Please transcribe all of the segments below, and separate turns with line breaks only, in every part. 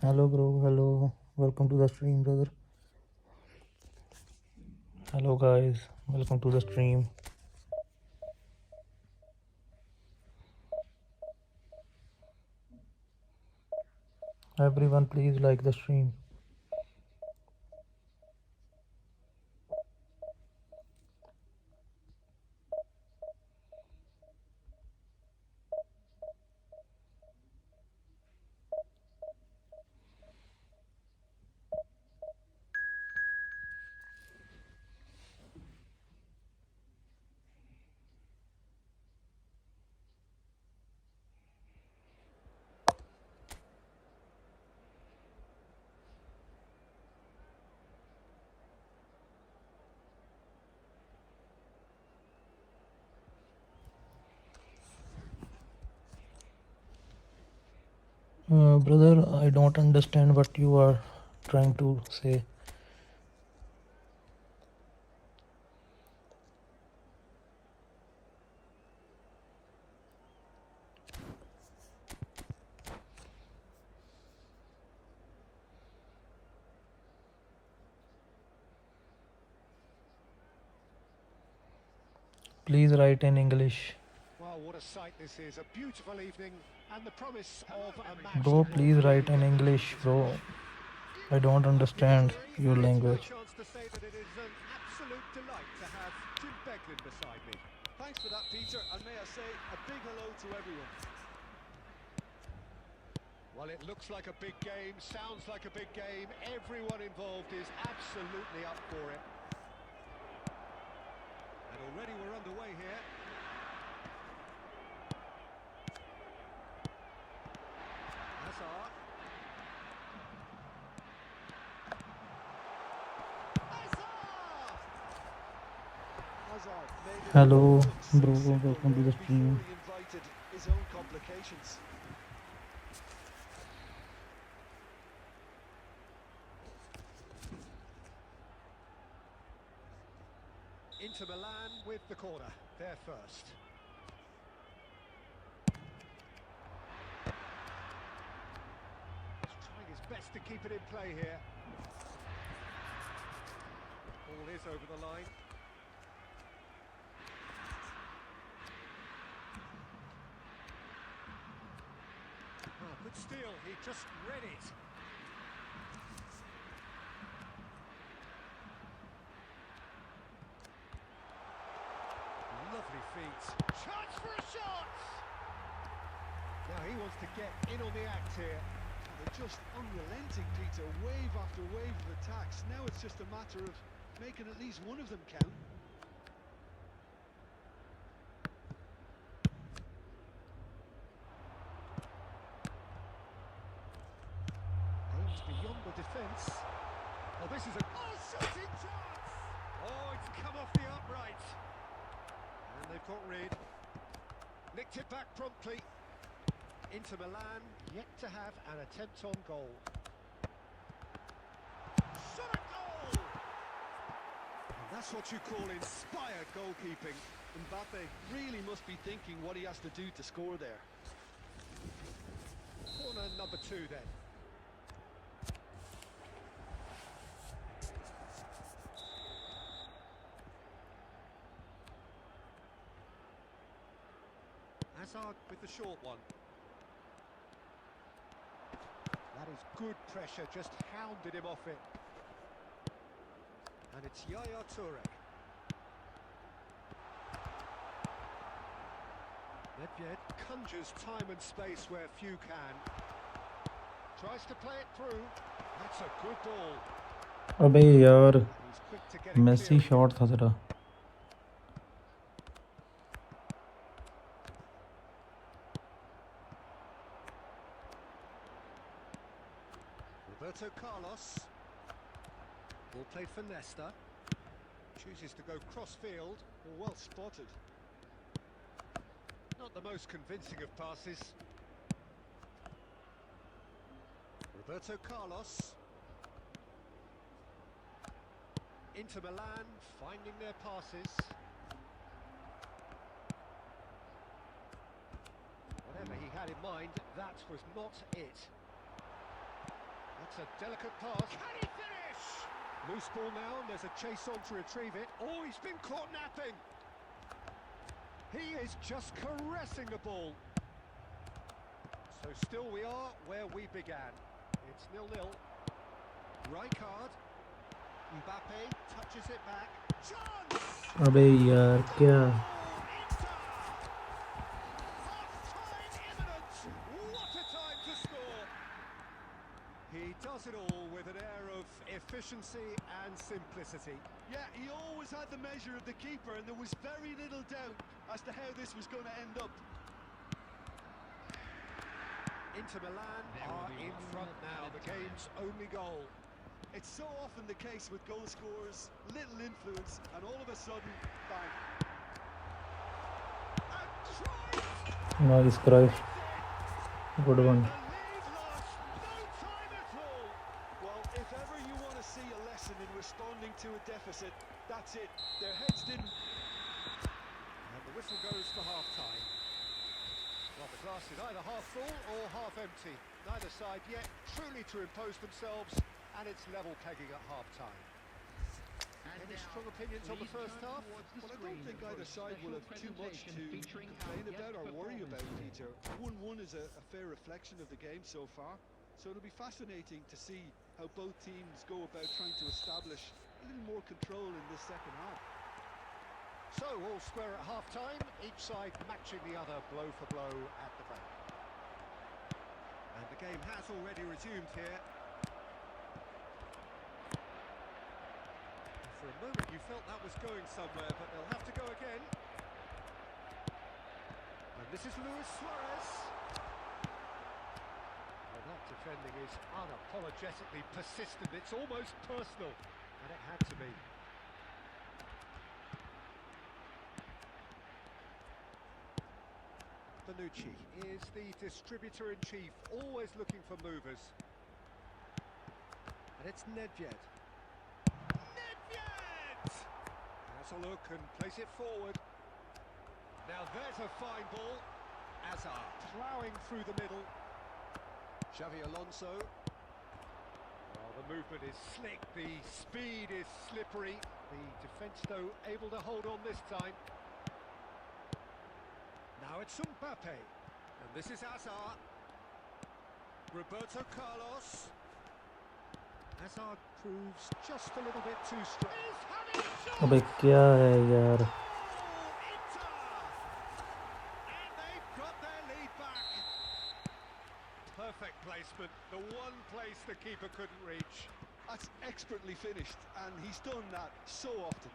Hello, bro. Hello. Welcome to the stream, brother. Hello, guys. Welcome to the stream. Everyone, please like the stream. Brother, I don't understand what you are trying to say. Please write in English.
Well, what a sight this is. A beautiful evening and the promise of a match
Bro,
that will
please
really
write in
get the
English,
visitors
bro.
going.
I don't understand your
And it's my
language.
chance to say that it is an absolute delight to have Jim Beglin beside me.
Thanks for that, Peter, and may I say a big hello to everyone.
Well, it looks like a big game, sounds like a big game. Everyone involved is absolutely up for it. And already we're underway here. Hazard.
Hazard made it
Hello,
look so
bro.
simple
Welcome to
there
the
before
stream.
he invited his own complications.
Inter Milan with the corner. They're first. He's trying his best to keep it in play here. Ball is over the line. Oh, good steal, he just read it. Lovely feet. Chance for a shot! Now he wants to get in on the act here.
They're just unrelenting, Peter. Wave after wave of attacks. Now it's just a matter of making at least one of them count.
Aims beyond the defence. Oh, this is a shooting chance! Oh, it's come off the upright. And they've got rid. Nicked it back promptly. Inter Milan yet to have an attempt on goal. Shot a goal!
And that's what you call inspired goalkeeping. Mbappe really must be thinking what he has to do to score there.
Corner number 2 then. Hazard with the short one. That is good pressure, just hounded him off it. And it's Yaya Toure. Nedved conjures time and space where few can. Tries to play it through. That's a good ball.
अबे यार,
He's quick to get it
Messi
clear.
Shot था तेरा.
Roberto Carlos. Ball played for Nesta. Chooses to go cross-field.
Well spotted.
Not the most convincing of passes. Roberto Carlos. Inter Milan finding their passes. Whatever he had in mind, that was not it. That's a delicate pass. Can he finish? Loose ball now, and there's a chase on to retrieve it. Oh, he's been caught napping. He is just caressing the ball. So still we are where we began. It's 0-0. Rijkaard. Mbappe touches it back. Chance!
अबे यार क्या
Half-time imminent. What a time to score! He does it all with an air of efficiency and simplicity.
Yeah, he always had the measure of the keeper, and there was very little doubt as to how this was going to end up.
Inter Milan are in front now, the game's only goal.
It's so often the case with goal scorers, little influence, and all of a sudden, bang.
And tries!
nice Cruyff good one
The lead lost, no time at all.
Well, if ever you want to see a lesson in responding to a deficit, that's it. Their heads didn't...
And the whistle goes for half-time. Well, the glass is either half full or half empty. Neither side yet truly to impose themselves, and it's level pegging at half-time. Any strong opinions on the first half?
Well, I don't think either side will have too much to complain about or worry about, Peter. 1-1 is a fair reflection of the game so far, so it'll be fascinating to see how both teams go about trying to establish a little more control in this second half.
So, all square at half-time, each side matching the other blow for blow at the back. And the game has already resumed here. For a moment you felt that was going somewhere, but they'll have to go again. And this is Luis Suarez. Well, that defending is unapologetically persistent. It's almost personal, and it had to be. Bonucci is the distributor-in-chief, always looking for movers. And it's Nedved. Has a look and plays it forward. Now there's a fine ball. Hazard ploughing through the middle. Xavi Alonso. Well, the movement is slick, the speed is slippery. The defence, though, able to hold on this time. Now it's Mbappe. And this is Hazard. Roberto Carlos. Hazard proves just a little bit too strong.
अबे क्या है यार
And they've got their lead back. Perfect placement, the one place the keeper couldn't reach.
That's expertly finished, and he's done that so often.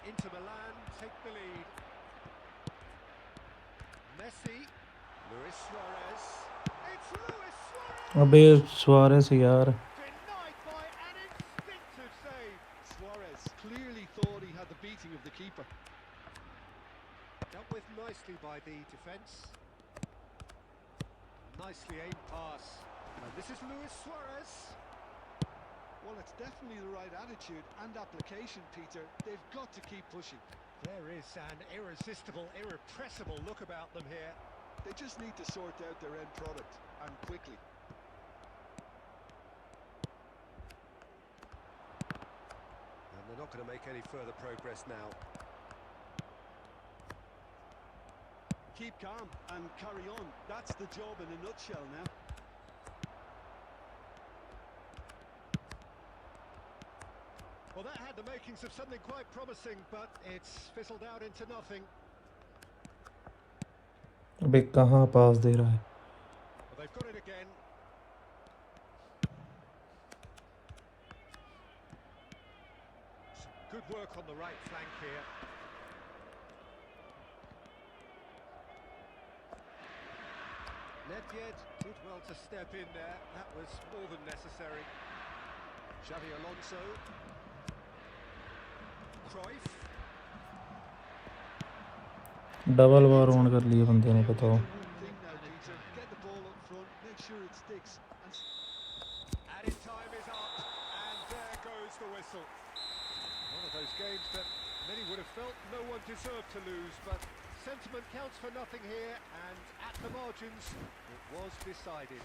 Inter Milan take the lead. Messi, Luis Suarez. It's Luis Suarez!
अबे Suarez यार
Denied by an instinctive save.
Suarez clearly thought he had the beating of the keeper.
Dealt with nicely by the defence. Nicely aimed pass. And this is Luis Suarez.
Well, it's definitely the right attitude and application, Peter. They've got to keep pushing.
There is an irresistible, irrepressible look about them here.
They just need to sort out their end product, and quickly.
And they're not going to make any further progress now.
Keep calm and carry on. That's the job in a nutshell now.
Well, that had the makings of something quite promising, but it's fizzled out into nothing.
अबे कहाँ पास दे रहा है
Well, they've got it again. Some good work on the right flank here. Nedved did well to step in there. That was more than necessary. Xavi Alonso. Cruyff.
Double bar on कर लिए बंदे ने बताओ
Thing now, Peter. Get the ball up front, make sure it sticks. And
Added time is up, and there goes the whistle. One of those games that many would have felt no one deserved to lose, but sentiment counts for nothing here, and at the margins, it was decided.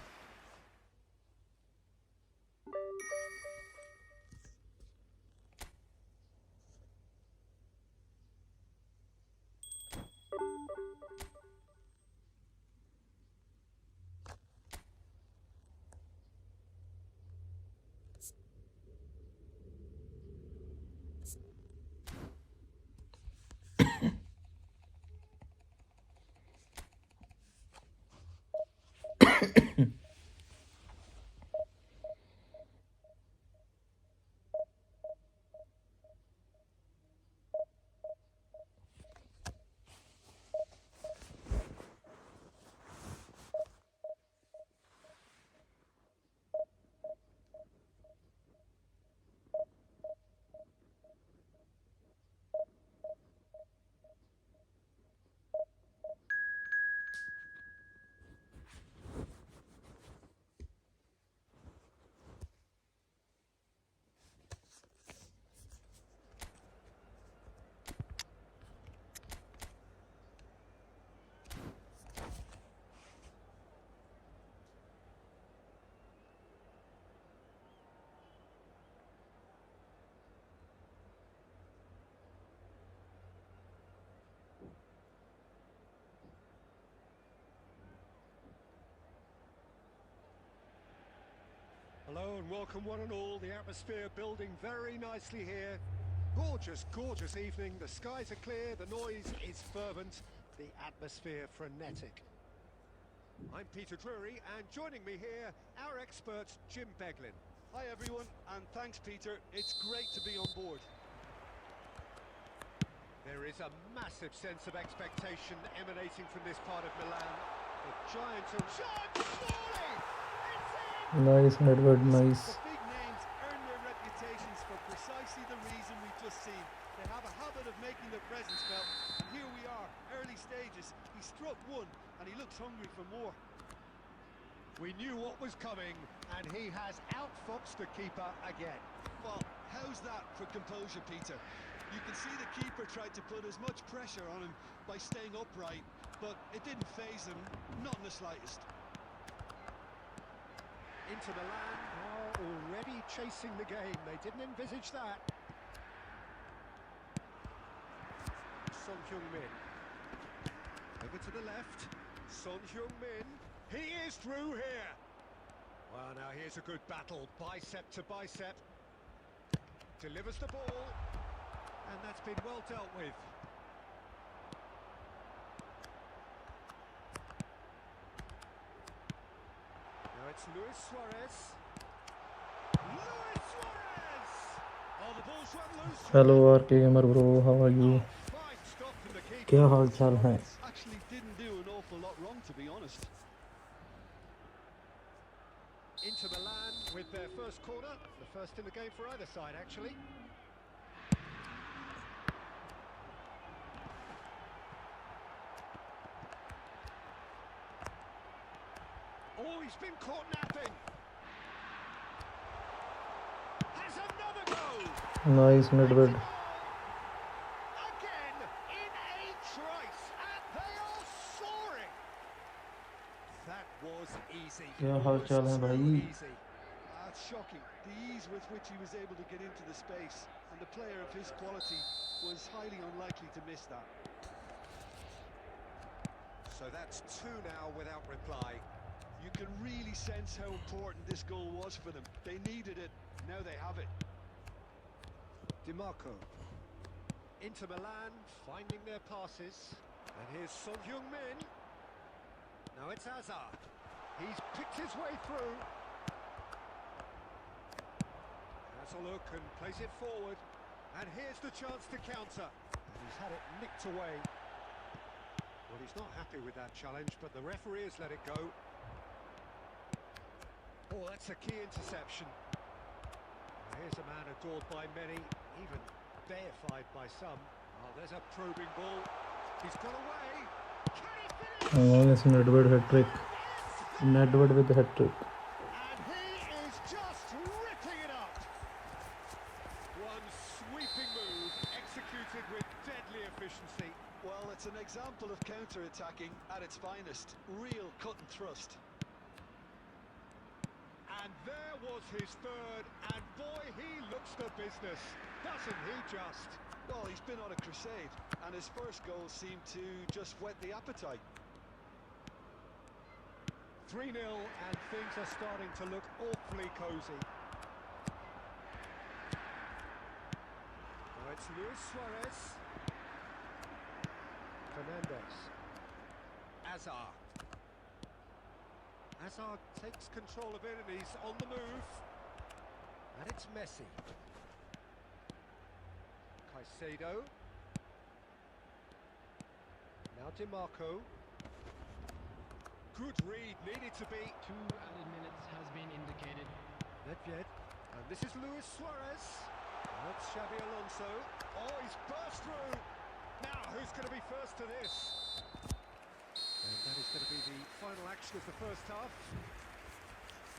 Hello and welcome one and all. The atmosphere building very nicely here. Gorgeous, gorgeous evening. The skies are clear, the noise is fervent, the atmosphere frenetic. I'm Peter Drury, and joining me here, our expert Jim Beglin.
Hi everyone, and thanks Peter. It's great to be on board.
There is a massive sense of expectation emanating from this part of Milan. The Giants are surely! It's in!
Nice, Edward,
The
nice.
big names earn their reputations for precisely the reason we've just seen. They have a habit of making their presence felt, and here we are, early stages. He struck one, and he looks hungry for more.
We knew what was coming, and he has outfoxed the keeper again.
Well, how's that for composure, Peter? You can see the keeper tried to put as much pressure on him by staying upright, but it didn't faze him, not in the slightest.
Inter Milan are already chasing the game. They didn't envisage that. Son Heung-min. Over to the left. Son Heung-min. He is through here. Well, now here's a good battle. Bicep to bicep. Delivers the ball. And that's been well dealt with. Now it's Luis Suarez. Luis Suarez! Oh, the ball's run loose.
Hello RK Gamer bro, how are you?
Fine stop from the keeper.
क्या हाल चाल है?
Actually didn't do an awful lot wrong, to be honest.
Inter Milan with their first corner. The first in the game for either side, actually. Oh, he's been caught napping. Has another goal.
Nice, Edward.
Again in a trice, and they are soaring. That was easy.
क्या हाल चाल है भाई?
Easy.
That's shocking. The ease with which he was able to get into the space, and the player of his quality was highly unlikely to miss that.
So that's two now without reply.
You can really sense how important this goal was for them. They needed it, now they have it.
DiMarco. Inter Milan finding their passes. And here's Son Heung-min. Now it's Hazard. He's picked his way through. Has a look and plays it forward. And here's the chance to counter. And he's had it nicked away. Well, he's not happy with that challenge, but the referee has let it go. Oh, that's a key interception. Here's a man adored by many, even deified by some. Oh, there's a probing ball. He's got away. Can he finish?
Nice, Edward hat trick. Edward with hat trick.
And he is just ripping it up. One sweeping move, executed with deadly efficiency.
Well, it's an example of counter-attacking at its finest. Real cut and thrust.
And there was his third, and boy, he looks the business, doesn't he just?
Well, he's been on a crusade, and his first goal seemed to just whet the appetite.
3-0, and things are starting to look awfully cosy. Now it's Luis Suarez. Fernandez. Hazard. Hazard takes control of it and he's on the move. And it's Messi. Caicedo. Now DiMarco. Good read, needed to be.
2 added minutes has been indicated.
Nedved. And this is Luis Suarez. And that's Xabi Alonso. Oh, he's burst through. Now, who's going to be first to this? And that is going to be the final action of the first half.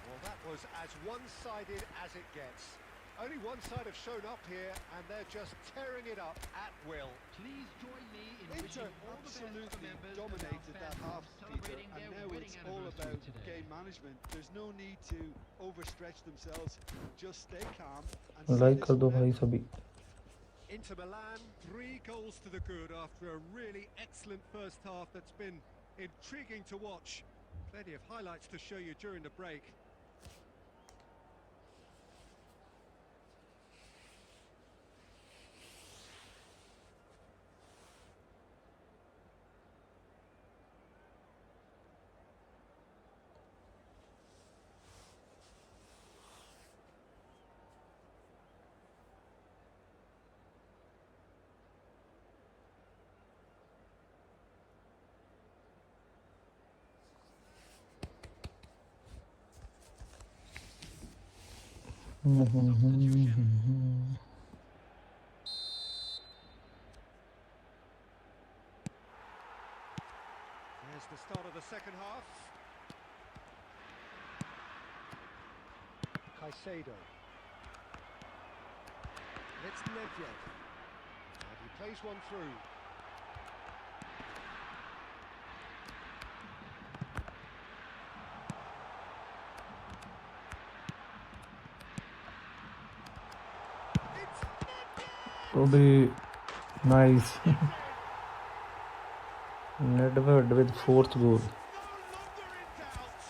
Well, that was as one-sided as it gets. Only one side have shown up here, and they're just tearing it up at will.
Please join me in
Inter
wishing all the best to the
absolutely
members
dominated
and our
that
fans
half, Peter,
celebrating
and
their
now
wedding
it's all
anniversary
about
today.
game management. There's no need to overstretch themselves. Just stay calm and
Like
see
कर
this
दो
one
भाई
out.
सभी.
Inter Milan, 3 goals to the good after a really excellent first half that's been intriguing to watch. Plenty of highlights to show you during the break. There's the start of the second half. Caicedo. It's Nedved. And he plays one through. It's Nedved!
Probably nice.
It's in!
Nedved with fourth goal.
No longer in doubt.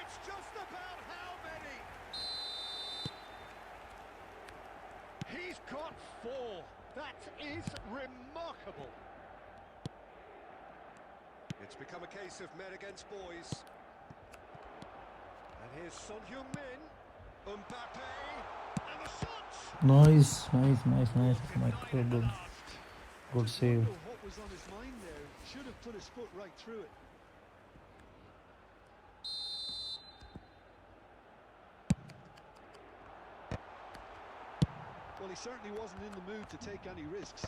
It's just about how many. He's got 4. That is remarkable. It's become a case of men against boys. And here's Son Heung-min, Mbappe, and the shot.
Nice.
Denied at the
Good,
last.
good save.
Wonder what was on his mind there. Should have put his foot right through it. Well, he certainly wasn't in the mood to take any risks.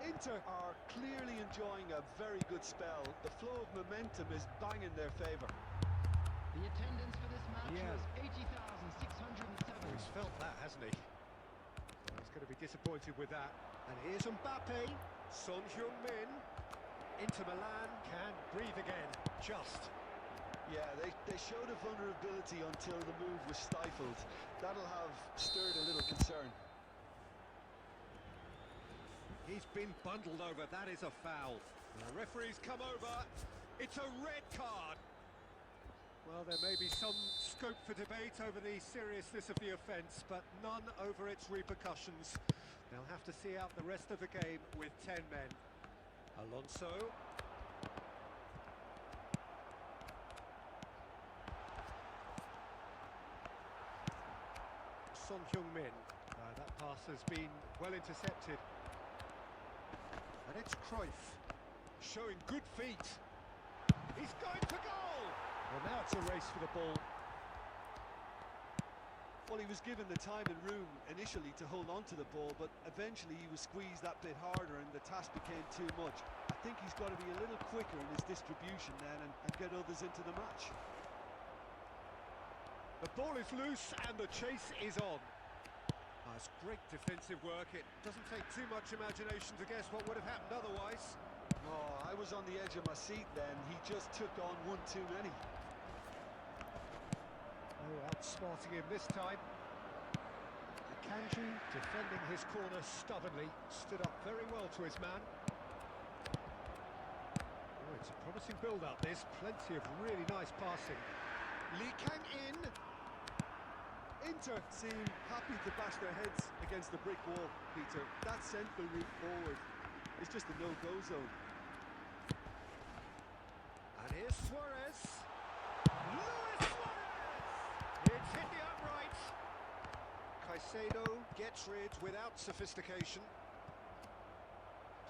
Inter are clearly enjoying a very good spell. The flow of momentum is bang in their favour.
The attendance for this match
Yeah.
was 80,607.
He's felt that, hasn't he? Well, he's going to be disappointed with that. And here's Mbappe, Son Heung-min. Inter Milan can breathe again, just.
Yeah, they showed a vulnerability until the move was stifled. That'll have stirred a little concern.
He's been bundled over, that is a foul. The referee's come over, it's a red card. Well, there may be some scope for debate over the seriousness of the offence, but none over its repercussions. They'll have to see out the rest of the game with 10 men. Alonso. Son Heung-min. That pass has been well intercepted. And it's Cruyff, showing good feet. He's going for goal! Well, now it's a race for the ball.
Well, he was given the time and room initially to hold on to the ball, but eventually he was squeezed that bit harder and the task became too much. I think he's got to be a little quicker in his distribution then and get others into the match.
The ball is loose and the chase is on. It's great defensive work. It doesn't take too much imagination to guess what would have happened otherwise.
Oh, I was on the edge of my seat then. He just took on one too many.
Oh, outsmarting him this time. Akanji, defending his corner stubbornly, stood up very well to his man. Oh, it's a promising build-up, this. Plenty of really nice passing. Lee Kang in.
Inter seem happy to bash their heads against the brick wall, Peter. That central route forward is just a no-go zone.
And here's Suarez. Luis Suarez! It's hit the upright. Caicedo gets rid without sophistication.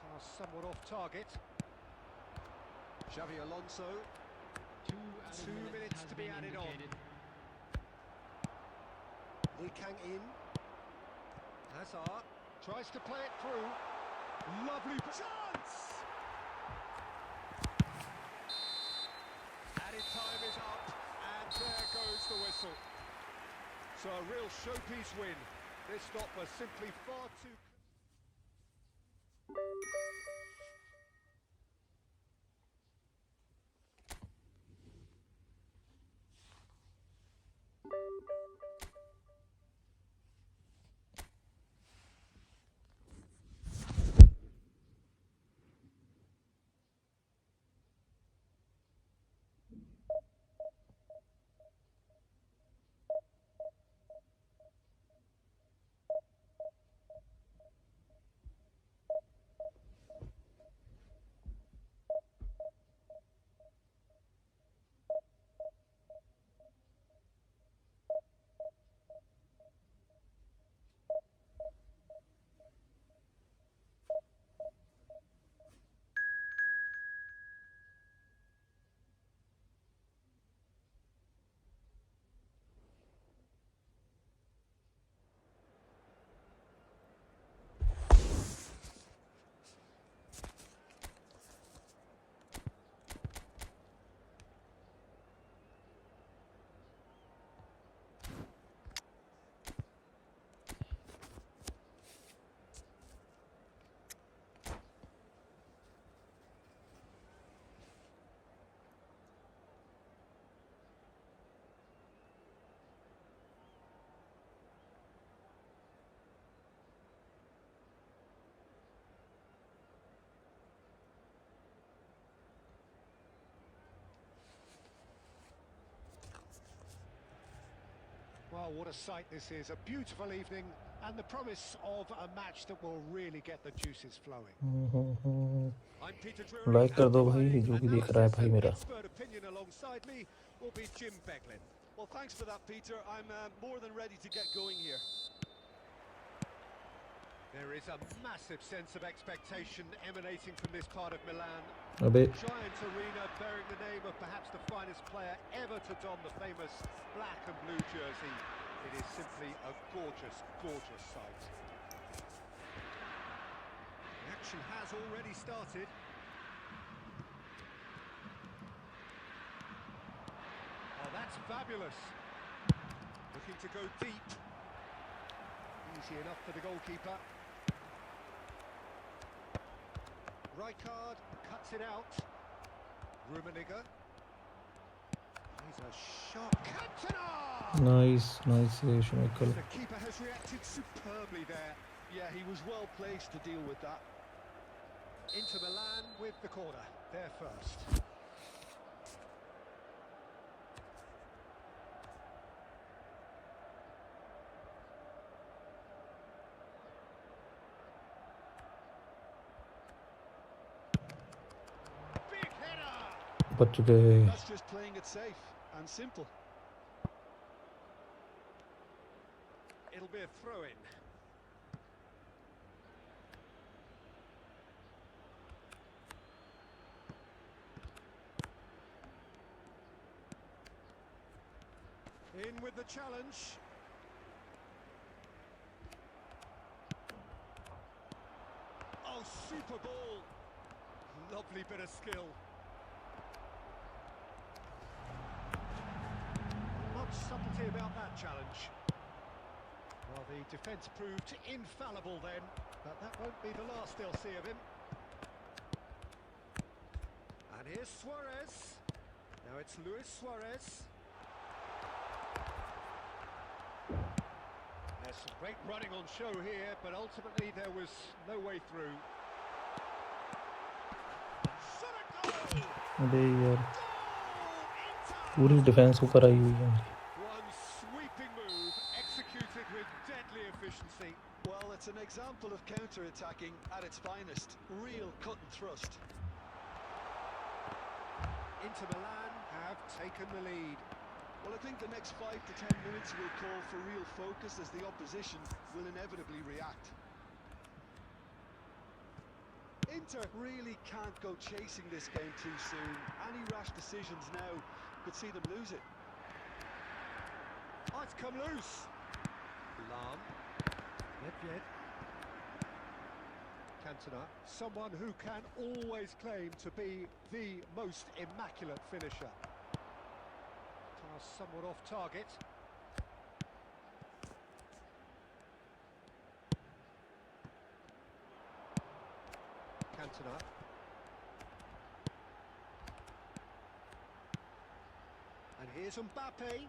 Pass somewhat off target. Xavi Alonso. 2 minutes to be added on. Lee Kang in. Hazard tries to play it through. Lovely chance! Added time is up, and there goes the whistle. So a real showpiece win. This stop was simply far too... Well, what a sight this is. A beautiful evening and the promise of a match that will really get the juices flowing. I'm Peter Drury,
like कर दो भाई
and
जो भी देख रहा है
analysis
भाई
and
मेरा.
expert opinion alongside me will be Jim Beglin.
Well, thanks for that, Peter. I'm more than ready to get going here.
There is a massive sense of expectation emanating from this part of Milan.
अबे
Giant arena bearing the name of perhaps the finest player ever to don the famous black and blue jersey. It is simply a gorgeous, gorgeous sight. The action has already started. Oh, that's fabulous. Looking to go deep. Easy enough for the goalkeeper. Rijkaard cuts it out. Rummenigge. He's a shot. Cantona!
Nice Schmeichel.
The keeper has reacted superbly there.
Yeah, he was well placed to deal with that.
Inter Milan with the corner. They're first. Big header!
बच गए.
That's just playing it safe and simple.
It'll be a throw-in. In with the challenge. Oh, super ball. Lovely bit of skill. Much subtlety about that challenge. Well, the defence proved infallible then, but that won't be the last they'll see of him. And here's Suarez. Now it's Luis Suarez. There's some great running on show here, but ultimately there was no way through. Shot a goal!
अबे यार
Goal!
पूरी defence ऊपर आई हुई है.
One sweeping move, executed with deadly efficiency.
Well, it's an example of counter-attacking at its finest. Real cut and thrust.
Inter Milan have taken the lead.
Well, I think the next 5 to 10 minutes will call for real focus as the opposition will inevitably react. Inter really can't go chasing this game too soon. Any rash decisions now could see them lose it.
Oh, it's come loose. Lam. Nedved. Cantona. Someone who can always claim to be the most immaculate finisher. Pass somewhat off target. Cantona. And here's Mbappe.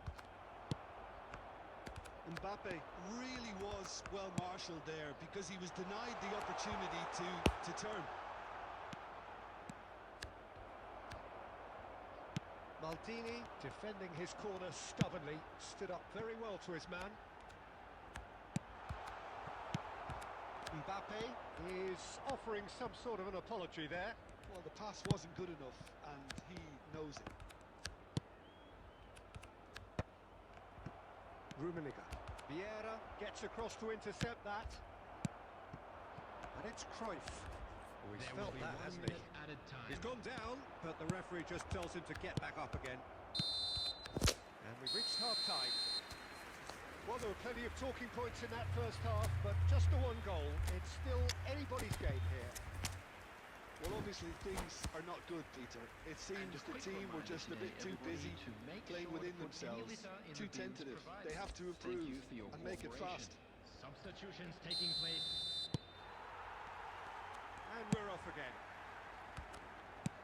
Mbappe really was well marshalled there because he was denied the opportunity to turn.
Maldini defending his corner stubbornly, stood up very well to his man. Mbappe is offering some sort of an apology there.
Well, the pass wasn't good enough and he knows it.
Rummenigge. Vieira gets across to intercept that. And it's Cruyff. Oh, he's felt that, hasn't he? He's gone down, but the referee just tells him to get back up again. And we've reached half-time. Well, there were plenty of talking points in that first half, but just the one goal. It's still anybody's game here.
Well, obviously things are not good, Peter. It seems the team were just a bit too busy playing within themselves, too tentative. They have to improve and make it fast.
Substitutions taking place.
And we're off again.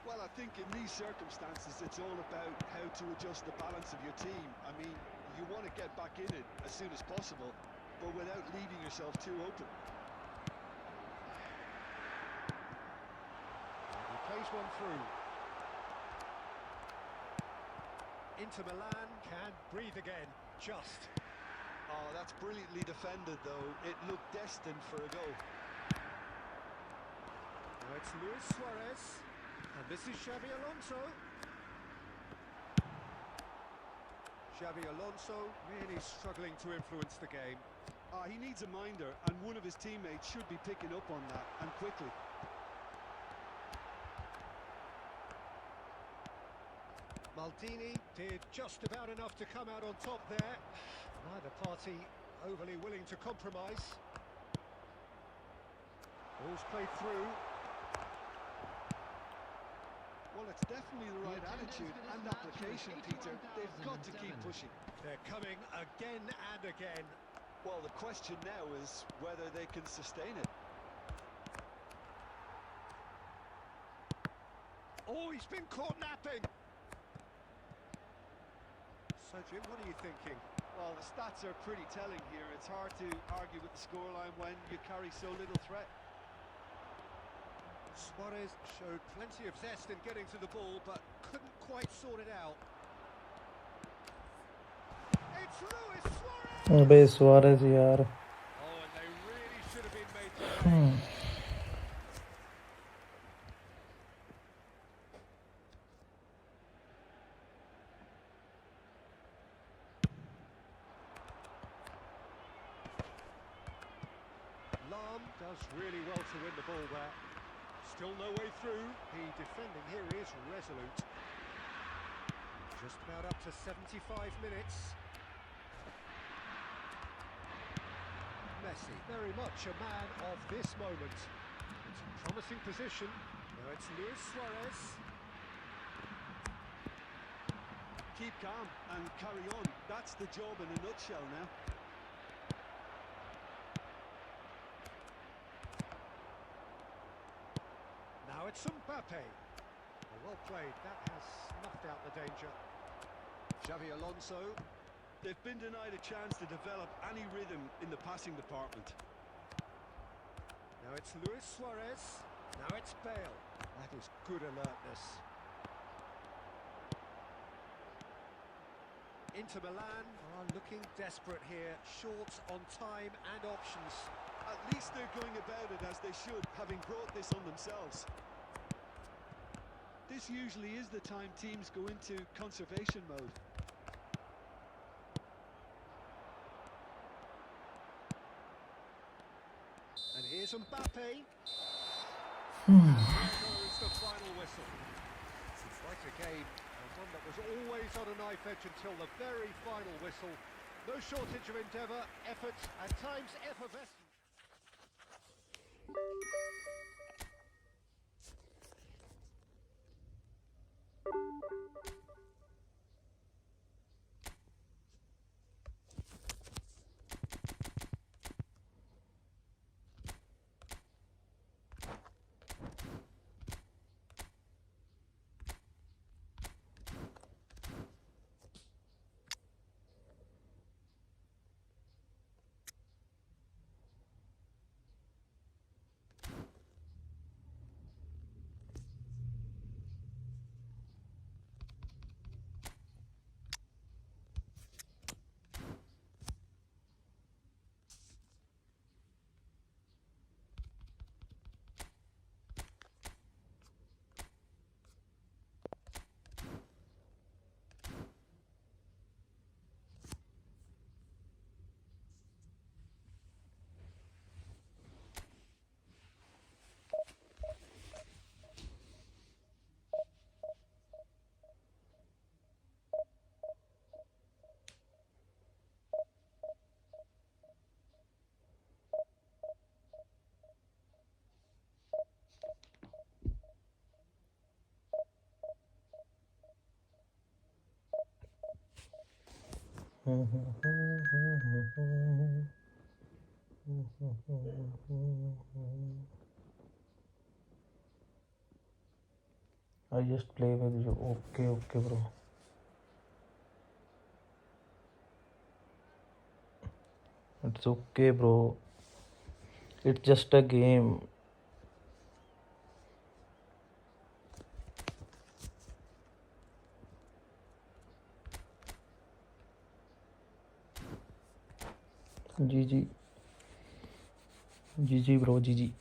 Well, I think in these circumstances, it's all about how to adjust the balance of your team. I mean, you want to get back in it as soon as possible, but without leaving yourself too open.
He plays one through. Inter Milan can breathe again, just.
Oh, that's brilliantly defended, though. It looked destined for a goal.
Now it's Luis Suarez, and this is Xabi Alonso. Xabi Alonso really struggling to influence the game.
He needs a minder, and one of his teammates should be picking up on that, and quickly.
Maldini did just about enough to come out on top there. Neither party overly willing to compromise. Ball's played through.
Well, it's definitely the right attitude and application, Peter. They've got to keep pushing.
They're coming again and again.
Well, the question now is whether they can sustain it.
Oh, he's been caught napping. So, Jim, what are you thinking?
Well, the stats are pretty telling here. It's hard to argue with the scoreline when you carry so little threat.
Suarez showed plenty of zest in getting to the ball, but couldn't quite sort it out. It's Luis Suarez!
अबे Suarez यार.
Oh, and they really should have been made to pay. Lam does really well to win the ball there. Still no way through. The defending here is resolute. Just about up to 75 minutes. Messi, very much a man of this moment. It's a promising position. Now it's Luis Suarez.
Keep calm and carry on. That's the job in a nutshell now.
Now it's Mbappe. Well played. That has snuffed out the danger. Xabi Alonso.
They've been denied a chance to develop any rhythm in the passing department.
Now it's Luis Suarez. Now it's Bale. That is good alertness. Inter Milan are looking desperate here. Short on time and options.
At least they're going about it as they should, having brought this on themselves. This usually is the time teams go into conservation mode.
And here's Mbappe. And there goes the final whistle. It's like a game, and one that was always on a knife edge until the very final whistle. No shortage of endeavour, effort, at times effervescent.
I just play with you. Okay, okay, bro. It's okay, bro. It's just a game. GG. GG, bro. GG.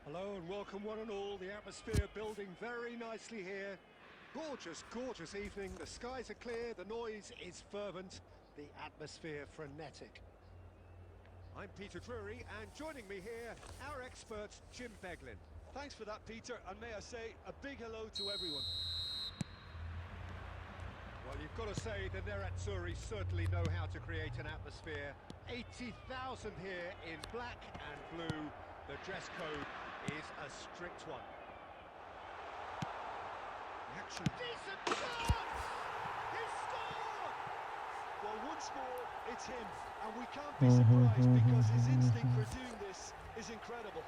Hello and welcome one and all. The atmosphere building very nicely here. Gorgeous, gorgeous evening. The skies are clear, the noise is fervent, the atmosphere frenetic. I'm Peter Drury, and joining me here, our expert, Jim Beglin.
Thanks for that, Peter, and may I say a big hello to everyone.
Well, you've got to say the Nerazzurri certainly know how to create an atmosphere. 80,000 here in black and blue. The dress code is a strict one. The action. Decent chance! He scored!
Well, once more, it's him, and we can't be surprised because his instinct for doing this is incredible.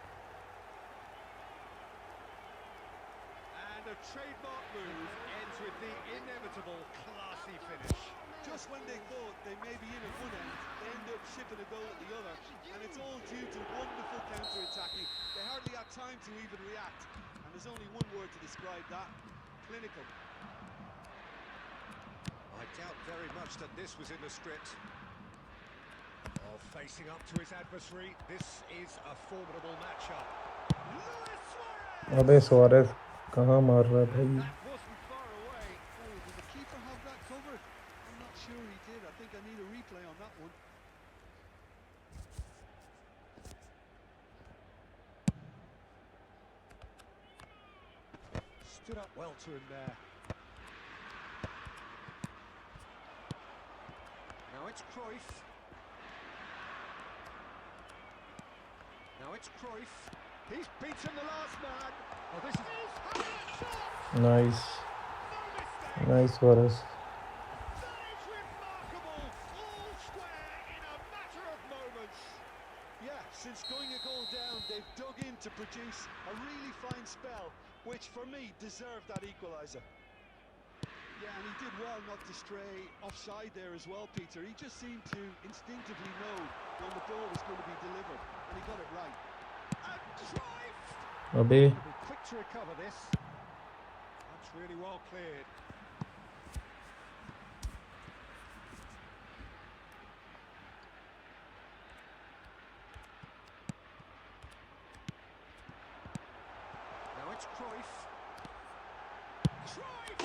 And a trademark move ends with the inevitable classy finish.
Just when they thought they may be in at one end, they end up shipping a goal at the other, and it's all due to wonderful counter-attacking. They hardly had time to even react, and there's only one word to describe that: clinical.
I doubt very much that this was in the script. Oh, facing up to his adversary, this is a formidable matchup. Luis Suarez!
अबे Suarez कहाँ मार रहा है भाई?
That wasn't far away.
Oh, did the keeper have that covered? I'm not sure he did. I think I need a replay on that one.
Stood up well to him there. Now it's Cruyff. Now it's Cruyff. He's beaten the last man. Oh, this is... He's having a shot!
Nice.
No mistake!
Nice Suarez.
That is remarkable! All square in a matter of moments.
Yeah, since going a goal down, they've dug in to produce a really fine spell, which for me deserved that equaliser. Yeah, and he did well not to stray offside there as well, Peter. He just seemed to instinctively know when the ball was going to be delivered, and he got it right.
And Cruyff!
अबे
He'll be quick to recover this. That's really well cleared. Now it's Cruyff. Cruyff!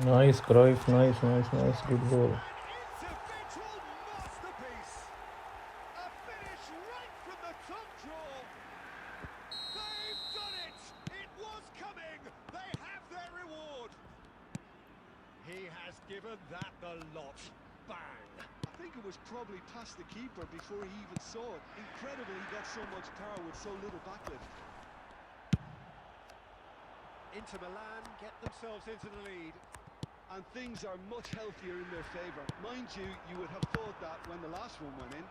nice Cruyff. Nice. Good goal.
An individual masterpiece. A finish right from the top draw. They've done it. It was coming. They have their reward. He has given that the lot. Bang.
I think it was probably past the keeper before he even saw it. Incredible he got so much power with so little backlift.
Inter Milan get themselves into the lead.
And things are much healthier in their favour. Mind you, you would have thought that when the last one went in.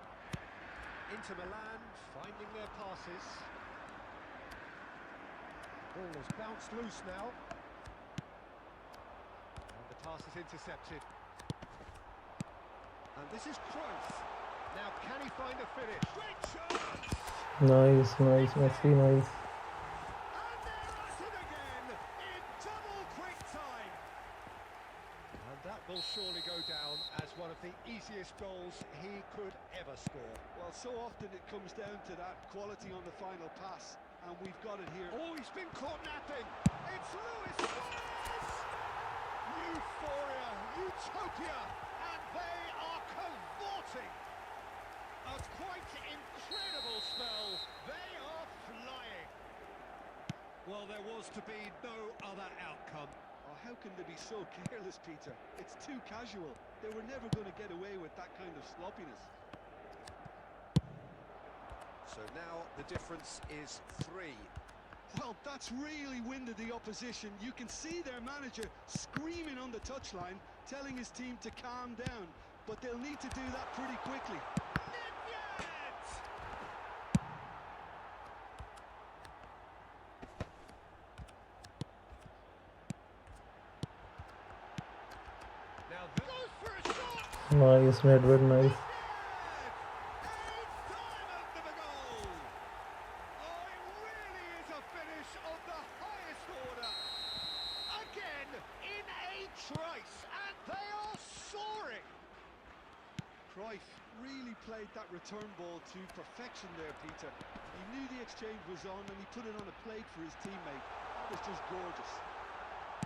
Inter Milan finding their passes. Ball has bounced loose now. And the pass is intercepted. And this is Cruyff. Now can he find a finish? Great chance!
Nice. Messi. Nice.
And they're at it again in double quick time. And that will surely go down as one of the easiest goals he could ever score.
Well, so often it comes down to that quality on the final pass, and we've got it here.
Oh, he's been caught napping. It's Luis Suarez! Euphoria, utopia, and they are cavorting. A quite incredible spell. They are flying. Well, there was to be no other outcome.
Oh, how can they be so careless, Peter? It's too casual. They were never going to get away with that kind of sloppiness.
So now the difference is 3.
Well, that's really winded the opposition. You can see their manager screaming on the touchline, telling his team to calm down. But they'll need to do that pretty quickly.
Nice, Nedved, nice.
A diamond of a goal! Oh, it really is a finish of the highest order. Again, in a trice, and they are soaring.
Cruyff really played that return ball to perfection there, Peter. He knew the exchange was on and he put it on a plate for his teammate. That was just gorgeous.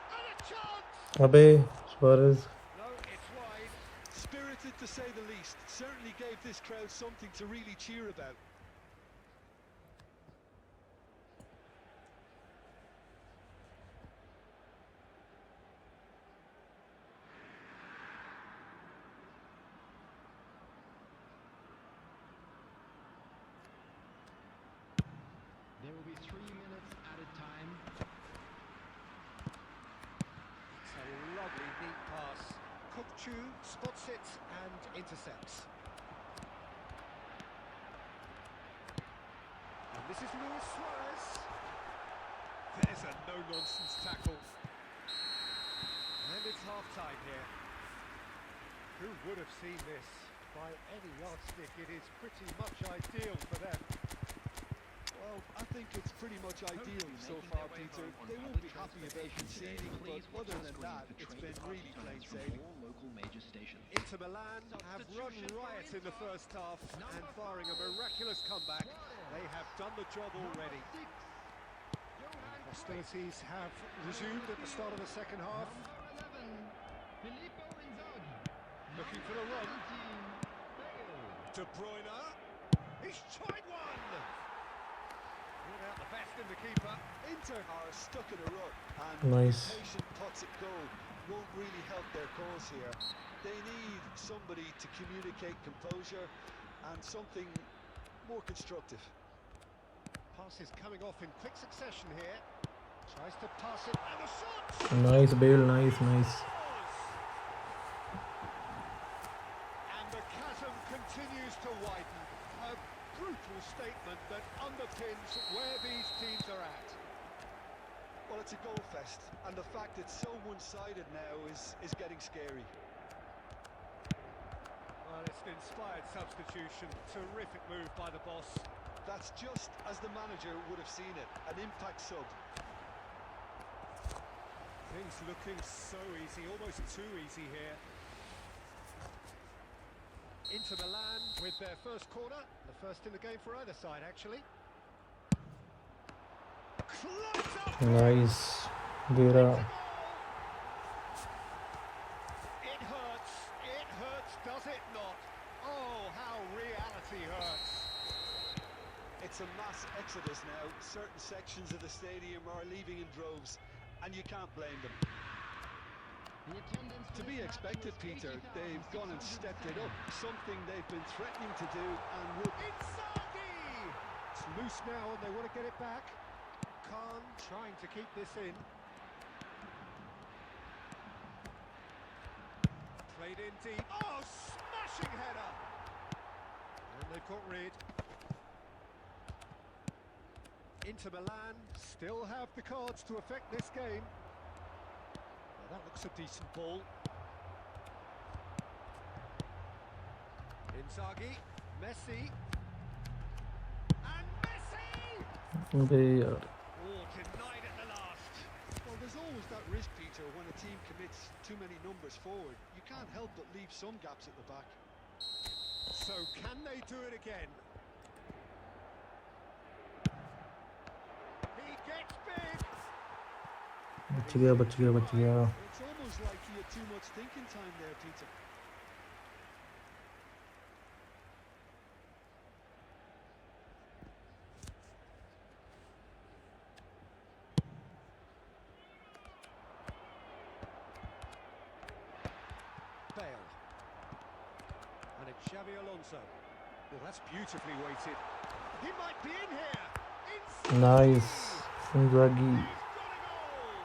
And a chance!
Abe, Suarez.
No, it's wide.
Spirited to say the least. Certainly gave this crowd something to really cheer about.
There will be 3 minutes added time.
It's a lovely, neat pass. Kukchu spots it and intercepts. And this is Luis Suarez. There's a no-nonsense tackle. And it's half-time here. Who would have seen this? By any yardstick, it is pretty much ideal for them.
Well, I think it's pretty much ideal so far, Peter. They won't be happy about conceding, but other than that, it's been really plain sailing.
Inter Milan have run riot in the first half and barring a miraculous comeback, they have done the job already. Hostilities have resumed at the start of the second half. Looking for the run. De Bruyne. He's tried one! Without the best in the keeper.
Inter are stuck in a rut, and
Nice.
patient pots at goal won't really help their cause here. They need somebody to communicate composure and something more constructive.
Pass is coming off in quick succession here. Tries to pass it, and a shot!
Nice, Bale, nice, nice.
And the chasm continues to widen. A brutal statement that underpins where these teams are at.
Well, it's a goal fest, and the fact it's so one-sided now is getting scary.
Well, it's an inspired substitution. Terrific move by the boss.
That's just as the manager would have seen it, an impact sub.
Things looking so easy, almost too easy here. Inter Milan with their first corner, the first in the game for either side, actually. Close up!
Nice. Vera.
It hurts, does it not? Oh, how reality hurts.
It's a mass exodus now. Certain sections of the stadium are leaving in droves, and you can't blame them. To be expected, Peter. They've gone and stepped it up, something they've been threatening to do, and will...
Inzaghi! It's loose now and they want to get it back. Khan trying to keep this in. Played in deep. Oh, smashing header! And they've got rid. Inter Milan still have the cards to affect this game. Well, that looks a decent ball. Inzaghi, Messi, and Messi!
Abe,
Oh, denied at the last.
Well, there's always that risk, Peter, when a team commits too many numbers forward. You can't help but leave some gaps at the back.
So can they do it again? He gets big.
बच गया, बच गया, बच गया.
It's almost like he had too much thinking time there, Peter.
Bale. And it's Xavi Alonso. Well, that's beautifully weighted. He might be in here.
Nice. Inzaghi.
He's got a goal!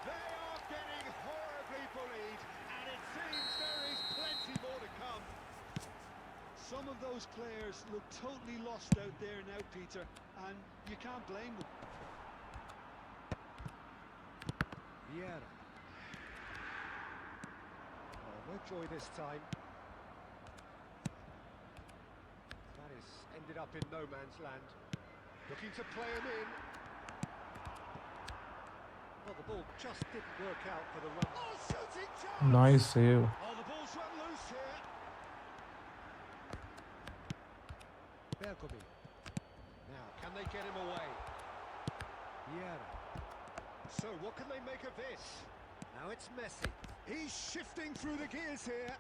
They are getting horribly bullied, and it seems there is plenty more to come.
Some of those players look totally lost out there now, Peter, and you can't blame them.
Vieira. No joy this time. That is ended up in no man's land. Looking to play him in. Well, the ball just didn't work out for the run. Oh, shooting chance!
Nice save.
Oh, the ball's run loose here. Bergomi. Now, can they get him away? Yeah. So, what can they make of this? Now it's Messi. He's shifting through the gears here.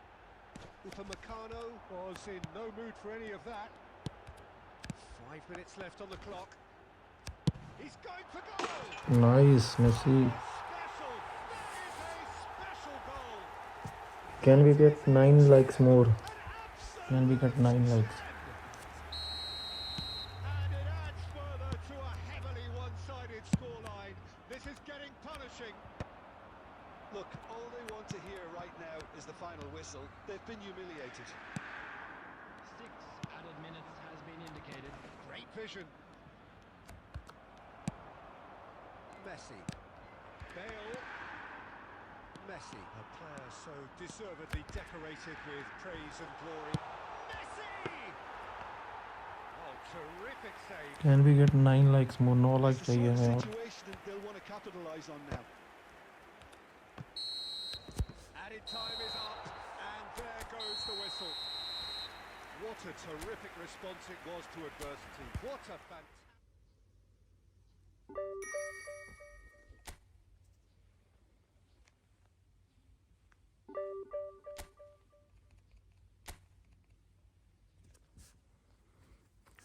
Upamecano was in no mood for any of that. 5 minutes left on the clock. He's going for goal!
Nice, Messi.
Special! That is a special goal!
Can we get 9 likes more? Can we get 9 likes?
And it adds further to a heavily one-sided scoreline. This is getting punishing.
Look, all they want to hear right now is the final whistle. They've been humiliated.
6 added minutes has been indicated.
Great vision. Messi. Bale. Messi. A player so deservedly decorated with praise and glory. Messi! Oh, terrific save.
Can we get 9 likes more? No likes
It's the
चाहिए
sort
हमें
of
और.
situation they'll want to capitalise on now.
Added time is up, and there goes the whistle. What a terrific response it was to adversity. What a fantastic...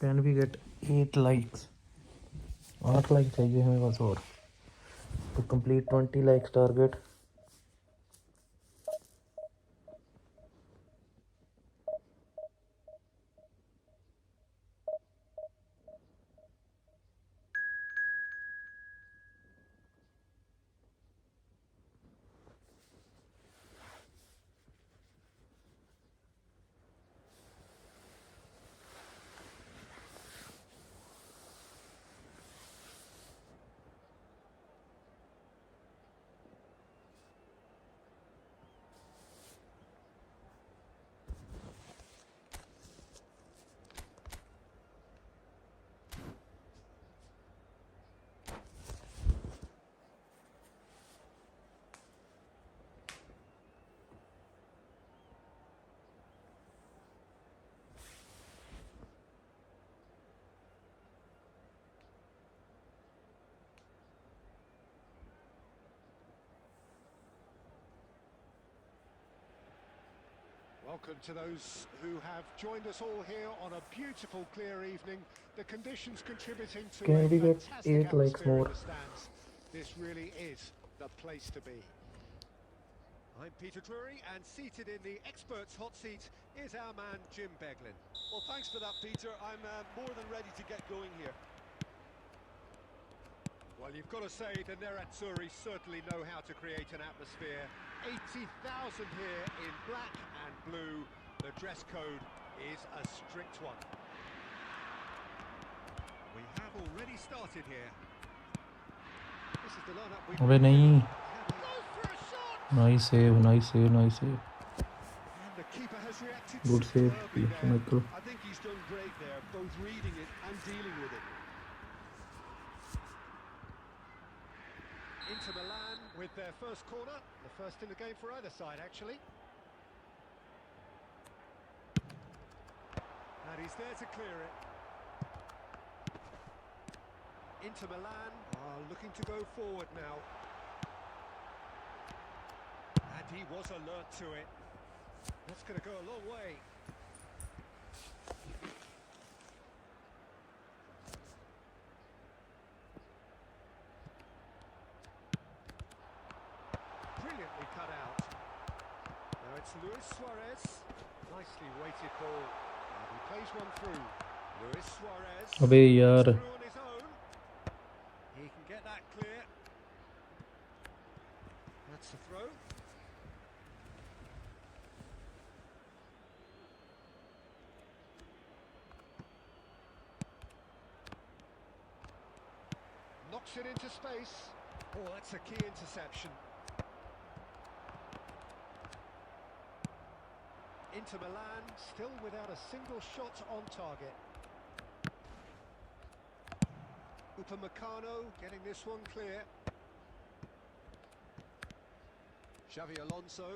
Can we get 8 likes? 8 likes चाहिए हमें बस और. To complete 20 likes target.
Welcome to those who have joined us all here on a beautiful, clear evening. The conditions contributing to
Can
a
we get
fantastic
8 likes
atmosphere in
more?
the stands. This really is the place to be. I'm Peter Drury, and seated in the experts' hot seat is our man Jim Beglin.
Well, thanks for that, Peter. I'm more than ready to get going here.
Well, you've got to say the Nerazzurri certainly know how to create an atmosphere. 80,000 here in black and blue. The dress code is a strict one. We have already started here. This is the lineup we...
अबे नहीं.
Goes for a shot!
Nice save, nice save, nice save.
And the keeper has reacted
Good save,
superbly there.
Michael.
I think he's done great there, both reading it and dealing with it.
Inter Milan with their first corner, the first in the game for either side actually. And he's there to clear it. Inter Milan are looking to go forward now. And he was alert to it. That's going to go a long way. Brilliantly cut out. Now it's Luis Suarez. Nicely weighted ball. And he plays one through. Luis Suarez.
अबे यार.
Through on his own. He can get that clear. That's the throw. Knocks it into space. Oh, that's a key interception. Inter Milan still without a single shot on target. Upamecano getting this one clear. Xavi Alonso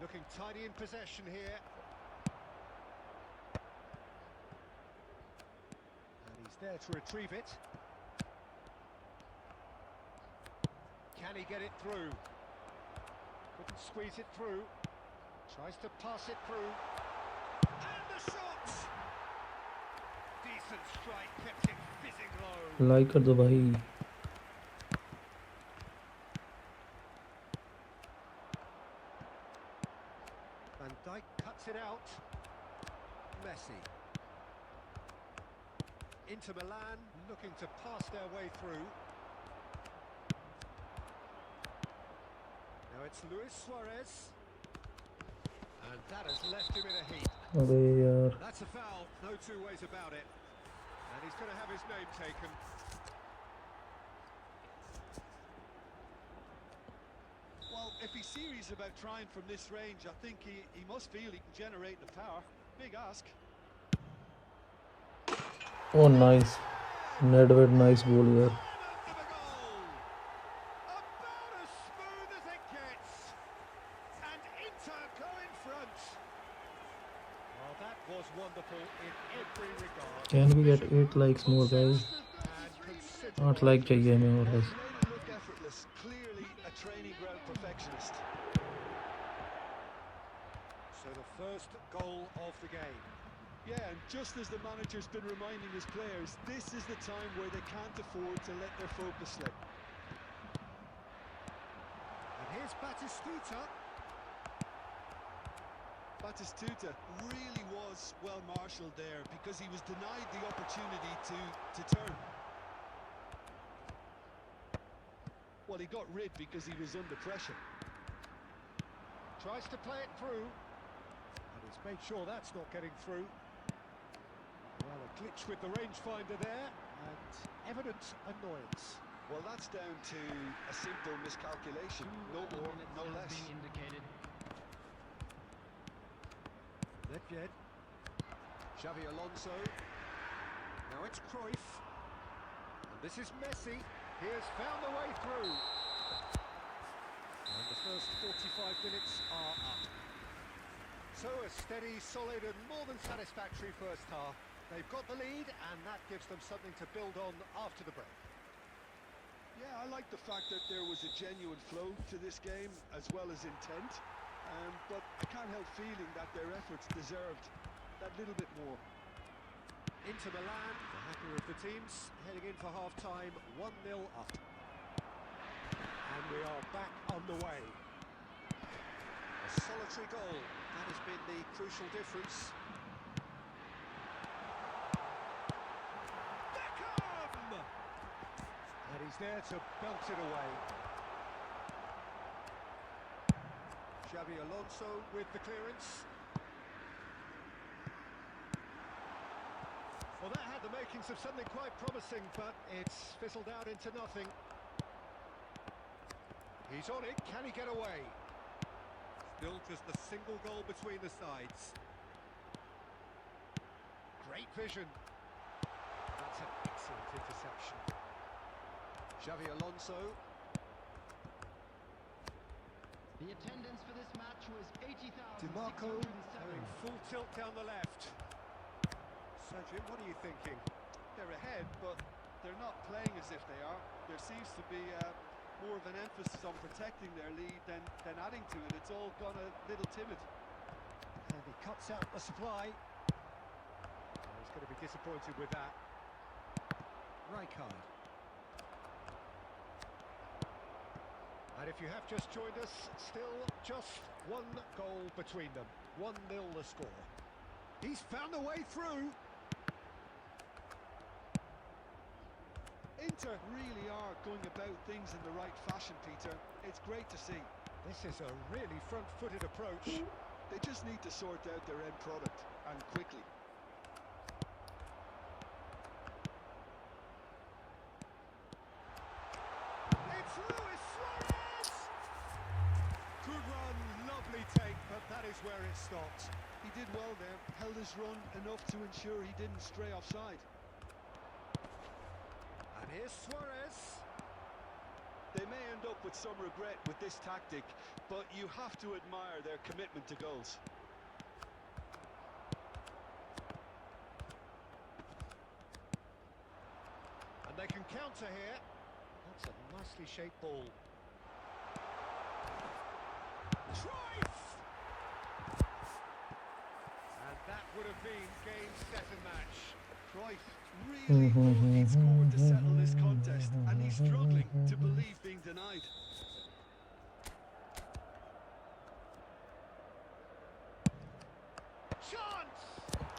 looking tidy in possession here. And he's there to retrieve it. Can he get it through? Couldn't squeeze it through. Tries to pass it through. And the shot! Decent strike, kept it fizzing low.
Like कर दो भाई.
Van Dijk cuts it out. Messi. Inter Milan looking to pass their way through. Now it's Luis Suarez. And that has left him in a heap.
अबे यार.
That's a foul, no two ways about it. And he's going to have his name taken.
Well, if he's serious about trying from this range, I think he must feel he can generate the power. Big ask.
Oh nice. Nedved nice goal यार.
Of a goal! About as smooth as it gets. And Inter go in front. Well, that was wonderful in every regard.
Can we get 8 likes more guys?
And considerable.
8 like चाहिए हमें और बस.
Made it look effortless. Clearly a training ground perfectionist.
So the first goal of the game.
Yeah, and just as the manager's been reminding his players, this is the time where they can't afford to let their focus slip.
And here's Batistuta.
Batistuta really was well marshalled there because he was denied the opportunity to turn. Well, he got rid because he was under pressure.
Tries to play it through. And he's made sure that's not getting through. Well, a glitch with the rangefinder there, and evident annoyance.
Well, that's down to a simple miscalculation. No more, no less.
Nedved. Xavi Alonso. Now it's Cruyff. And this is Messi. He has found the way through. And the first 45 minutes are up. So a steady, solid and more than satisfactory first half. They've got the lead and that gives them something to build on after the break.
Yeah, I like the fact that there was a genuine flow to this game as well as intent. But I can't help feeling that their efforts deserved that little bit more.
Inter Milan, the happier of the teams, heading in for half-time, 1-0 up. And we are back on the way. A solitary goal, that has been the crucial difference. Beckham! And he's there to belt it away. Xavi Alonso with the clearance. Well, that had the makings of something quite promising, but it's fizzled out into nothing. He's on it, can he get away? Still just a single goal between the sides. Great vision. That's an excellent interception. Xavi Alonso.
The attendance for this match was 80,607.
DiMarco going full tilt down the left. Sergio, what are you thinking?
They're ahead, but they're not playing as if they are. There seems to be more of an emphasis on protecting their lead than adding to it. It's all gone a little timid.
And he cuts out the supply. Oh, he's going to be disappointed with that. Rijkaard. And if you have just joined us, still just one goal between them. 1-0 the score. He's found a way through.
Inter really are going about things in the right fashion, Peter. It's great to see.
This is a really front-footed approach.
They just need to sort out their end product, and quickly.
It's Luis Suarez! Good run, lovely take, but that is where it stopped.
He did well there, held his run enough to ensure he didn't stray offside.
And here's Suarez.
They may end up with some regret with this tactic, but you have to admire their commitment to goals.
And they can counter here. That's a nicely shaped ball. Cruyff! And that would have been game, set and match.
Cruyff really thought he'd scored to settle this
Mm-hmm.
contest, and he's struggling to believe being denied.
Chance!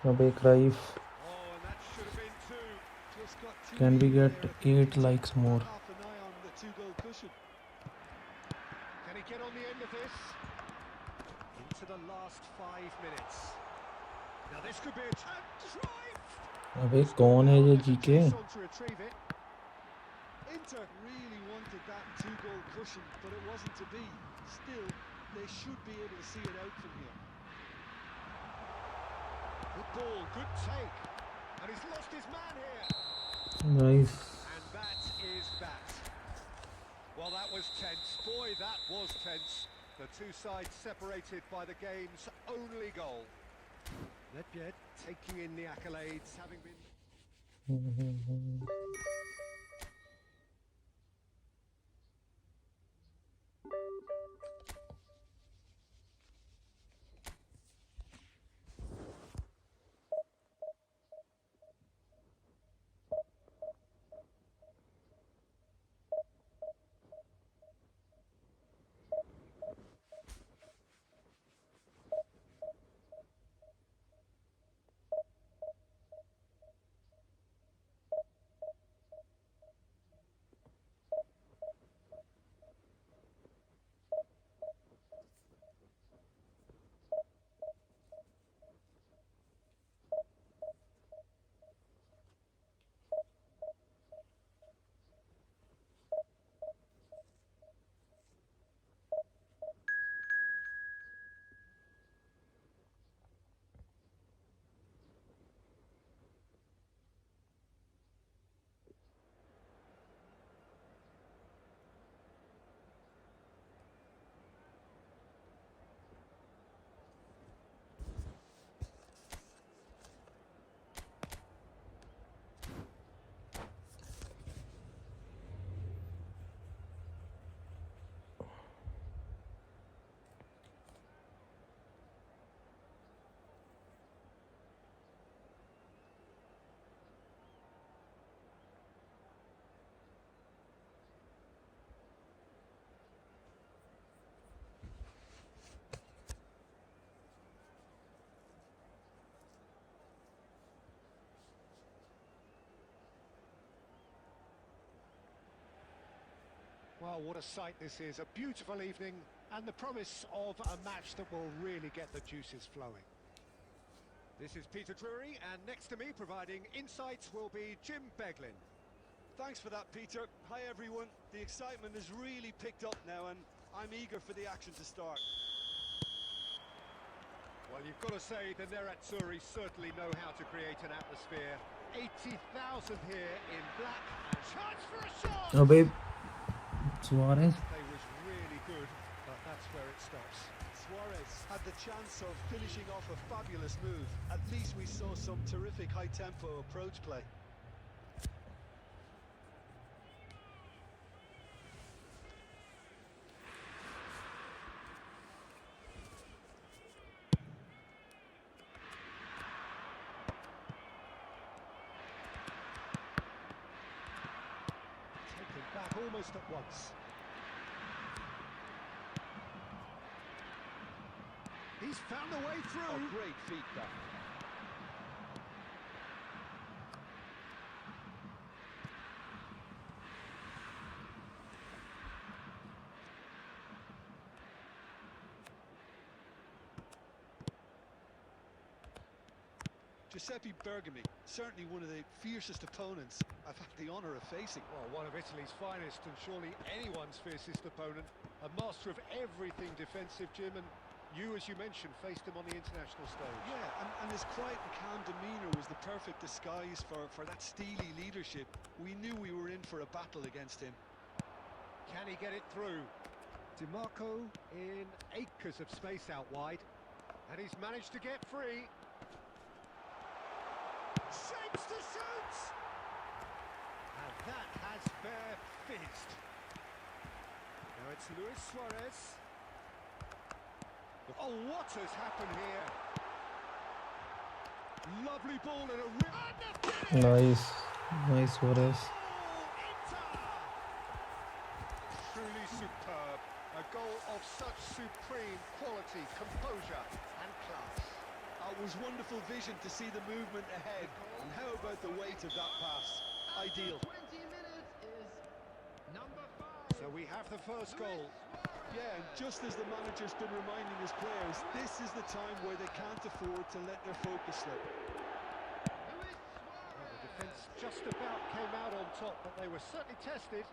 Abey Cruyff.
Oh, and that should have been two.
Just got too
Can we
eager
get
there at the
8 likes more?
half an eye on the two-goal cushion.
Can he get on the end of this? Into the last 5 minutes. Now this could be a chance.
अबे कौन है ये GK?
To retrieve it.
Inter really wanted that two-goal cushion, but it wasn't to be. Still, they should be able to see it out from here.
Good ball, good take. And he's lost his man here.
Nice.
And that is that. Well, that was tense. Boy, that was tense. The two sides separated by the game's only goal. Nedved taking in the accolades, having been... Well, what a sight this is. A beautiful evening and the promise of a match that will really get the juices flowing. This is Peter Drury, and next to me providing insights will be Jim Beglin.
Thanks for that, Peter. Hi, everyone. The excitement has really picked up now, and I'm eager for the action to start.
Well, you've got to say the Nerazzurri certainly know how to create an atmosphere. 80,000 here in black, and chance for a shot!
अबे Suarez.
They was really good, but that's where it stops.
Suarez had the chance of finishing off a fabulous move. At least we saw some terrific high-tempo approach play.
Taken back almost at once. He's found a way through.
Oh, great feat that. Giuseppe Bergami, certainly one of the fiercest opponents I've had the honour of facing.
Well, one of Italy's finest and surely anyone's fiercest opponent. A master of everything defensive, Jim, and You, as you mentioned, faced him on the international stage.
Yeah, and his quiet and calm demeanour was the perfect disguise for that steely leadership. We knew we were in for a battle against him.
Can he get it through? DiMarco in acres of space out wide. And he's managed to get free. Shapes to shoot! And that has fair fizzed. Now it's Luis Suarez. Oh, what has happened here? Lovely ball and a rip.
Nice Suarez.
Truly superb. A goal of such supreme quality, composure and class.
It was wonderful vision to see the movement ahead. And how about the weight of that pass? Ideal.
20 minutes is number 5.
So we have the first goal.
Yeah, and just as the manager's been reminding his players, this is the time where they can't afford to let their focus slip.
Well, the defence just about came out on top, but they were certainly tested.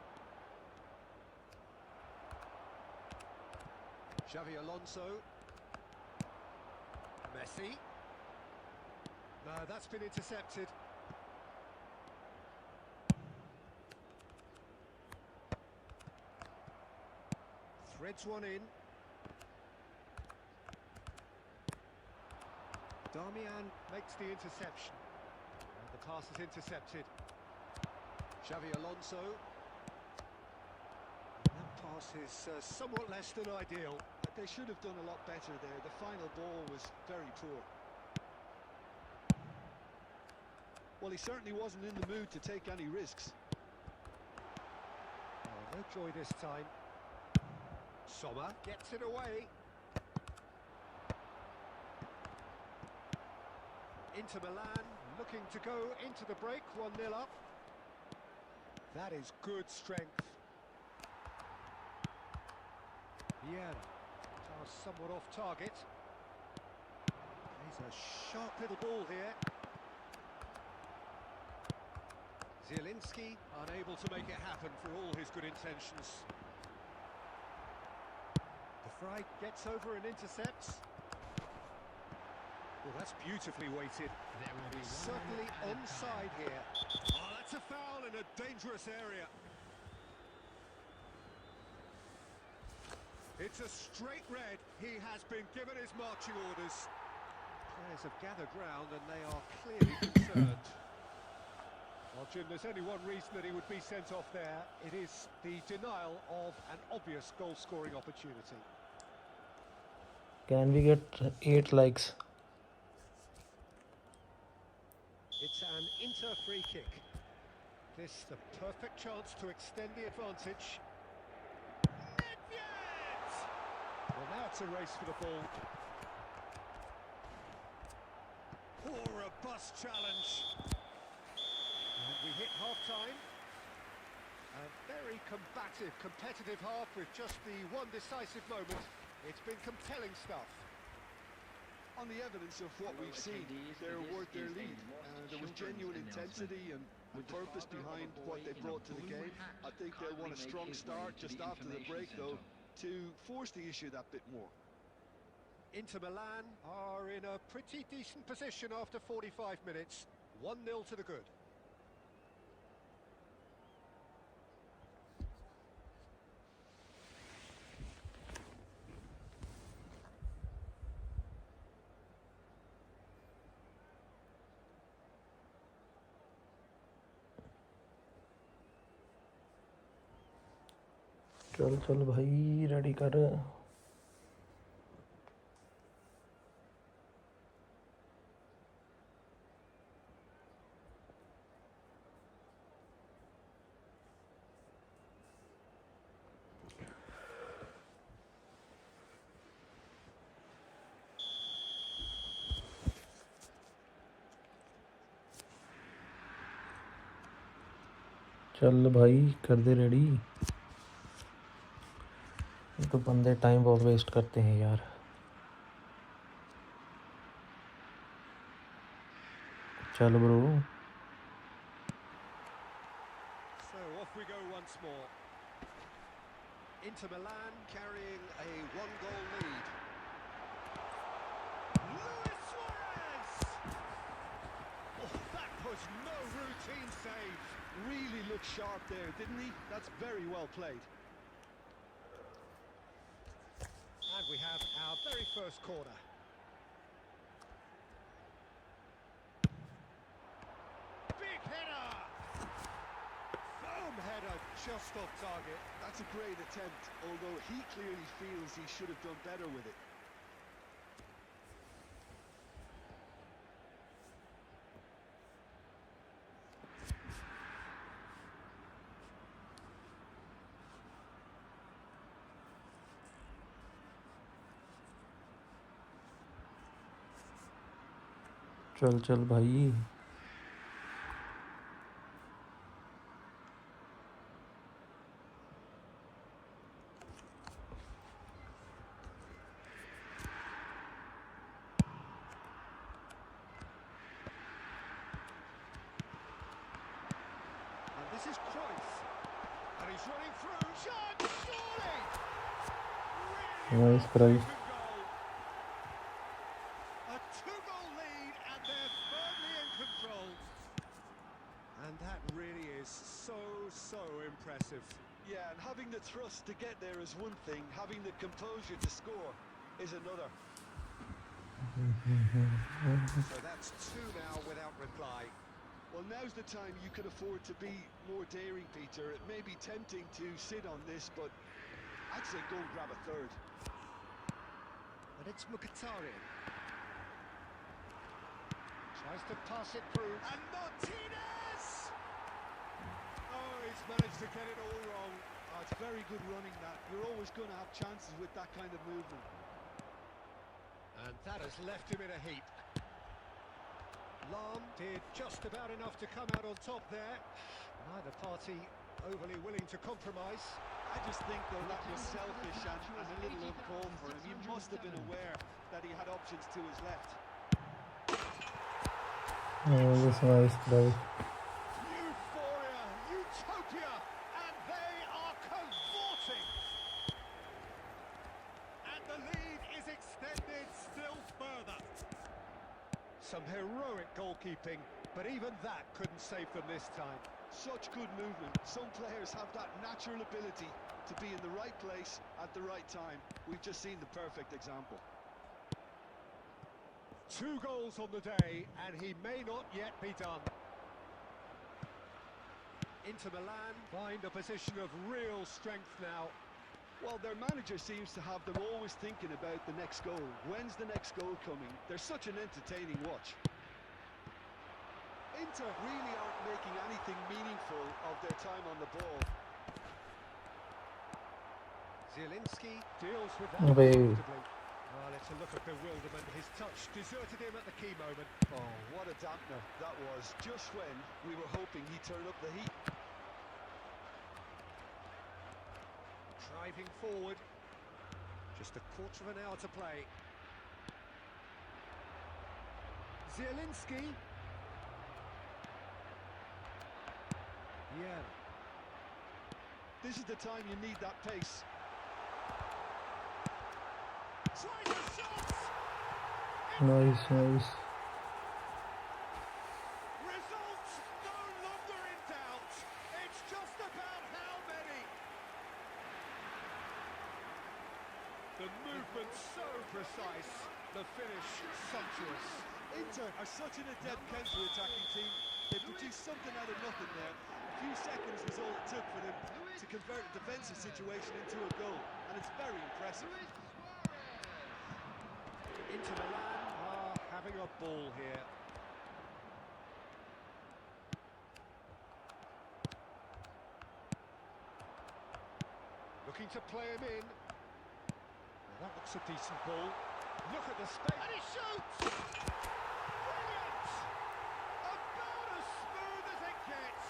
Xavi Alonso. Messi. No, that's been intercepted. Threads one in. Darmian makes the interception. And the pass is intercepted. Xavi Alonso. That pass is somewhat less than ideal.
They should have done a lot better there. The final ball was very poor. Well, he certainly wasn't in the mood to take any risks.
Oh, no joy this time. Sommer gets it away. Inter Milan looking to go into the break, 1-0 up. That is good strength. Vieira. Somewhat off target. He's a sharp little ball here. Zielinski unable to make it happen for all his good intentions. De Vrij gets over and intercepts. Well, that's beautifully weighted.
There will be
Certainly
one minute added
onside
time.
here. Oh, that's a foul in a dangerous area. It's a straight red. He has been given his marching orders. Players have gathered round and they are clearly concerned. Well, Jim, there's only one reason that he would be sent off there. It is the denial of an obvious goal-scoring opportunity.
Can we get 8 likes?
It's an Inter free kick. This the perfect chance to extend the advantage. Well, now it's a race for the ball. Oh, robust challenge. And we hit half-time. A very combative, competitive half with just the one decisive moment. It's been compelling stuff.
On the evidence of what we've seen, they're worth their lead. There was genuine intensity and purpose behind what they brought to the game. I think they'll want a strong start just after the break, though, to force the issue that bit more.
Inter Milan are in a pretty decent position after 45 minutes. 1-0 to the good.
चल भाई ready कर चल भाई कर दे ready तो बंदे time बहुत waste करते हैं यार चल bro
So off we go once more. Inter Milan carrying a 1-goal lead. Luis Suarez! Oh, that was no routine save.
Really looked sharp there, didn't he? That's very well played.
And we have our very first corner. Big header! Boom header, just off target.
That's a great attempt, although he clearly feels he should have done better with it.
चल चल भाई
And this is Cruyff. And he's running through. Shot! Surely! Really
Nice try.
well-taken goal. A two-goal lead, and they're firmly in control. And that really is so impressive.
Yeah, and having the thrust to get there is one thing, having the composure to score is another.
So that's two now without reply.
Well, now's the time you can afford to be more daring, Peter. It may be tempting to sit on this, but I'd say go and grab a third.
And it's Mkhitaryan. Tries to pass it through. And Martinez! Oh, he's managed to get it all wrong.
Oh, it's very good running, that. You're always going to have chances with that kind of movement.
And that has left him in a heap. Lahm did just about enough to come out on top there. Neither party overly willing to compromise.
I just think, though, that was selfish and a little uncalled for him. He must have been aware that he had options to his left.
Oh, that's nice try.
Euphoria, utopia, and they are cavorting. And the lead is extended still further. Some heroic goalkeeping, but even that couldn't save them this time.
Such good movement. Some players have that natural ability to be in the right place at the right time. We've just seen the perfect example.
2 goals on the day, and he may not yet be done. Inter Milan find a position of real strength now.
Well, their manager seems to have them always thinking about the next goal. When's the next goal coming? They're such an entertaining watch. Inter really aren't making anything meaningful of their time on the ball.
Zielinski deals with that
Away.
comfortably. Well, it's a look of bewilderment. His touch deserted him at the key moment.
Oh, what a dampener that was, just when we were hoping he'd turn up the heat.
Driving forward. Just a quarter of an hour to play. Zielinski. Yeah.
This is the time you need that pace.
Tries a shot!
Nice, nice.
Result no longer in doubt. It's just about how many. The movement so precise. The finish sumptuous.
Inter are such an adept counter-attacking team. They produced something out of nothing there. A few seconds was all it took for them to convert a defensive situation into a goal, and it's very impressive.
Inter Milan are having a ball here. Looking to play him in. Well, that looks a decent ball. Look at the space. And he shoots! Brilliant! About as smooth as it gets.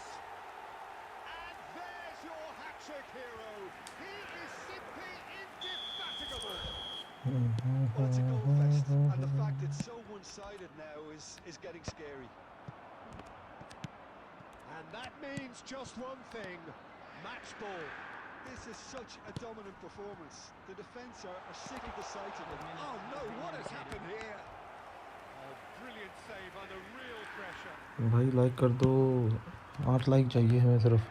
And there's your hat-trick hero. He is simply indefatigable.
Well, it's a goal fest, and the fact it's so one-sided now is getting scary.
And that means just one thing. Match ball.
This is such a dominant performance. The defence are sick of the sight of it.
Oh no, what has happened here? Great save under real pressure.
भाई like कर दो, 8 like चाहिए हमें सिर्फ।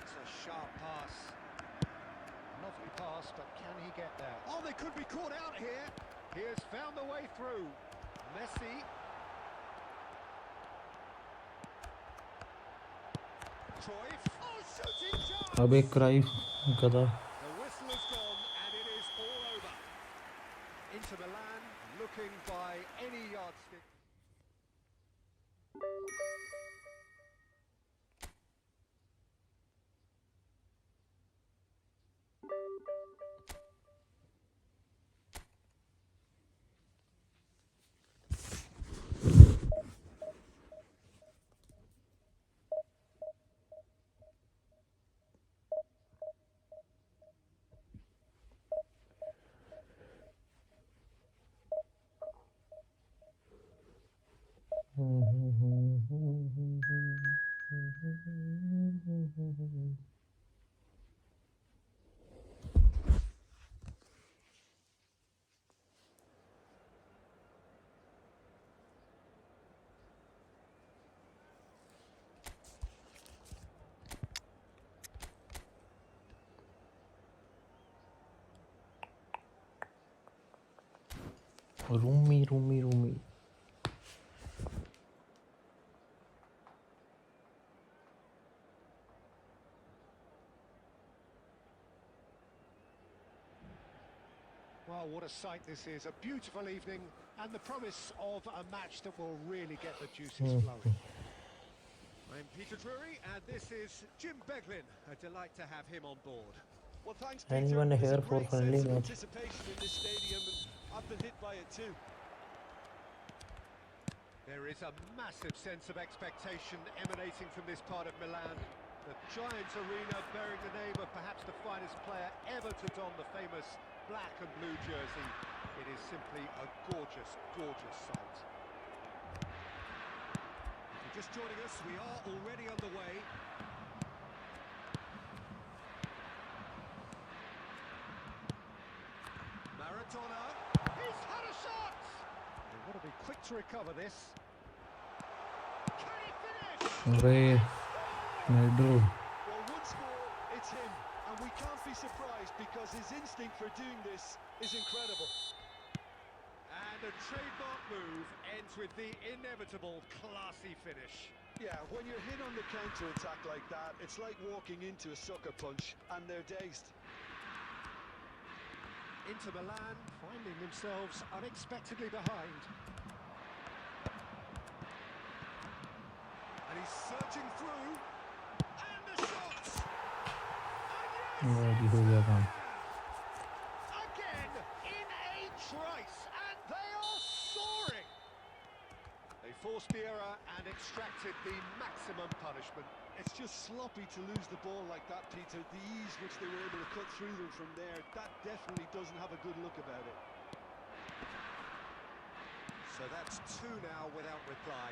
It's a sharp pass. Lovely pass, but can he get there? Oh, they could be caught out here. He has found the way through. Messi. Cruyff. Oh, shooting chance.
अब एक क्राइफ गधा।
The whistle has gone and it is all over. Inter Milan looking by any yardstick.
Rumi.
Well, what a sight this is. A beautiful evening and the promise of a match that will really get the juices flowing. I'm Peter Drury and this is Jim Beglin. A delight to have him on board.
Well, thanks, Peter.
Anyone
There's
here
a
for
great
friendly
sense of
match?
anticipation in this stadium, and I've been hit by it too.
There is a massive sense of expectation emanating from this part of Milan. The giant arena bearing the name of perhaps the finest player ever to don the famous black and blue jersey. It is simply a gorgeous, gorgeous sight. If you're just joining us, we are already underway. Maradona, he's had a shot! They want to be quick to recover this. Can he finish?
अरे मेड्रो।
Well, one score, it's him, and we can't be surprised because his instinct for doing this is incredible.
And a trademark move ends with the inevitable classy finish.
Yeah, when you're hit on the counter-attack like that, it's like walking into a sucker punch, and they're dazed.
Inter Milan finding themselves unexpectedly behind. And he's surging through. And the shots! And
ready हो गया काम।
again in a trice, and they are soaring. They forced the error and extracted the maximum punishment.
It's just sloppy to lose the ball like that, Peter. The ease which they were able to cut through them from there, that definitely doesn't have a good look about it.
So that's two now without reply.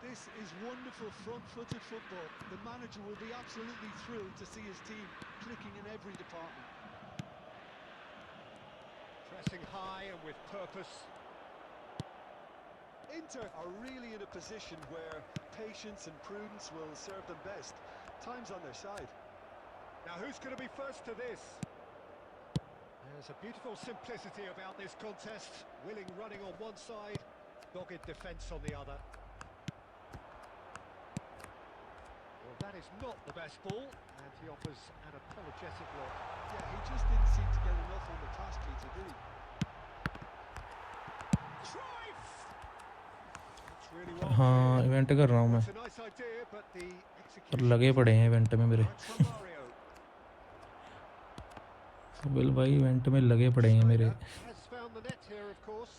This is wonderful front-footed football. The manager will be absolutely thrilled to see his team clicking in every department.
Pressing high and with purpose.
Inter are really in a position where patience and prudence will serve them best. Time's on their side.
Now who's going to be first to this? There's a beautiful simplicity about this contest. Willing running on one side, dogged defence on the other. Well, that is not the best ball, and he offers an apologetic look.
Yeah, he just didn't seem to get enough on the task, Peter, did he?
Cruyff! That's really well
हाँ
played.
Event कर रहा हूँ मैं,
It's a nice idea, but the
पर
execution
लगे पड़े हैं event में मेरे।
right from Mario.
बिल भाई इवेंट में लगे पड़े हैं मेरे।
Has found the net here, of course.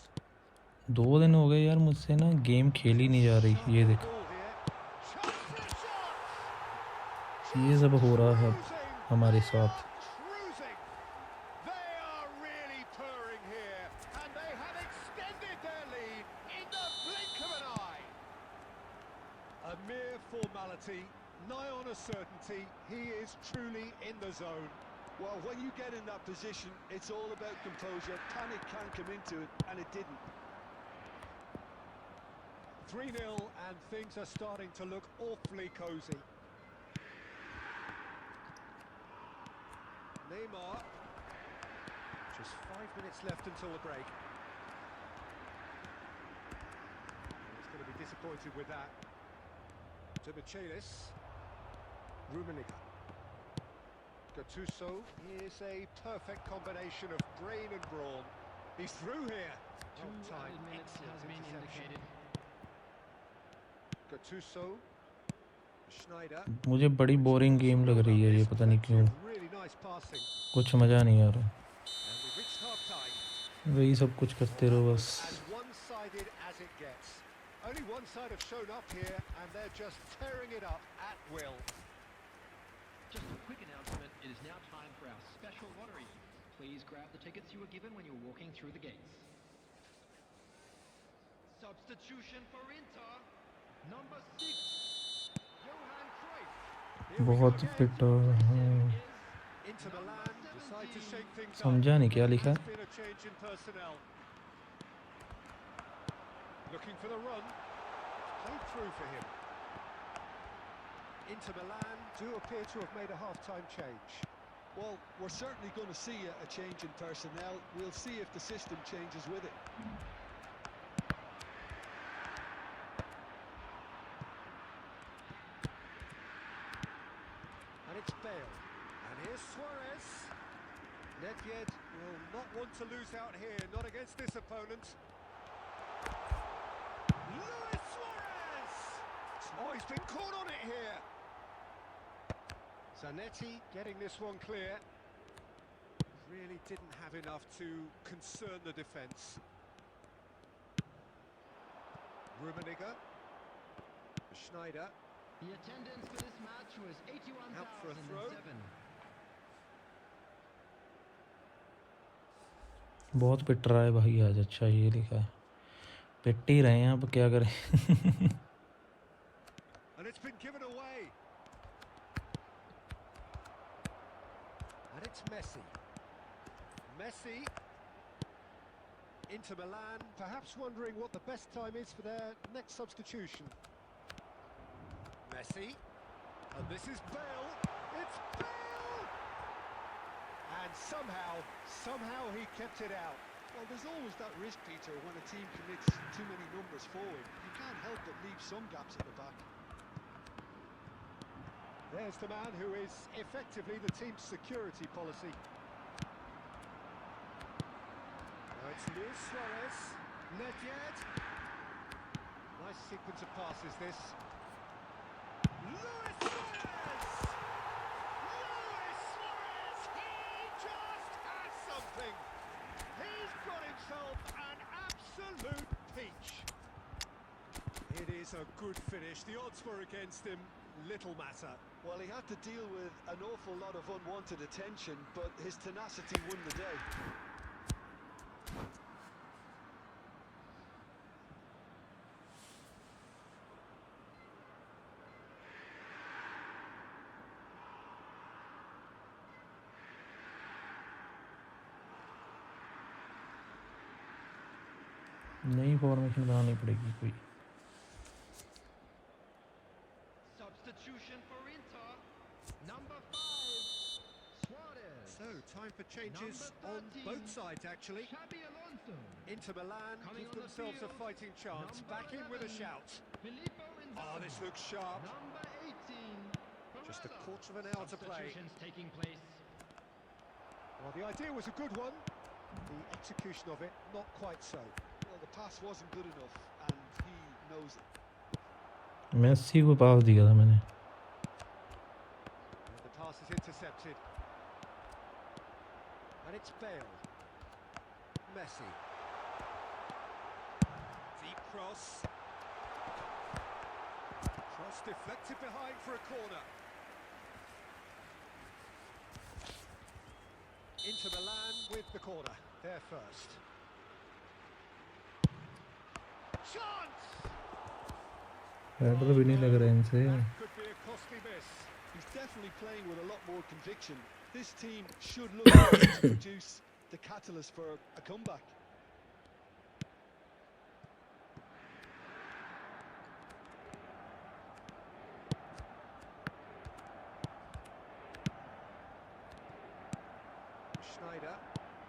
2 दिन हो गए यार मुझसे ना गेम खेली नहीं जा रही। ये देख,
Ball here. Chance for a shot!
ये सब हो रहा है हमारे साथ।
Cruising. They are really purring here, and they have extended their lead in the blink of an eye. A mere formality, nigh on a certainty. He is truly in the zone.
Well, when you get in that position, it's all about composure. Panic can come into it, and it didn't.
3-0 and things are starting to look awfully cosy. Neymar. Just 5 minutes left until the break. He's going to be disappointed with that. To Michelis. Rummenigge. Gattuso is a perfect combination of brain and brawn. He's through here.
Two added minutes has been indicated.
Gattuso. Schneider.
मुझे बड़ी boring game लग रही है ये, पता नहीं क्यों,
Really nice passing.
कुछ मज़ा नहीं आ रहा,
And we've reached half-time.
वही सब कुछ करते रहो बस.
As one-sided as it gets. Only one side have shown up here, and they're just tearing it up at will.
Just a quick announcement, it is now time for our special lottery. Please grab the tickets you were given when you were walking through the gates. Substitution for Inter, number 6, Johan Cruyff.
Here we go
बहुत
again.
पिटा.
Inter Milan decide to shake things up.
समझा नहीं क्या लिखा है.
There's been a change in personnel. Looking for the run. Played through for him. Inter Milan do appear to have made a half-time change.
Well, we're certainly going to see a change in personnel. We'll see if the system changes with it.
And it's Bale. And here's Suarez. Nedved will not want to lose out here, not against this opponent. Luis Suarez! Oh, he's been caught on it here. Zanetti getting this one clear. Really didn't have enough to concern the defence. Rummenigge. Schneider.
The attendance for this match was
Out for a throw.
81,007.
बहुत पिट रहा है भाई आज. अच्छा ये लिखा है, पिट ही रहे हैं, अब क्या करें.
And it's been given away. And it's Messi. Messi. Inter Milan, perhaps wondering what the best time is for their next substitution. Messi. And this is Bale. It's Bale! And somehow he kept it out.
Well, there's always that risk, Peter, when a team commits too many numbers forward. You can't help but leave some gaps at the back.
There's the man who is effectively the team's security policy. Now it's Luis Suarez. Nedved. Nice sequence of passes, this. Luis Suarez! Luis Suarez! He just has something! He's got himself an absolute peach. It is a good finish. The odds were against him. Little matter.
Well, he had to deal with an awful lot of unwanted attention, but his tenacity won the day.
नई formation बनानी पड़ेगी कोई.
Substitution for Inter, number 5, Suarez.
So, time for changes
Number
on
13,
both sides, actually.
Xabi Alonso.
Inter Milan
Coming
give
on the
themselves a
field,
fighting chance.
number
Back in with a
11,
shout.
Filippo Inzaghi.
Oh, this looks sharp.
Number 18,
Just a
Barella.
quarter of an hour to play.
Substitutions taking place.
Well, the idea was a good one. The execution of it, not quite so.
Well, the pass wasn't good enough, and he knows it.
Messi को pass दिया था मैंने.
And the pass is intercepted. And it's Bale. Messi. Deep cross. Cross deflected behind for a corner. Inter Milan with the corner. There first. Chance!
Header भी नहीं लग रहा है इनसे.
That could be a costly miss.
He's definitely playing with a lot more conviction. This team should look to produce the catalyst for a comeback.
Schneider,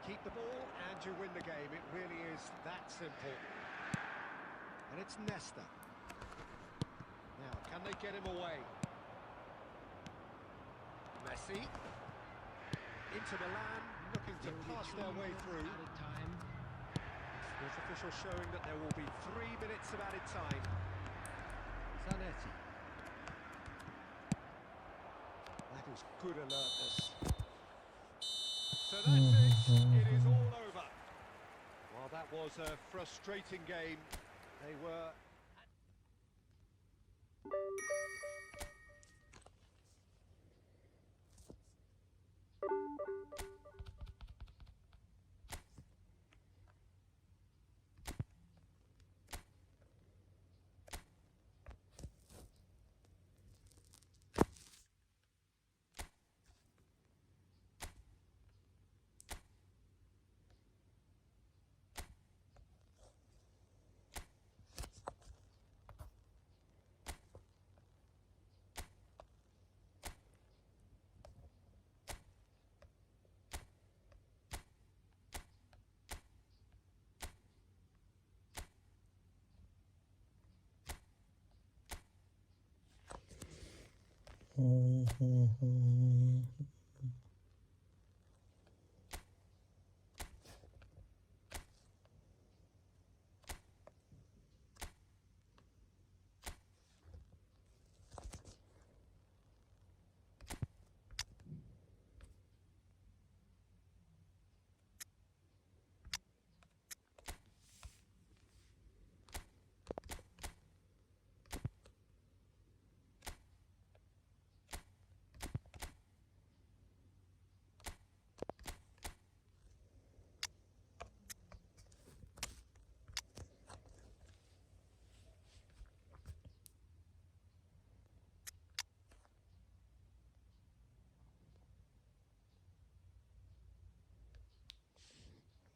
keep the ball and you win the game. It really is that simple. And it's Nesta. Now, can they get him away? Messi. Into Milan, looking to pass their way through.
Added time.
With officials showing that there will be 3 minutes of added time. Zanetti. That is good alertness. So that's it. It is all over. Well, that was a frustrating game. They were...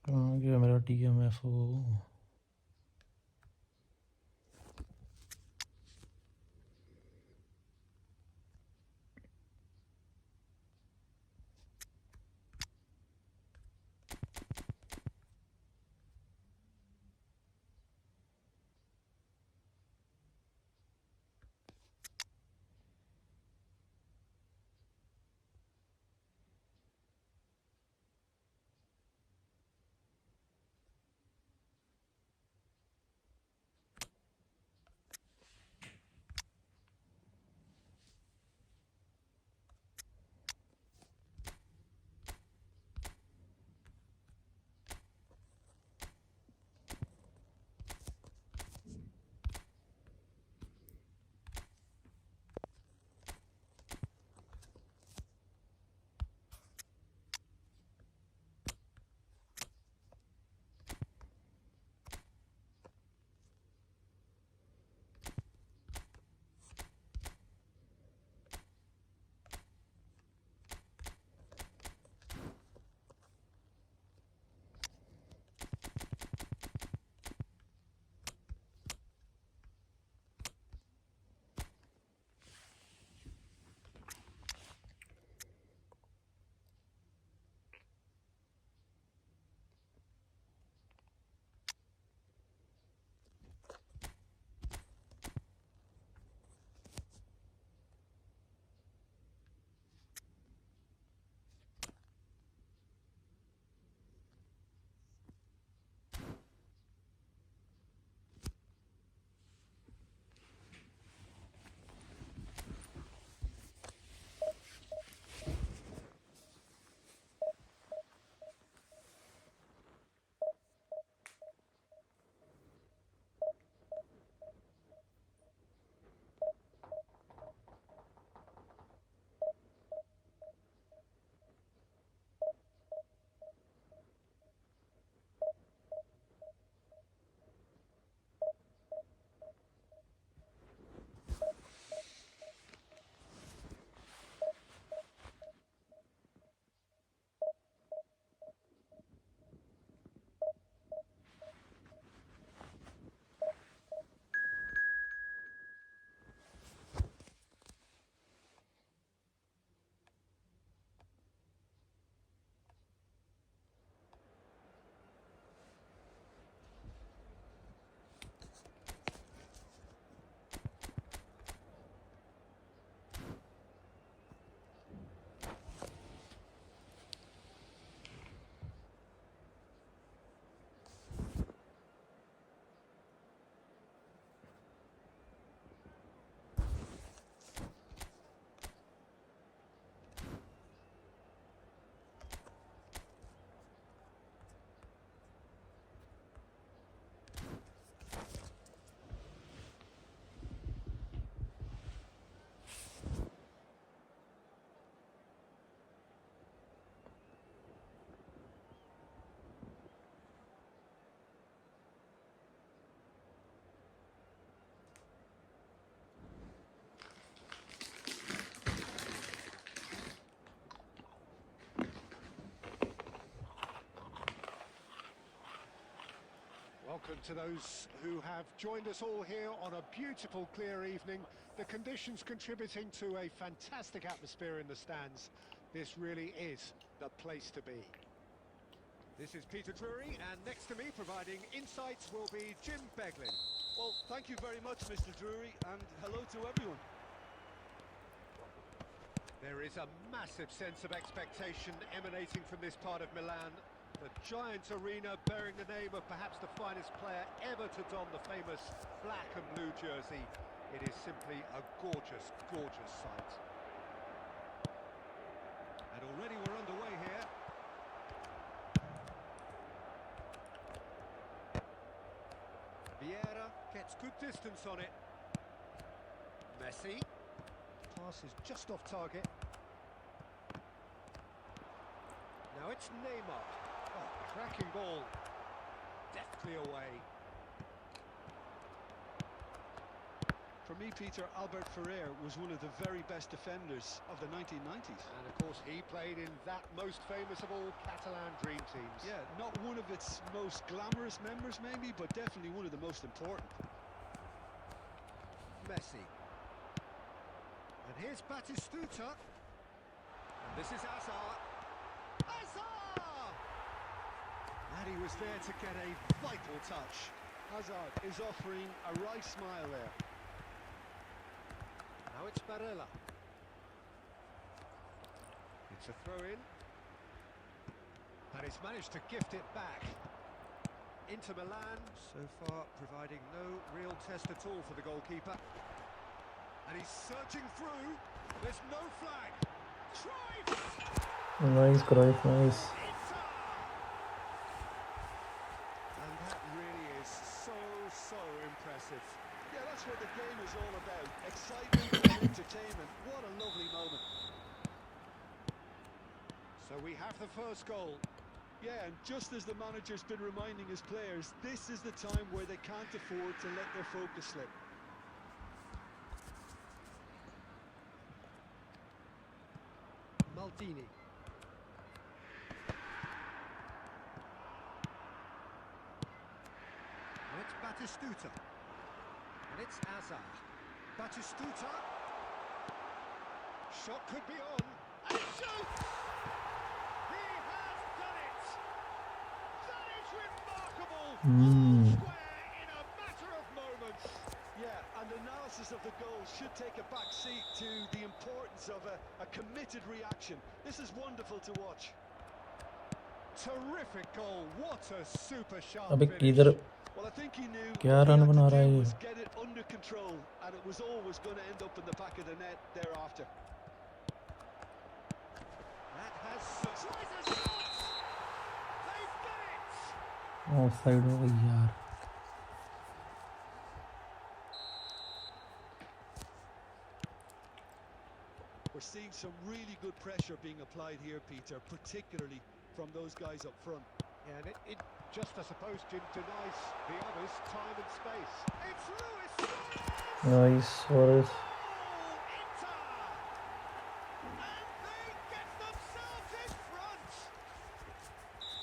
कहाँ गया मेरा TMFO?
Welcome to those who have joined us all here on a beautiful, clear evening. The conditions contributing to a fantastic atmosphere in the stands. This really is the place to be. This is Peter Drury, and next to me, providing insights, will be Jim Beglin.
Well, thank you very much, Mr. Drury, and hello to everyone.
There is a massive sense of expectation emanating from this part of Milan. The giant arena bearing the name of perhaps the finest player ever to don the famous black and blue jersey. It is simply a gorgeous, gorgeous sight. And already we're underway here. Vieira gets good distance on it. Messi. Pass is just off target. Now it's Neymar. Oh, cracking ball. Deftly away.
For me, Peter, Albert Ferrer was one of the very best defenders of the 1990s.
And of course he played in that most famous of all Catalan dream teams.
Yeah, not one of its most glamorous members maybe, but definitely one of the most important.
Messi. And here's Batistuta. And this is Hazard. Hazard! And he was there to get a vital touch.
Hazard is offering a right smile there.
Now it's Barella. It's a throw-in. And he's managed to gift it back. Inter Milan, so far providing no real test at all for the goalkeeper. And he's searching through. There's no flag. Cruyff!
Nice, Cruyff, nice.
And that really is so impressive.
Yeah, that's what the game is all about. Excitement and entertainment. What a lovely moment.
So we have the first goal.
Yeah, and just as the manager's been reminding his players, this is the time where they can't afford to let their focus slip.
Maldini. And it's Batistuta. And it's Hazard. Batistuta. Shot could be on. And it shoots! He has done it! That is remarkable! Square in a matter of moments.
Yeah, and analysis of the goal should take a back seat to the importance of a committed reaction. This is wonderful to watch.
Terrific goal. What a super sharp
अबे
finish.
किधर
Well, I think he knew
क्या
what he
run
had
बना
to
रहा है
do
ये?
was get it under control, and it was always going to end up in the back of the net thereafter.
That has tries a shot. They've done it.
Offside हो गई यार.
We're seeing some really good pressure being applied here, Peter, particularly from those guys up front.
Yeah, and it just, I suppose, denies the others time and space. It's Luis Suarez!
Nice, Suarez.
Oh, Inter! And they get themselves in front!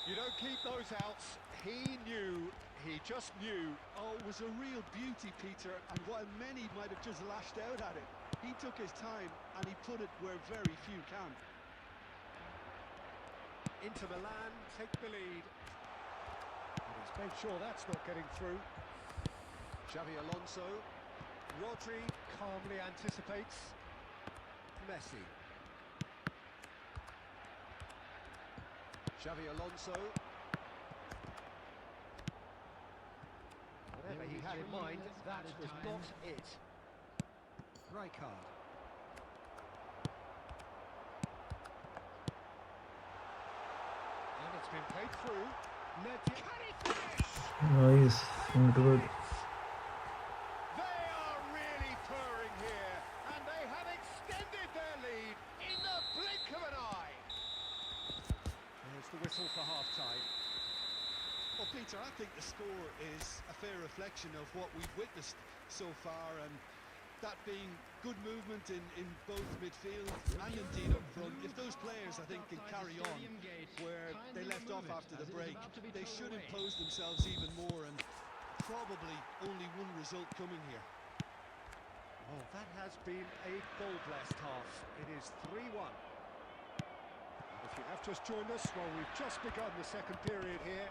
You don't keep those out. He just knew.
Oh, it was a real beauty, Peter, and while many might have just lashed out at it, he took his time and he put it where very few can.
Inter Milan take the lead. And he's made sure that's not getting through. Xavi Alonso. Rodri calmly anticipates. Messi. Xavi Alonso. Whatever he had in mind, that was not it. Rijkaard. And it's been played through. Can he finish?
Nice, good.
They are really purring here, and they have extended their lead in the blink of an eye. There's the whistle for half-time.
Well, Peter, I think the score is a fair reflection of what we've witnessed so far, and that being good movement in both midfield and indeed up front. If those players, I think, can carry on where they left off after the break, they should impose themselves even more, and probably only one result coming here.
Well, that has been a goal-blessed half. It is 3-1. If you have just joined us, well, we've just begun the second period here.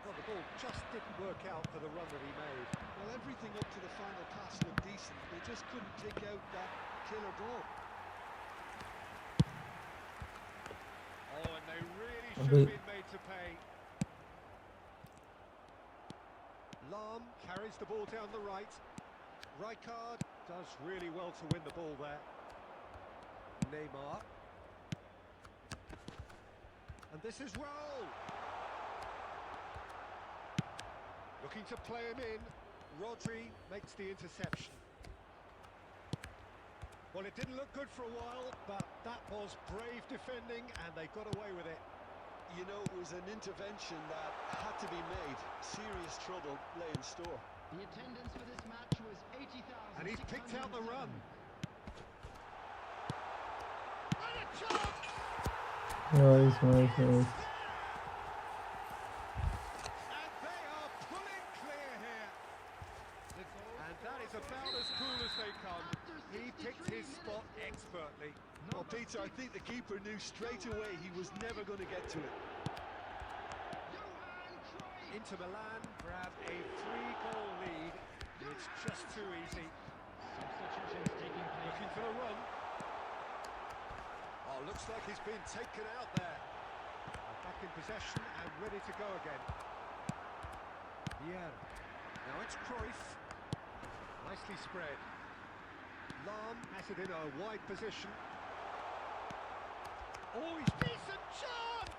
Well, the ball just didn't work out for the run that he made.
Well, everything up to the final pass looked decent. They just couldn't pick out that killer ball.
Oh, and they really should have been made to pay. Lahm carries the ball down the right. Rijkaard does really well to win the ball there. Neymar. And this is Raul. Looking to play him in. Rodri makes the interception. Well, it didn't look good for a while, but that was brave defending, and they got away with it.
You know, it was an intervention that had to be made. Serious trouble lay in store.
The attendance for this match was 80,000.
And he's picked out the run. And a chance!
Nice, nice, nice.
And they are pulling clear here. And that is about as cool as they come. He picked his spot expertly.
Well, Peter, I think the keeper knew straight away he was never going to get to it.
Inter Milan grab a 3-goal lead. It's just too easy.
Substitutions taking place.
Looking for the run. Oh, looks like he's been taken out there. Back in possession and ready to go again. Yeah. Now it's Cruyff. Nicely spread. Lahm has it in a wide position. Oh, he's decent chance!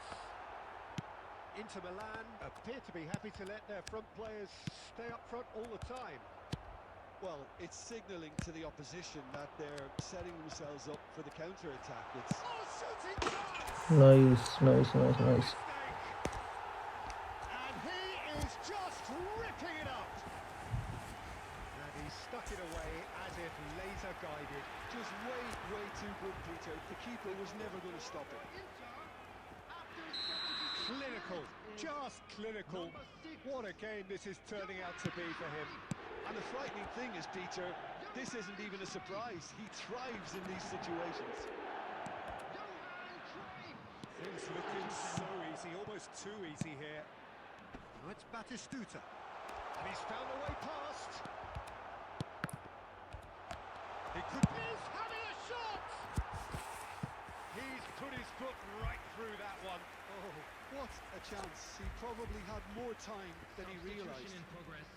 Inter Milan appear to be happy to let their front players stay up front all the time.
Well, it's signalling to the opposition that they're setting themselves up for the counter-attack. It's
shooting chance!
Nice, nice, nice, nice.
And he is just ripping it up. And he stuck it away as if laser guided.
just way too good, Peter. The keeper was never going to stop it.
Clinical, just clinical. What a game this is turning out to be for him.
And the frightening thing is, Peter, this isn't even a surprise. He thrives in these situations.
Things looking so easy, almost too easy here. Now it's Batistuta. And he's found a way past. He could be having a shot! He's put his foot right through that one.
Oh, what a chance. He probably had more time than he realised.
In progress.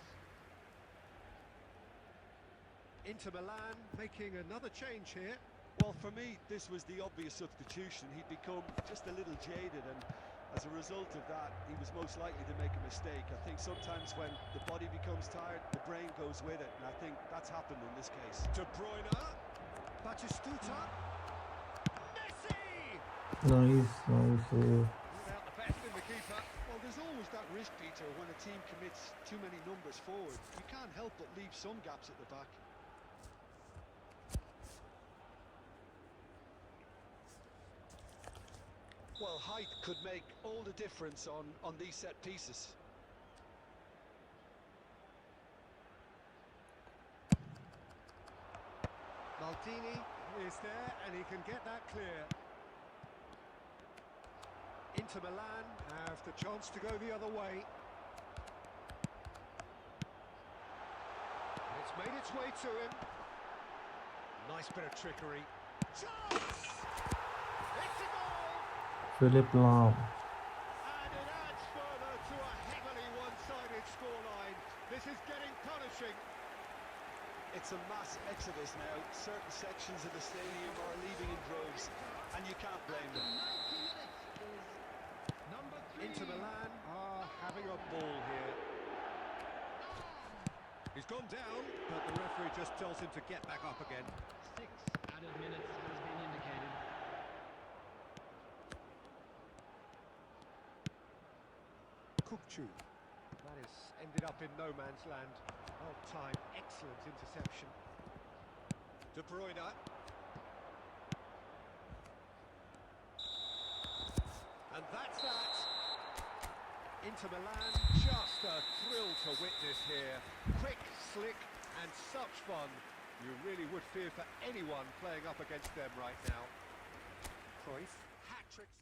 Inter Milan making another change here.
Well, for me, this was the obvious substitution. He'd become just a little jaded, and as a result of that, he was most likely to make a mistake. I think sometimes when the body becomes tired, the brain goes with it, and I think that's happened in this case.
De Bruyne, Batistuta, Messi!
Nice, nice save.
Without the best in the keeper.
Well, there's always that risk, Peter, when a team commits too many numbers forward. You can't help but leave some gaps at the back. Well, height could make all the difference on these set pieces.
Maldini is there and he can get that clear. Inter Milan have the chance to go the other way. And it's made its way to him. Nice bit of trickery. Chance! It's a goal!
Philip Lahm.
And it adds further to a heavily one-sided scoreline. This is getting punishing.
It's a mass exodus now. Certain sections of the stadium are leaving in droves, and you can't blame them.
Inter Milan are having a ball here. He's gone down, but the referee just tells him to get back up again.
6 added minutes has been indicated.
Kukcu. That has ended up in no man's land. Well timed, excellent interception. De Bruyne. And that's that. Inter Milan, just a thrill to witness here. Quick, slick, and such fun. You really would fear for anyone playing up against them right now. Cruyff, hat-tricks.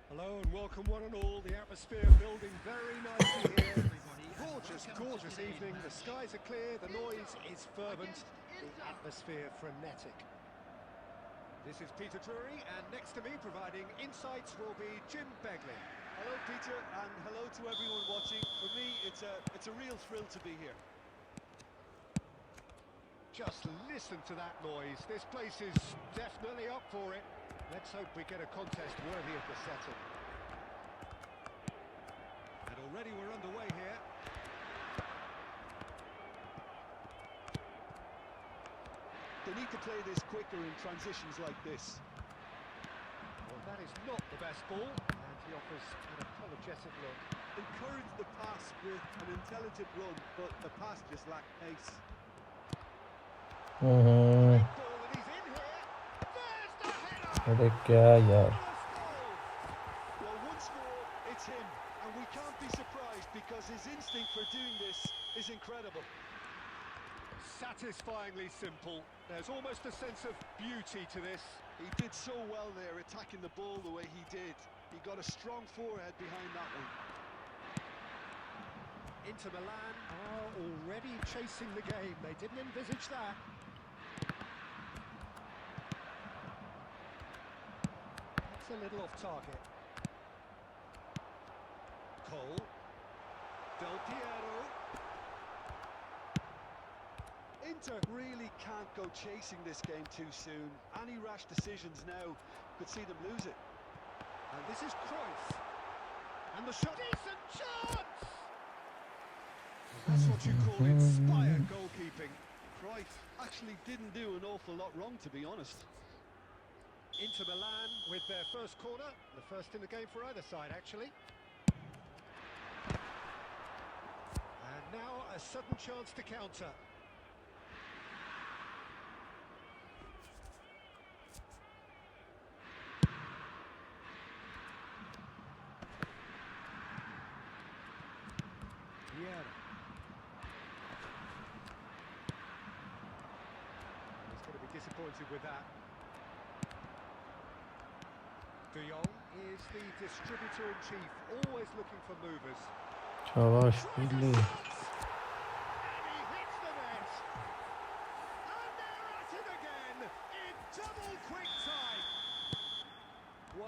Hello and welcome one and all. The atmosphere building very nicely here. Gorgeous, gorgeous evening. The skies are clear, the noise is fervent, the atmosphere frenetic. This is Peter Drury, and next to me providing insights will be Jim Begley.
Hello, Peter, and hello to everyone watching. For me, it's a real thrill to be here.
Just listen to that noise. This place is definitely up for it. Let's hope we get a contest worthy of the setting. And already we're underway here.
They need to play this quicker in transitions like this.
Well, that is not the best ball, and he offers an apologetic look.
Encourage the pass with an intelligent run, but the pass just lacked pace.
Great ball, and he's in here. There's the header!
अरे क्या यार
Well, once more, it's him, and we can't be surprised because his instinct for doing this is incredible.
Satisfyingly simple. There's almost a sense of beauty to this.
He did so well there, attacking the ball the way he did. He got a strong forehead behind that one.
Inter Milan are already chasing the game. They didn't envisage that. That's a little off target. Cole. Del Piero.
Inter really can't go chasing this game too soon. Any rash decisions now could see them lose it.
And this is Cruyff. And the shot. Decent chance! That's what you call inspired goalkeeping.
Cruyff actually didn't do an awful lot wrong, to be honest.
Inter Milan with their first corner. The first in the game for either side, actually. And now a sudden chance to counter. Yeah. He's going to be disappointed with that. De Jong is the distributor-in-chief, always looking for movers.
शाबाश
Tries a
बिल्ली
shot! And he hits the net! And they're at it again in double quick time!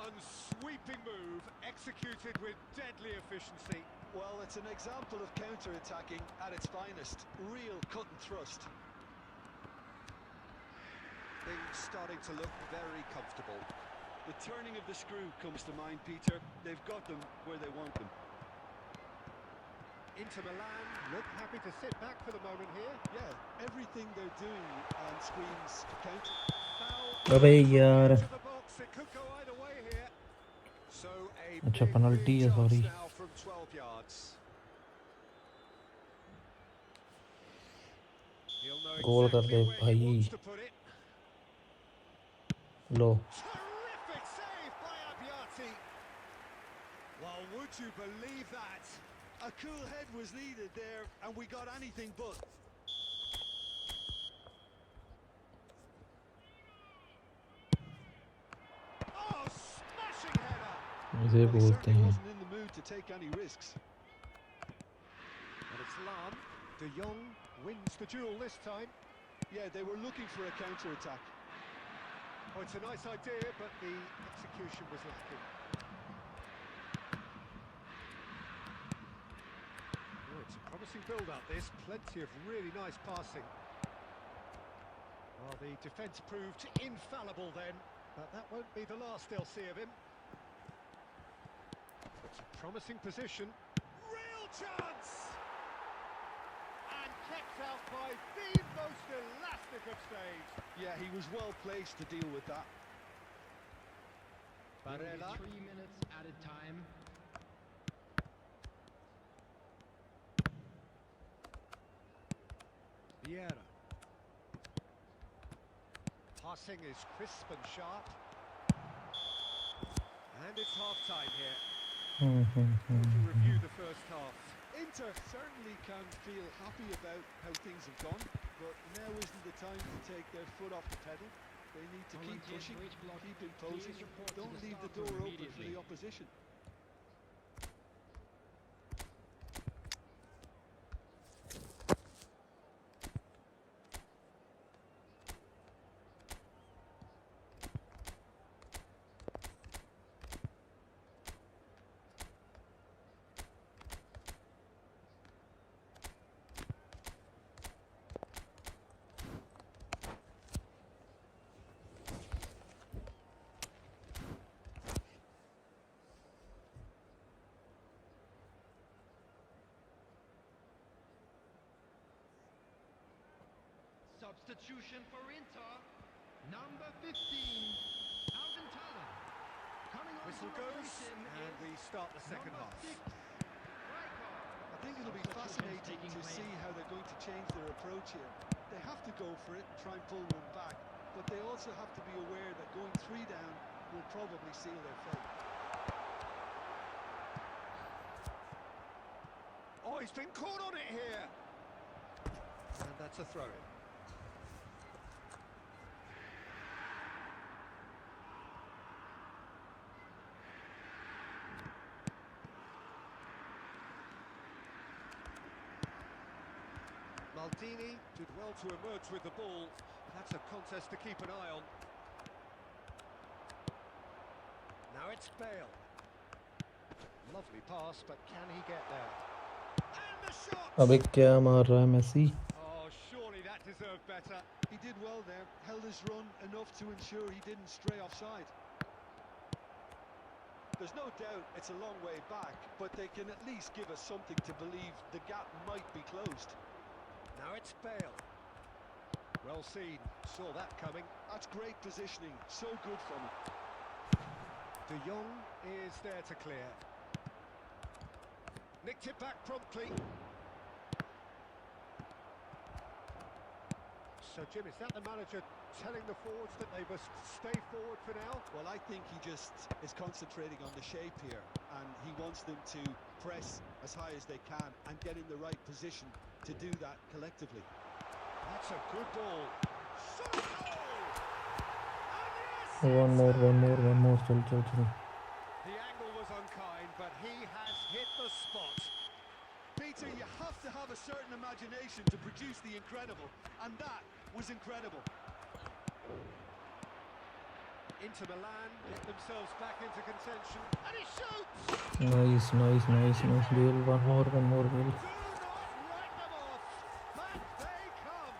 One sweeping move, executed with deadly efficiency.
Well, it's an example of counter-attacking at its finest. Real cut and thrust.
Things starting to look very comfortable.
The turning of the screw comes to mind, Peter. They've got them where they want them.
Inter Milan look happy to sit back for the moment here.
Yeah, everything they're doing screams counter.
Foul.
अबे यार
To the box, it could go either way here. So a
अच्छा
big,
penalty
big
है,
chance
sorry.
now from 12 yards. He'll know
गोल कर
exactly
they
where he
भाई
wants to put it.
Low
Terrific save by Abbiati.
Well, would you believe that? A cool head was needed there, and we got anything but.
Oh, smashing header.
इसे
Well, he
बोलते
certainly
हैं
wasn't in the mood to take any risks.
And it's Lam. De Jong wins the duel this time.
Yeah, they were looking for a counter-attack.
Oh, it's a nice idea, but the execution was lacking. Oh, it's a promising build-up, this. Plenty of really nice passing. Well, the defence proved infallible then, but that won't be the last they'll see of him. It's a promising position. Real chance! And kept out by the most elastic of saves.
Yeah, he was well placed to deal with that.
Barella.
3 minutes added time.
Vieira. Passing is crisp and sharp. And it's half-time here. To review the first half.
Inter certainly can feel happy about how things have gone, but now isn't the time to take their foot off the pedal. They need to keep
Volunteers
pushing,
for each block.
keep imposing.
Please report to
Don't
the
leave the
staff
door
room
open for
immediately.
the opposition.
Substitution for Inter. Number 15, Alvin. Coming on
Whistle
to
goes,
replace him
and
is
we start the second
number
half.
6, Rijkaard.
I think it'll be fascinating to see how they're going to change their approach here. They have to go for it, try and pull one back, but they also have to be aware that going 3 down will probably seal their fate.
Oh, he's been caught on it here. And that's a throw-in. Maldini did well to emerge with the ball. That's a contest to keep an eye on. Now it's Bale. Lovely pass, but can he get there? And the shot!
अबे क्या मार रहा है Messi
Oh, surely that deserved better.
He did well there, held his run enough to ensure he didn't stray offside. There's no doubt it's a long way back, but they can at least give us something to believe the gap might be closed.
Now it's Bale. Well seen, saw that coming.
That's great positioning, so good from him.
De Jong is there to clear. Nicked it back promptly. So, Jim, is that the manager telling the forwards that they must stay forward for now?
Well, I think he just is concentrating on the shape here, and he wants them to press as high as they can and get in the right position to do that collectively.
That's a good ball. Shot a goal! And yes!
one more चल चल चल
The angle was unkind, but he has hit the spot.
Peter, you have to have a certain imagination to produce the incredible, and that was incredible.
Inter Milan get themselves back into contention, and he shoots!
Nice. Bale. One more, Bale.
Do not write them off! Back they come!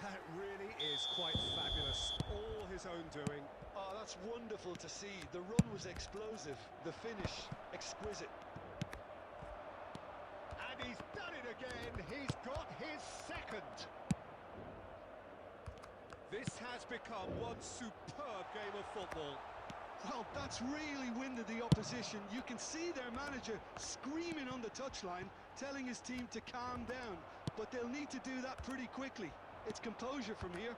That really is quite fabulous. All his own doing.
Oh, that's wonderful to see. The run was explosive, the finish exquisite.
And he's done it again. He's got his second. This has become one superb game of football.
Well, that's really winded the opposition. You can see their manager screaming on the touchline, telling his team to calm down. But they'll need to do that pretty quickly. It's composure from here.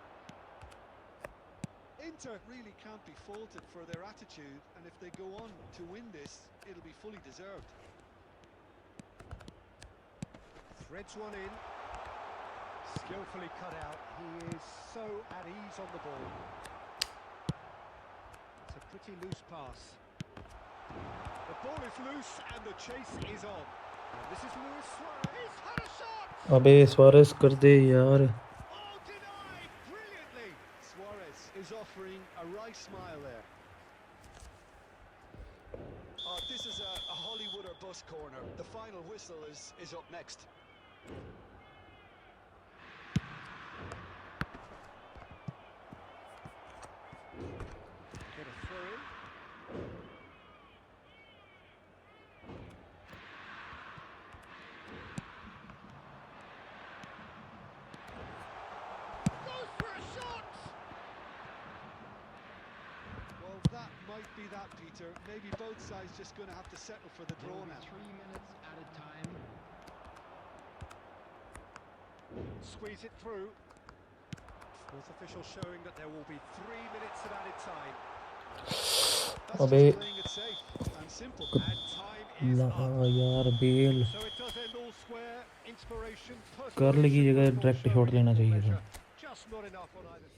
Inter really can't be faulted for their attitude, and if they go on to win this, it'll be fully deserved.
Threads one in. Skillfully cut out. He is so at ease on the ball. It's a pretty loose pass. The ball is loose and the chase is on. And this is Luis Suarez. He's had a shot!
अबे Suarez कर दे यार.
Oh, denied brilliantly.
Suarez is offering a wry smile there. Oh, this is a Hollywood or bust corner. The final whistle is up next.
Get a throw in. Goes for a shot!
Well, that might be that, Peter. Maybe both sides just going to have to settle for the draw now.
3 minutes added time.
Squeeze it through. Fourth official showing that there will be 3 minutes of added time.
That's
अबे
just playing it safe and simple.
And time is up.
यार Bale.
So it does end all square. Inspiration,
curl की जगह
perspiration,
direct
showing
shot लेना
equal
चाहिए था.
measure. Just not enough on either side.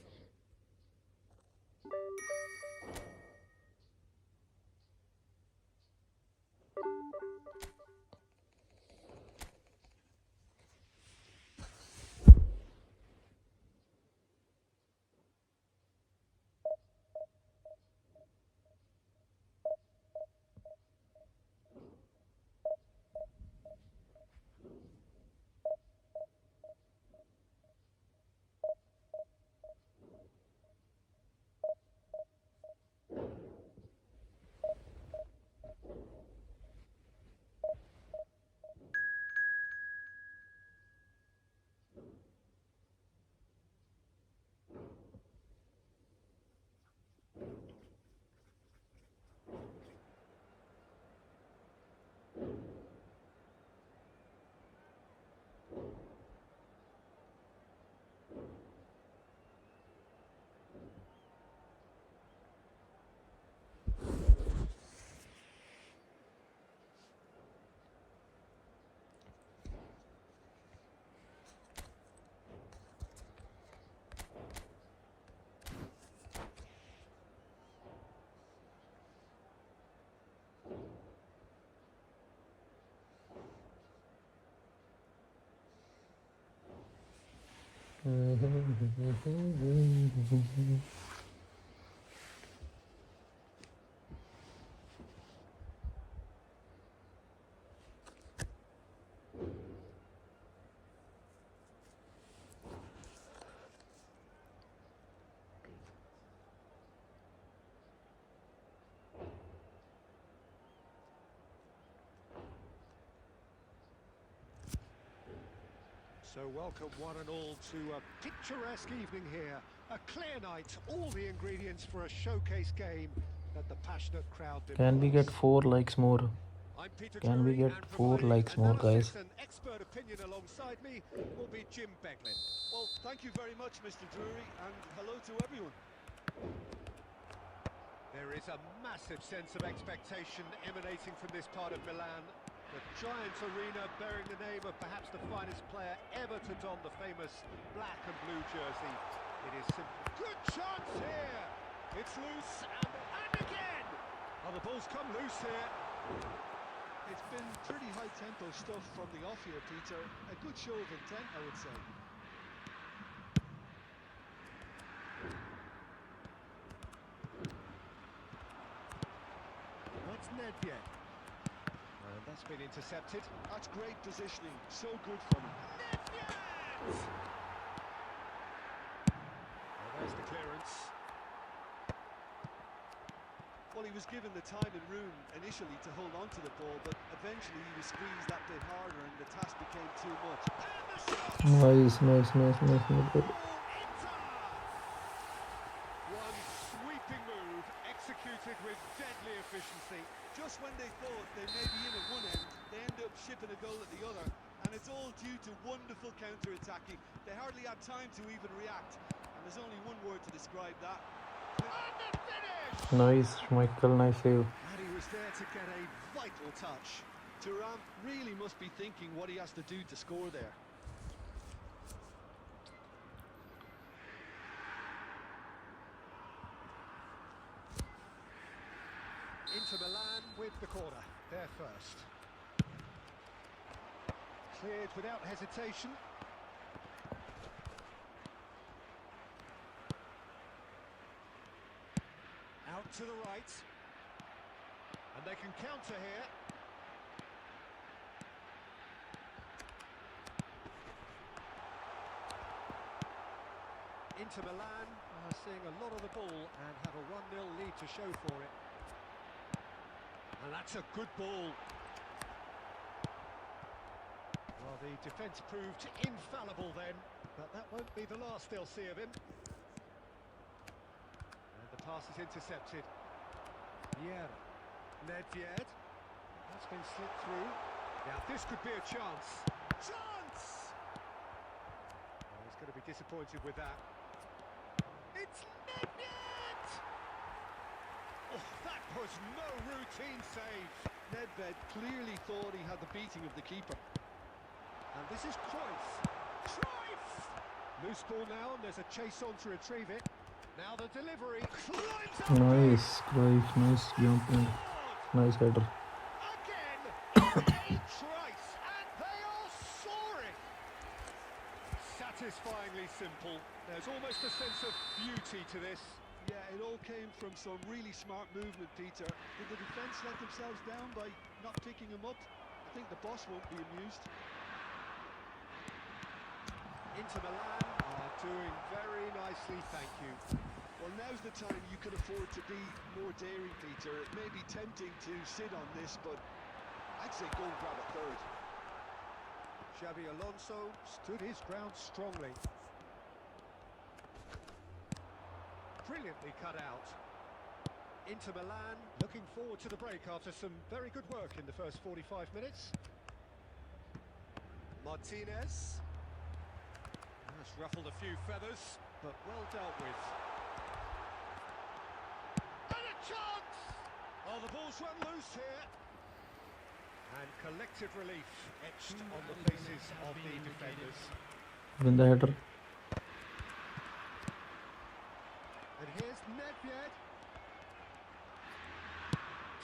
So welcome one and all to a picturesque evening here. A clear night, all the ingredients for a showcase game that the passionate crowd demands.
Can we get 4 likes more?
I'm Peter
Can we
Drury,
get
and
4
providing
likes more, guys?
analysis and expert opinion alongside me will be Jim Beglin.
Well, thank you very much, Mr. Drury, and hello to everyone.
There is a massive sense of expectation emanating from this part of Milan. The giant arena bearing the name of perhaps the finest player ever to don the famous black and blue jersey. It is simple. Good chance here! It's loose and again! Oh, the ball's come loose here.
It's been pretty high-tempo stuff from the off here, Peter. A good show of intent, I would say.
It's Nedved. And that's been intercepted.
That's great positioning, so good from him.
Nedved! Well, there's the clearance.
Well, he was given the time and room initially to hold on to the ball, but eventually he was squeezed that bit harder and the task became too much.
And the shot!
Nice.
One sweeping move, executed with deadly efficiency.
Just when they thought they may be in at one end, they end up shipping a goal at the other, and it's all due to wonderful counter-attacking. They hardly had time to even react, and there's only one word to describe that.
And the finish!
Nice, Michael, nice save.
And he was there to get a vital touch.
Thuram really must be thinking what he has to do to score there.
Inter Milan with the corner, there first. Cleared without hesitation. Out to the right. And they can counter here. Inter Milan are seeing a lot of the ball and have a 1-0 lead to show for it. And that's a good ball. Well, the defence proved infallible then, but that won't be the last they'll see of him. And the pass is intercepted. Nedved. That's been slipped through. Now this could be a chance. Chance! Oh, he's going to be disappointed with that. It's Nedved! Oh, that was no routine save.
Nedved clearly thought he had the beating of the keeper.
And this is Cruyff. Cruyff! Loose ball now, and there's a chase on to retrieve it. Now the delivery. Climbs up.
Nice, nice jumping. Nice header.
Again, a twice, and they are soaring. Satisfyingly simple. There's almost a sense of beauty to this.
Yeah, it all came from some really smart movement, Peter. Did the defence let themselves down by not picking him up? I think the boss won't be amused.
Inter Milan are doing very nicely, thank you.
Well, now's the time you could afford to be more daring, Peter. It may be tempting to sit on this, but I'd say go and grab a third.
Xabi Alonso stood his ground strongly. Brilliantly cut out. Inter Milan looking forward to the break after some very good work in the first 45 minutes. Martinez. That's ruffled a few feathers, but well dealt with. And a chance! Oh, the ball's run loose here. And collective relief etched on the faces of the defenders.
Win the header.
And here's Nedved.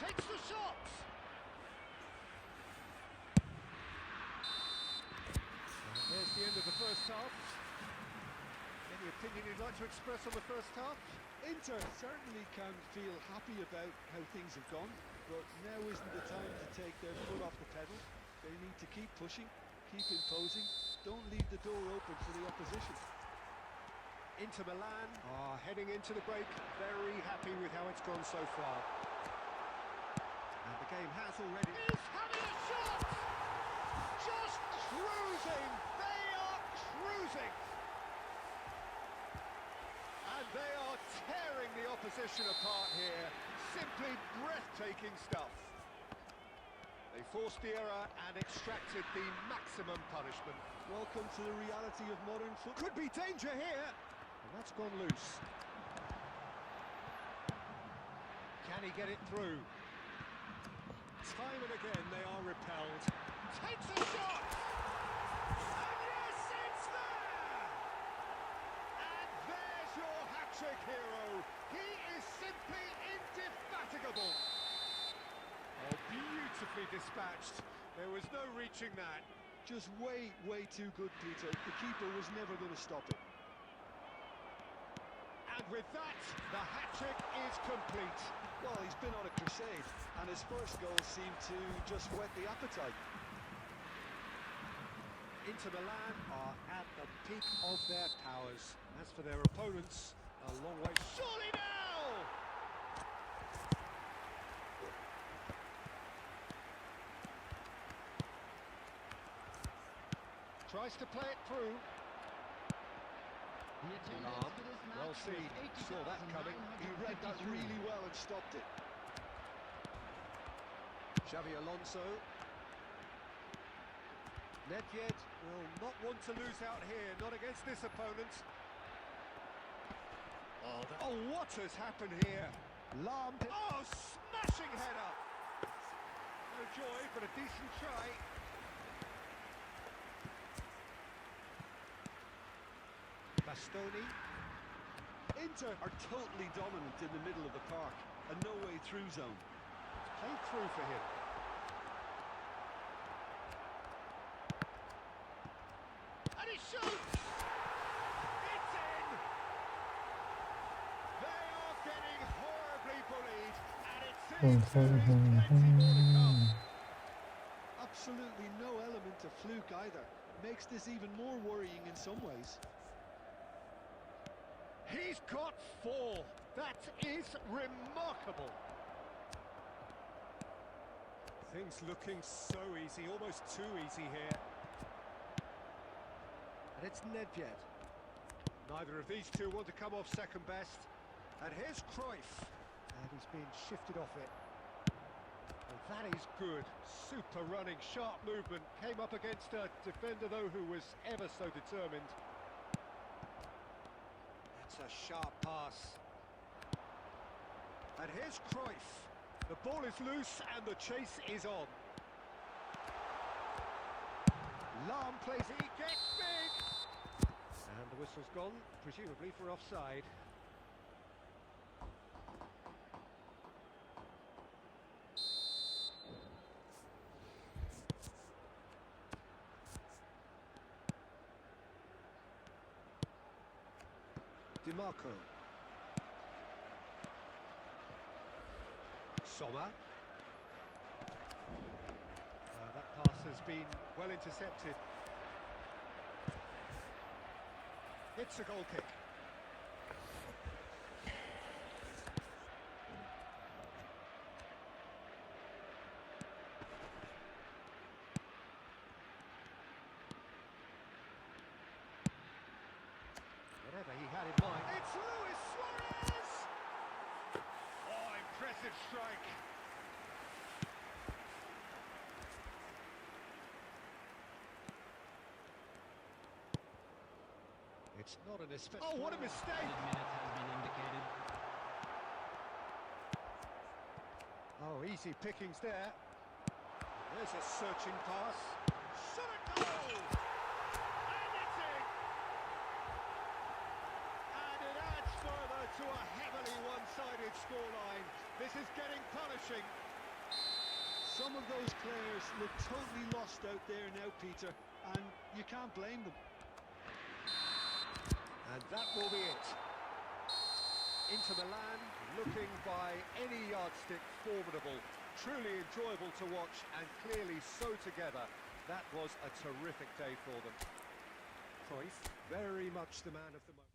Takes the shot. And there's the end of the first half. Any opinion you'd like to express on the first half?
Inter certainly can feel happy about how things have gone, but now isn't the time to take their foot off the pedal. They need to keep pushing, keep imposing, don't leave the door open for the opposition.
Inter Milan are heading into the break very happy with how it's gone so far. And the game has already... Is having a shot! Just cruising! They are cruising! And they are tearing the opposition apart here. Simply breathtaking stuff. They forced the error and extracted the maximum punishment.
Welcome to the reality of modern football.
Could be danger here. And that's gone loose. Can he get it through? Time and again they are repelled. Takes a shot! And yes, it's there! And there's your hat-trick hero. He is simply indefatigable. Oh, beautifully dispatched. There was no reaching that.
Just way too good, Peter. The keeper was never going to stop it.
And with that, the hat-trick is complete.
Well, he's been on a crusade, and his first goal seemed to just whet the appetite.
Inter Milan are at the peak of their powers. As for their opponents, a long way. Surely now! Tries to play it through.
The attendance
Alarm.
for this
Well
match
seen.
was
Saw that coming.
He read that really well and stopped it.
Xavi Alonso. Nedved will not want to lose out here, not against this opponent. Oh, what has happened here? Lam. Oh, smashing header! No joy, but a decent try. Bastoni.
Inter are totally dominant in the middle of the park, a no-way through zone.
Played through for him. And he shoots! It's in! They are getting horribly bullied, and it seems there is plenty more to come.
Absolutely no element of fluke either. Makes this even more worrying in some ways.
He's got 4. That is remarkable. Things looking so easy, almost too easy here. And it's Nedved. Neither of these two want to come off second best. And here's Cruyff. And he's been shifted off it. And that is good. Super running, sharp movement. Came up against a defender, though, who was ever so determined. That's a sharp pass. And here's Cruyff. The ball is loose and the chase is on. Lam plays it, he gets big! And the whistle's gone, presumably for offside. DiMarco. Sommer. That pass has been well intercepted. It's a goal kick. Whatever he had in mind. It's Luis Suarez! Oh, impressive strike. It's not an escape. Oh, what a mistake!
Minutes has been indicated.
Oh, easy pickings there. There's a searching pass. Shot a goal! And it's in! And it adds further to a heavily one-sided scoreline. This is getting punishing.
Some of those players look totally lost out there now, Peter, and you can't blame them.
And that will be it. Inter Milan, looking by any yardstick formidable. Truly enjoyable to watch and clearly so together. That was a terrific day for them. Cruyff, very much the man of the moment.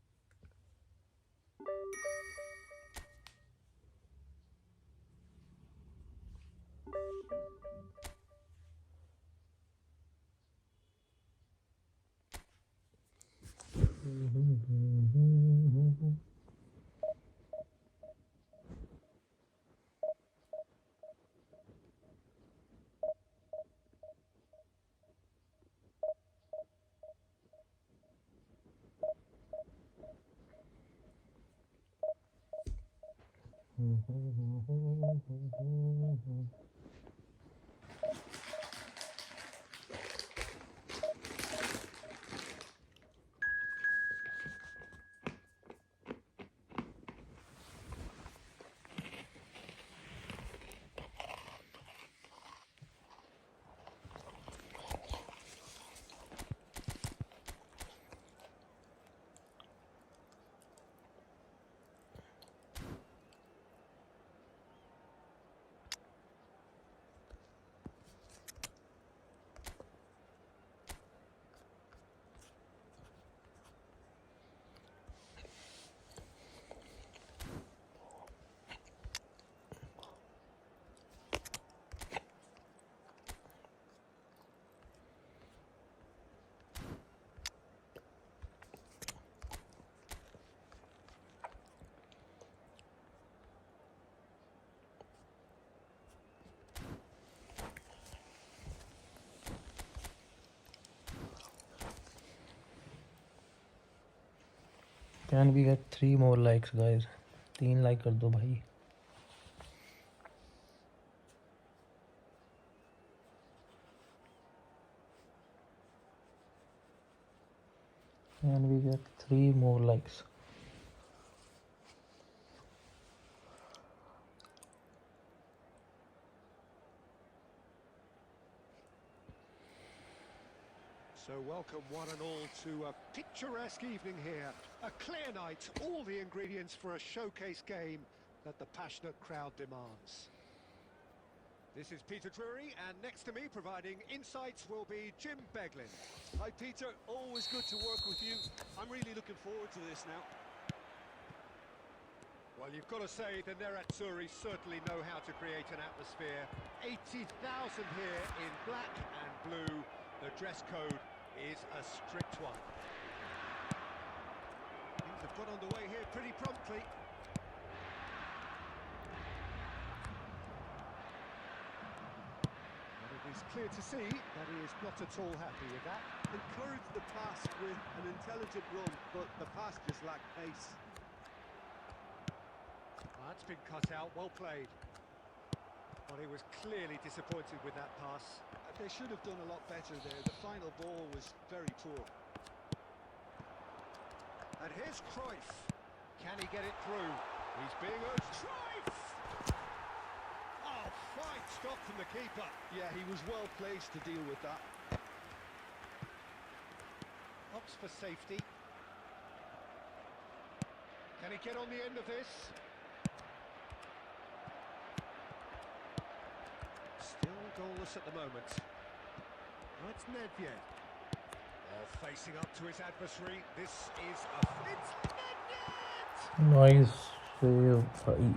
Can we get 3 more likes, guys? 3 like कर दो भाई. Can we get 3 more likes?
So welcome one and all to a picturesque evening here. A clear night, all the ingredients for a showcase game that the passionate crowd demands. This is Peter Drury, and next to me providing insights will be Jim Beglin.
Hi Peter, always good to work with you. I'm really looking forward to this now.
Well, you've got to say the Nerazzurri certainly know how to create an atmosphere. 80,000 here in black and blue. The dress code is a strict one. Things have got underway here pretty promptly. And it is clear to see that he is not at all happy with that.
Encouraged the pass with an intelligent run, but the pass just lacked pace.
That's been cut out, well played. But he was clearly disappointed with that pass.
They should have done a lot better there. The final ball was very poor.
And here's Cruyff. Can he get it through? He's being urged. Cruyff! Oh, fine stop from the keeper.
Yeah, he was well placed to deal with that.
Opts for safety. Can he get on the end of this? Still goalless at the moment. That's Nedved. Oh, facing up to his adversary. This is a... It's Nedved!
Nice save भाई.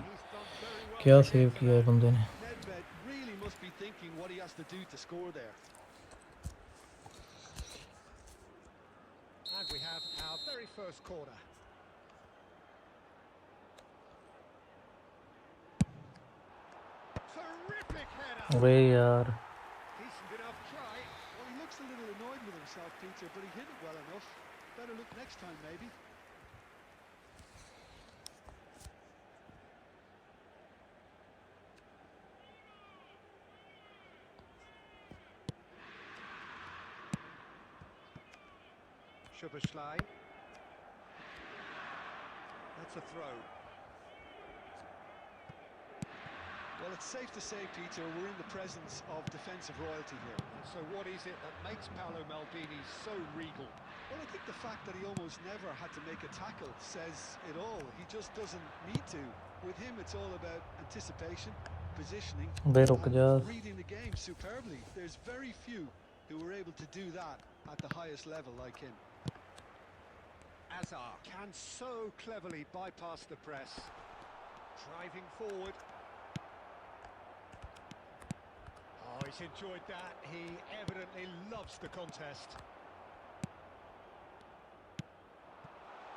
क्या save किया है बंदे ने?
Nedved really must be thinking what he has to do to score there.
And we have our very first corner. Terrific header!
अबे यार.
Decent enough try.
Well, he looks a little annoyed with himself, Peter, but he hit it well enough. Better look next time, maybe.
Schuberschlei. That's a throw.
Well, it's safe to say, Peter, we're in the presence of defensive royalty here.
So what is it that makes Paolo Maldini so regal?
Well, I think the fact that he almost never had to make a tackle says it all. He just doesn't need to. With him, it's all about anticipation, positioning,
बे रुक जा.
and reading the game superbly. There's very few who were able to do that at the highest level like him.
Azar can so cleverly bypass the press. Driving forward. Oh, he's enjoyed that. He evidently loves the contest.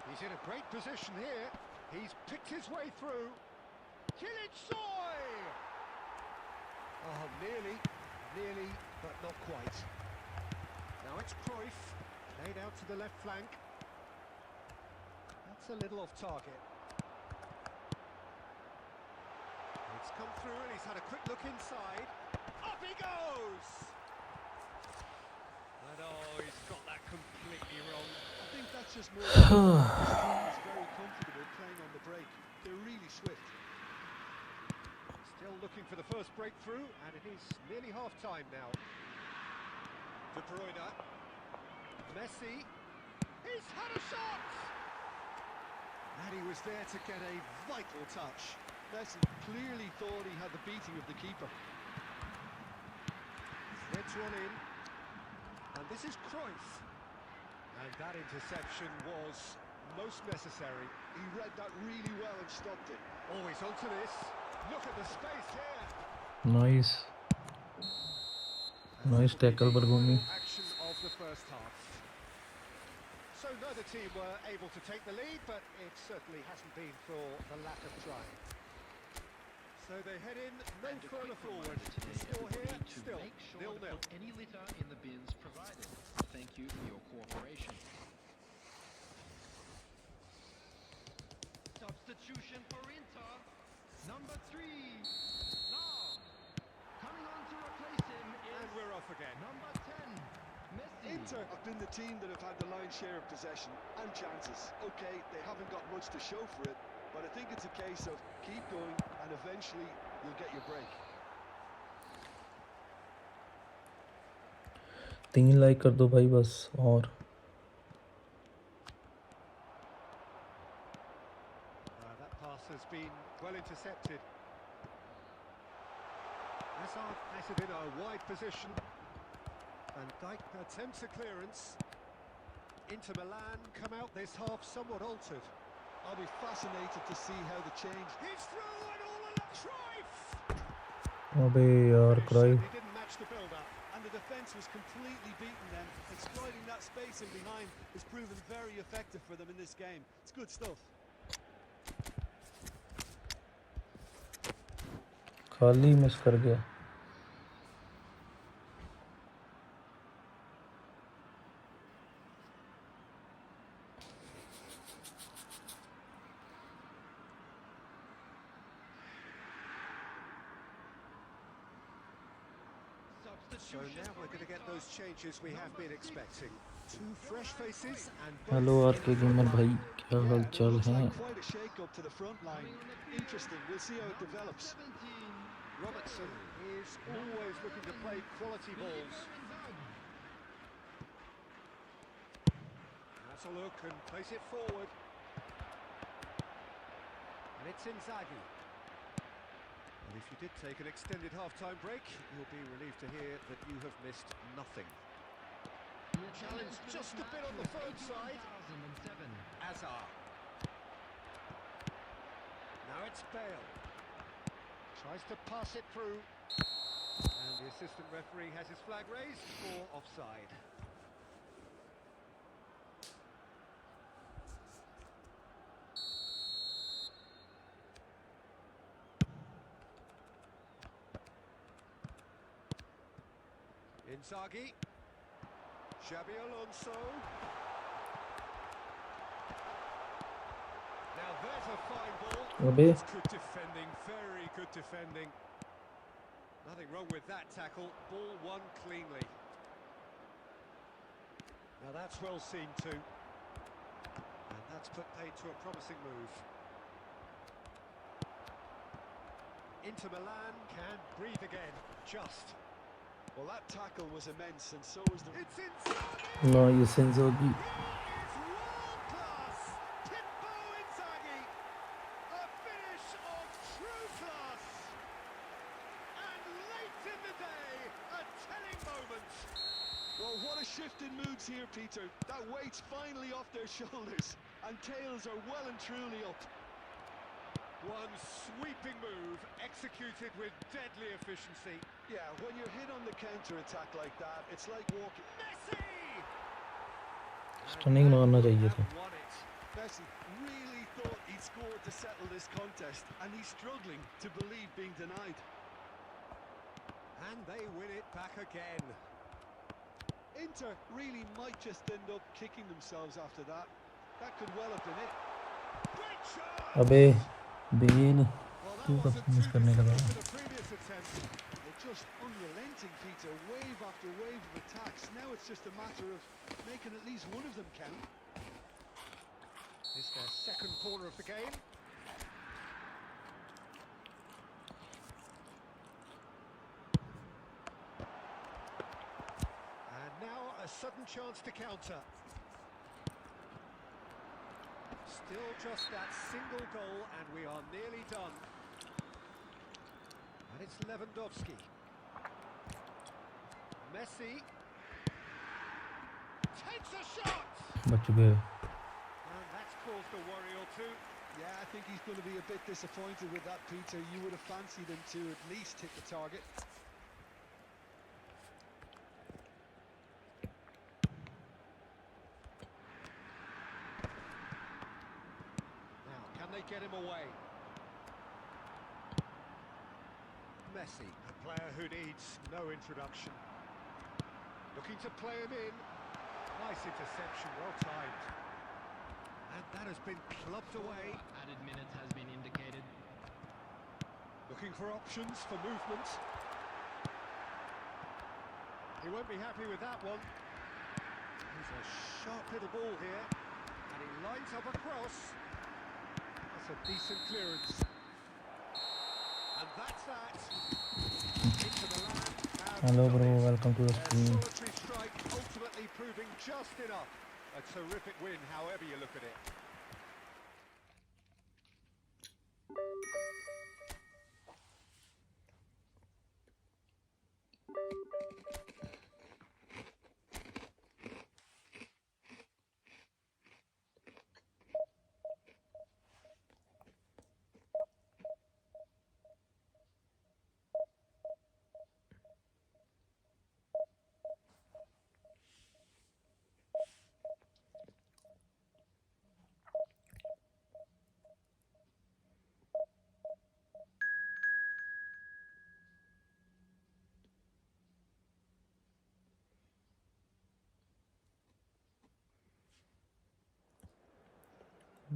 He's in a great position here. He's picked his way through. Kilic Soy! Oh, nearly, but not quite. Now it's Cruyff, laid out to the left flank. That's a little off target. It's come through and he's had a quick look inside. Up he goes! And oh, he's got that completely wrong.
I think that's just more. This team is very comfortable playing on the break. They're really swift.
Still looking for the first breakthrough, and it is nearly half-time now. De Bruyne. Messi. He's had a shot!
And he was there to get a vital touch. Messi clearly thought he had the beating of the keeper.
Threads one in. And this is Cruyff. And that interception was most necessary.
He read that really well and stopped it.
Oh, he's onto this. Look at the space here.
Nice. Nice tackle, Bargumi.
Action of the first half. So neither team were able to take the lead, but it certainly hasn't been for the lack of trying. So they head in no further forward. The score here still
Make sure to
0-0.
put any litter in the bins provided. Thank you for your cooperation. substitution for Inter. Number 3. Now, coming on to replace him is
And we're off again.
number 10, Messi.
Inter have been the team that have had the lion's share of possession and chances. Okay, they haven't got much to show for it, but I think it's a case of keep going and eventually you'll get your break.
3 like कर दो भाई बस और
That pass has been well intercepted. Hazard has it in a wide position. Van Dijk attempts a clearance. Inter Milan come out this half somewhat altered.
I'll be fascinated to see how the change...
He's through and all alone. Cruyff!
अबे यार
He
क्राइफ
didn't match the build-up.
And the defence was completely beaten then. Exploiting that space in behind has proven very effective for them in this game. It's good stuff.
खाली miss कर गया
So now we're going to get those changes we have been expecting. 2 fresh faces and both
hello R K gamer भाई क्या हाल
And it
चाल
looks
हैं
like quite a shake-up to the front line. Interesting. We'll see how it develops.
17,
Robertson is always looking to play quality balls. That's a look and plays it forward. And it's Inzaghi. And if you did take an extended half-time break, you'll be relieved to hear that you have missed nothing. Challenge just a bit on the third side.
2007.
Hazard. Now it's Bale. Tries to pass it through. And the assistant referee has his flag raised for offside. Inzaghi. Xabi Alonso. Now there's a fine ball.
अबे
It's good defending, very good defending. Nothing wrong with that tackle. Ball won cleanly. Now that's well seen too. And that's put paid to a promising move. Inter Milan can breathe again. Just.
Well, that tackle was immense, and so was the...
It's Inzaghi!
ना ये सेंजोगी
He is world class! Pippo Inzaghi! A finish of true class! And late in the day, a telling moment.
Well, what a shift in moods here, Peter. That weight's finally off their shoulders, and tails are well and truly up.
One sweeping move, executed with deadly efficiency.
Yeah, when you're hit on the counter-attack like that, it's like walking...
Messi!
Stunning मारना चाहिए था
And won it.
Messi really thought he'd scored to settle this contest, and he's struggling to believe being denied.
And they win it back again.
Inter really might just end up kicking themselves after that. That could well have been it.
Great shot!
अबे bell
Well,
तू
that
कब
wasn't
miss
too
करने लगा
dissimilar to the previous attempt.
They're just unrelenting, Peter. Wave after wave of attacks. Now it's just a matter of making at least one of them count.
It's their second corner of the game. And now a sudden chance to counter. Still just that single goal and we are nearly done. And it's Lewandowski. Messi. Takes a shot!
बच गए
And that's caused a worry or two.
Yeah, I think he's going to be a bit disappointed with that, Peter. You would have fancied him to at least hit the target.
Now, can they get him away? Messi, a player who needs no introduction. Looking to play him in. Nice interception, well timed. And that has been clubbed away.
Added minutes has been indicated.
Looking for options for movement. He won't be happy with that one. There's a sharp little ball here. And he lines up across. That's a decent clearance. And that's that. Into the land.
Hello bro, welcome to the
A
stream.
solitary strike ultimately proving just enough. A terrific win, however you look at it.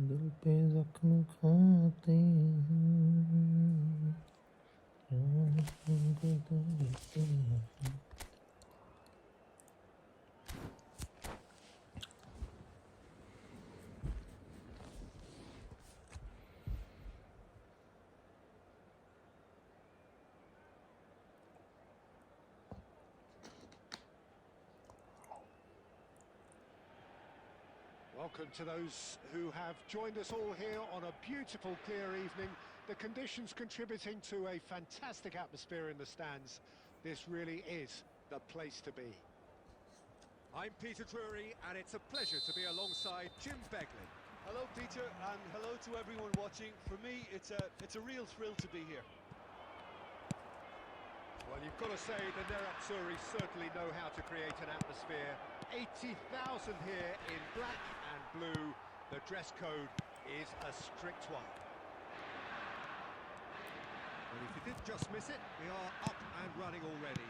दिल पे जख्म खाते हैं,
Welcome to those who have joined us all here on a beautiful, clear evening. The conditions contributing to a fantastic atmosphere in the stands. This really is the place to be. I'm Peter Drury, and it's a pleasure to be alongside Jim Begley.
Hello, Peter, and hello to everyone watching. For me, it's a real thrill to be here.
Well, you've got to say the Nerazzurri certainly know how to create an atmosphere. 80,000 here in black and blue. The dress code is a strict one. Well, if you did just miss it, we are up and running already.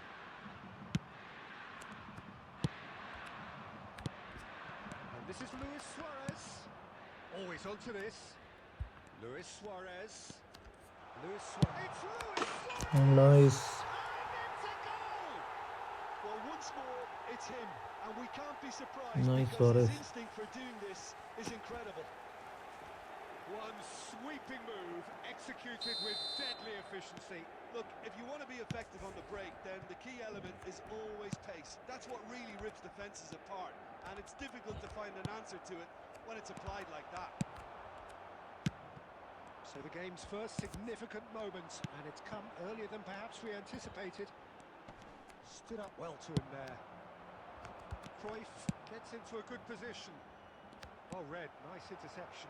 And this is Luis Suarez. Always onto this. Luis Suarez. Luis Suarez. It's Luis Suarez!
nice.
Well, once more, it's him, and we can't be surprised
Nice,
because
Suarez.
his instinct for doing this is incredible.
One sweeping move, executed with deadly efficiency.
Look, if you want to be effective on the break, then the key element is always pace. That's what really rips defences apart, and it's difficult to find an answer to it when it's applied like that.
So the game's first significant moment, and it's come earlier than perhaps we anticipated. Stood up well to him there. Cruyff gets into a good position. Well read, nice interception.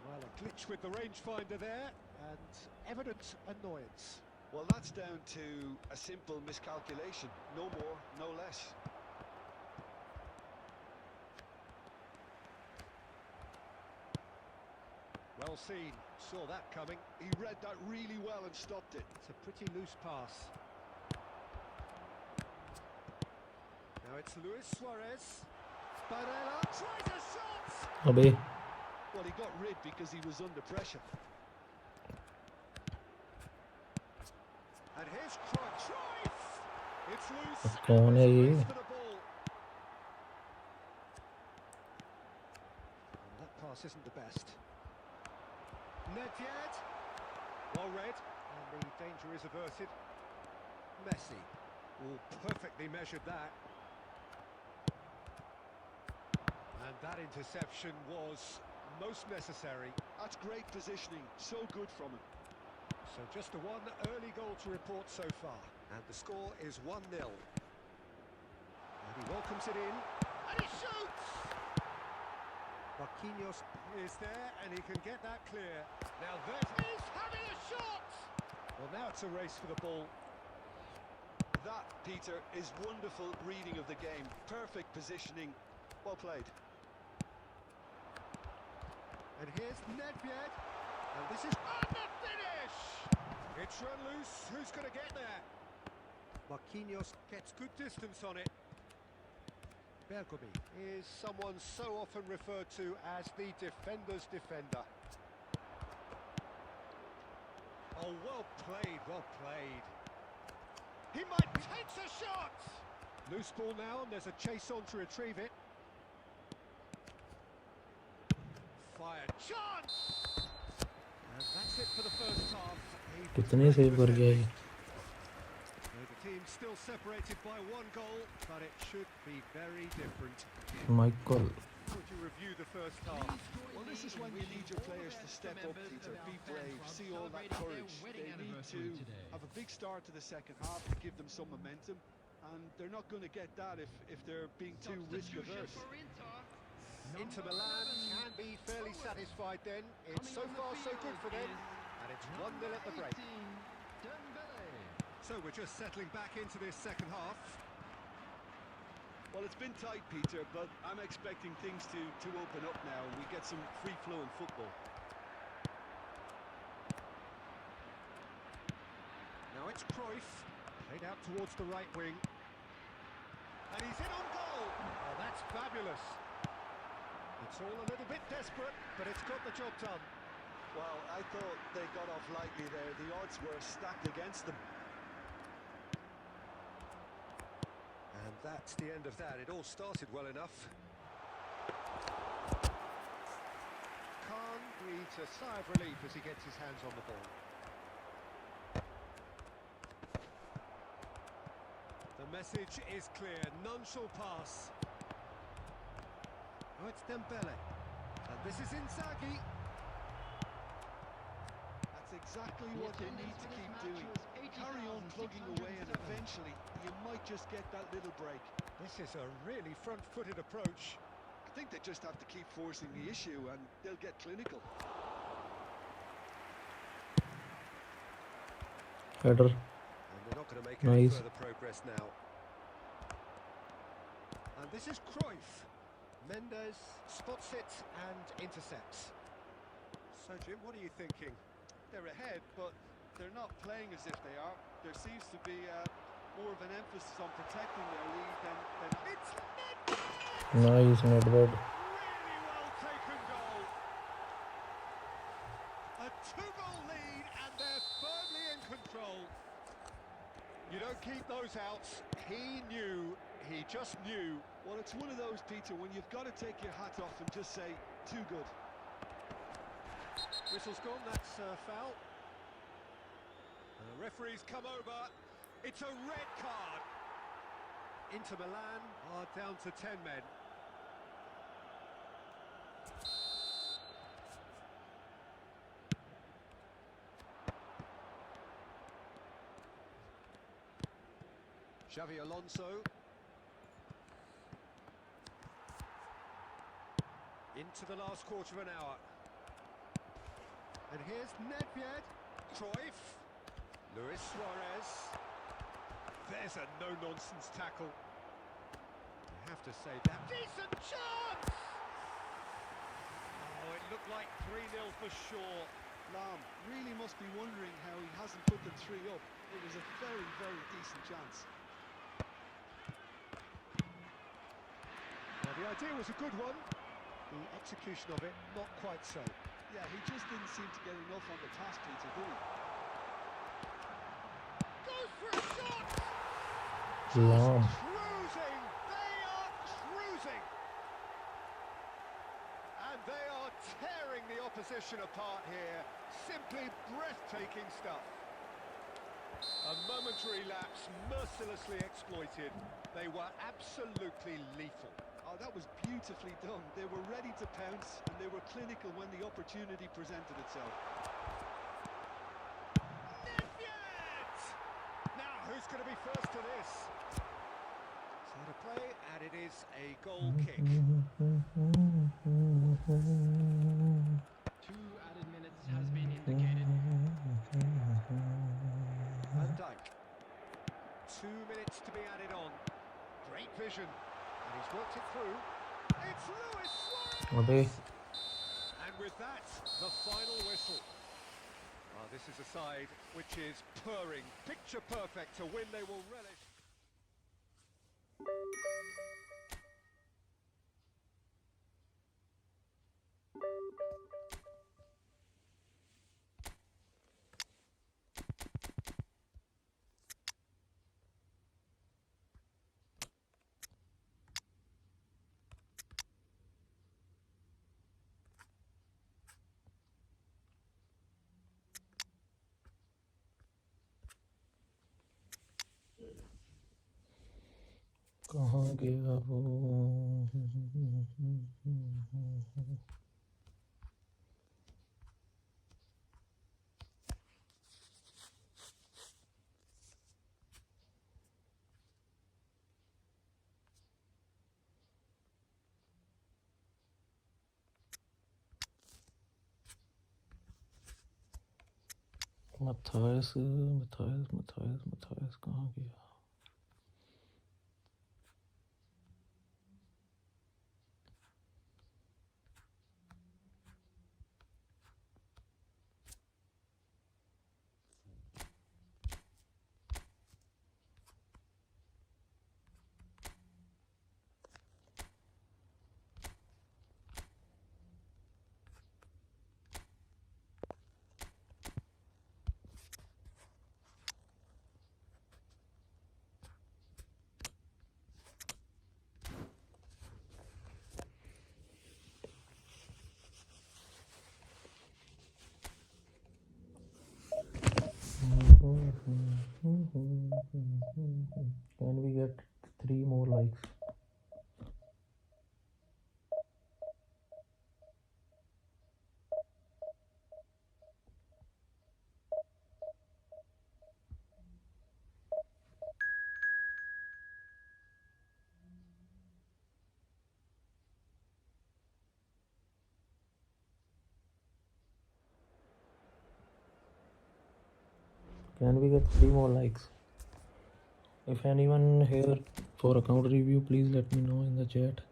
Well, a glitch with the rangefinder there, and evident annoyance.
Well, that's down to a simple miscalculation. No more, no less.
Well seen, saw that coming.
He read that really well and stopped it.
It's a pretty loose pass. Now it's Luis Suarez. Barella tries a shot!
अबे
Well, he got rid because he was under pressure.
And here's Cruyff. It's loose.
कौन है ये?
Race for the ball. Well, that pass isn't the best. Nedved. Well read. And the danger is averted. Messi. All perfectly measured that. And that interception was most necessary.
That's great positioning, so good from him.
So just the one early goal to report so far. And the score is 1-0. And he welcomes it in. And he shoots! Marquinhos is there, and he can get that clear. Now that is having a shot! Well, now it's a race for the ball.
That, Peter, is wonderful reading of the game. Perfect positioning. Well played.
And here's Nedved. And this is... And the finish! It's run loose. Who's going to get there? Marquinhos gets good distance on it. Bergomi is someone so often referred to as the defender's defender. Oh, well played, well played. He might take a shot! Loose ball now, and there's a chase on to retrieve it. Fired chance! And that's it for the first half.
कितने save कर गया ये?
The team still separated by one goal, but it should be very different.
Michael.
How would you review the first half?
Well, this is when you need your players to step up, Peter, be brave, see all that courage. They need to have a big start to the second half to give them some momentum, and they're not going to get that if they're being too risk-averse.
Inter Milan can be fairly satisfied then. It's so far so good for them, and it's 1-0 at the break. So we're just settling back into this second half.
Well, it's been tight, Peter, but I'm expecting things to open up now and we get some free-flowing football.
Now it's Cruyff, played out towards the right wing. And he's in on goal! Oh, that's fabulous. It's all a little bit desperate, but it's got the job done.
Well, I thought they got off lightly there. The odds were stacked against them.
And that's the end of that. It all started well enough. Khan breathes a sigh of relief as he gets his hands on the ball. The message is clear. None shall pass. Oh, it's Dembele. And this is Inzaghi.
That's exactly what they need to keep doing. Carry on plugging away and eventually you might just get that little break.
This is a really front-footed approach.
I think they just have to keep forcing the issue and they'll get clinical.
Header.
And they're not going to make any further progress now. And this is Cruyff. Mendes spots it and intercepts. So, Jim, what are you thinking?
They're ahead, but they're not playing as if they are. There seems to be more of an emphasis on protecting their lead than...
It's
Nice, not bad.
really well taken goal. A 2-goal lead and they're firmly in control. You don't keep those outs. He knew, he just knew.
Well, it's one of those, Peter, when you've got to take your hat off and just say, too good.
Whistle's gone, that's a foul. And the referee's come over. It's a red card. Inter Milan are down to 10 men. Xavi Alonso. Into the last quarter of an hour. And here's Nedved. Cruyff. Luis Suarez. There's a no-nonsense tackle. You have to say that. Decent chance! Oh, it looked like 3-0 for sure.
Lam really must be wondering how he hasn't put the 3 up. It was a very, very decent chance.
Well, the idea was a good one. The execution of it, not quite so.
Yeah, he just didn't seem to get enough on the task, Peter, did he?
Goes for a shot!
Lam.
Cruising! They are cruising! And they are tearing the opposition apart here. Simply breathtaking stuff. A momentary lapse mercilessly exploited. They were absolutely lethal.
Oh, that was beautifully done. They were ready to pounce and they were clinical when the opportunity presented itself.
Nedved! Now, who's going to be first to this? So to play, and it is a goal kick.
2 added minutes has been indicated.
Van Dijk. 2 minutes to be added on. Great vision. And he's worked it through. It's Luis Suarez!
अबे
And with that, the final whistle. This is a side which is purring, picture perfect to win they will relish.
कहाँ गया वो? Matthias कहाँ गया? Can we get 3 more likes? Can we get 3 more likes? If anyone here for account review, please let me know in the chat.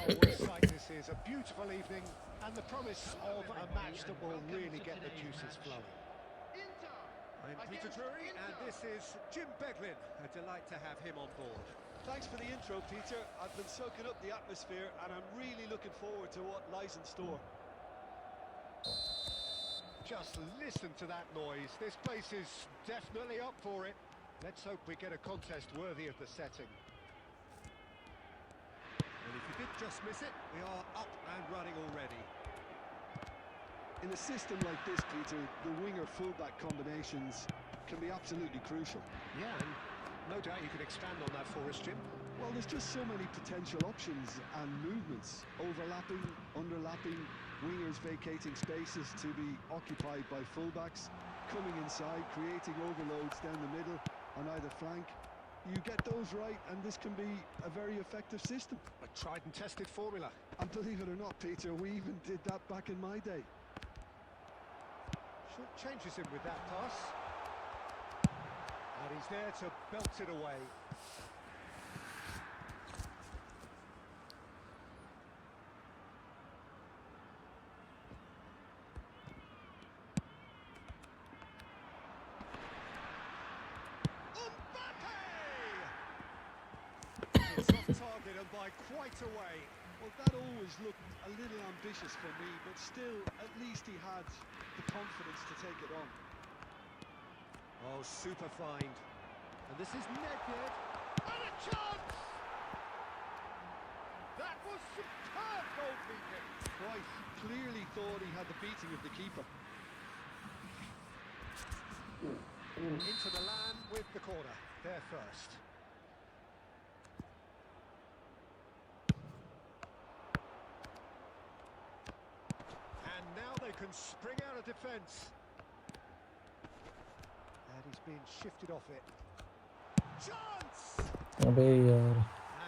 Oh, what a sight this is. A beautiful evening and the promise of a match that will really get the juices flowing. I'm Peter Drury and this is Jim Beglin. A delight to have him on board.
Thanks for the intro, Peter. I've been soaking up the atmosphere and I'm really looking forward to what lies in store.
Just listen to that noise. This place is definitely up for it. Let's hope we get a contest worthy of the setting. And if you did just miss it, we are up and running already.
In a system like this, Peter, the winger-fullback combinations can be absolutely crucial.
Yeah, and no doubt you could expand on that for us, Jim.
Well, there's just so many potential options and movements. Overlapping, underlapping, wingers vacating spaces to be occupied by fullbacks, coming inside, creating overloads down the middle on either flank. You get those right and this can be a very effective system.
A tried and tested formula.
And believe it or not, Peter, we even did that back in my day.
Short changes him with that pass. And he's there to belt it away. It's off target and by quite a way.
Well, that always looked a little ambitious for me, but still, at least he had the confidence to take it on.
Oh, super find. And this is Nedved. And a chance! That was superb goalkeeping.
Right, clearly thought he had the beating of the keeper.
Into the land with the corner. There first. And now they can spring out of defence. And he's being shifted off it. Chance!
अबे यार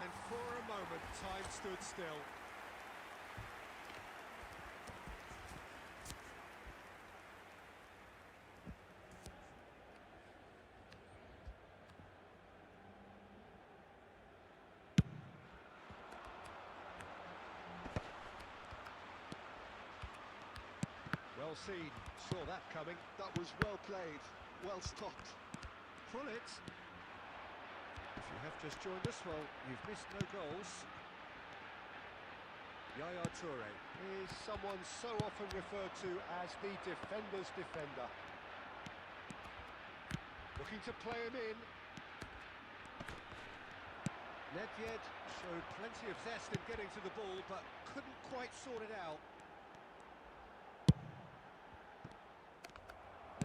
And for a moment, time stood still. well seen. Saw that coming.
That was well played, well stopped.
Pullet. If you have just joined us, well, you've missed no goals. Yaya Toure is someone so often referred to as the defender's defender. Looking to play him in. Nedved showed plenty of zest in getting to the ball, but couldn't quite sort it out.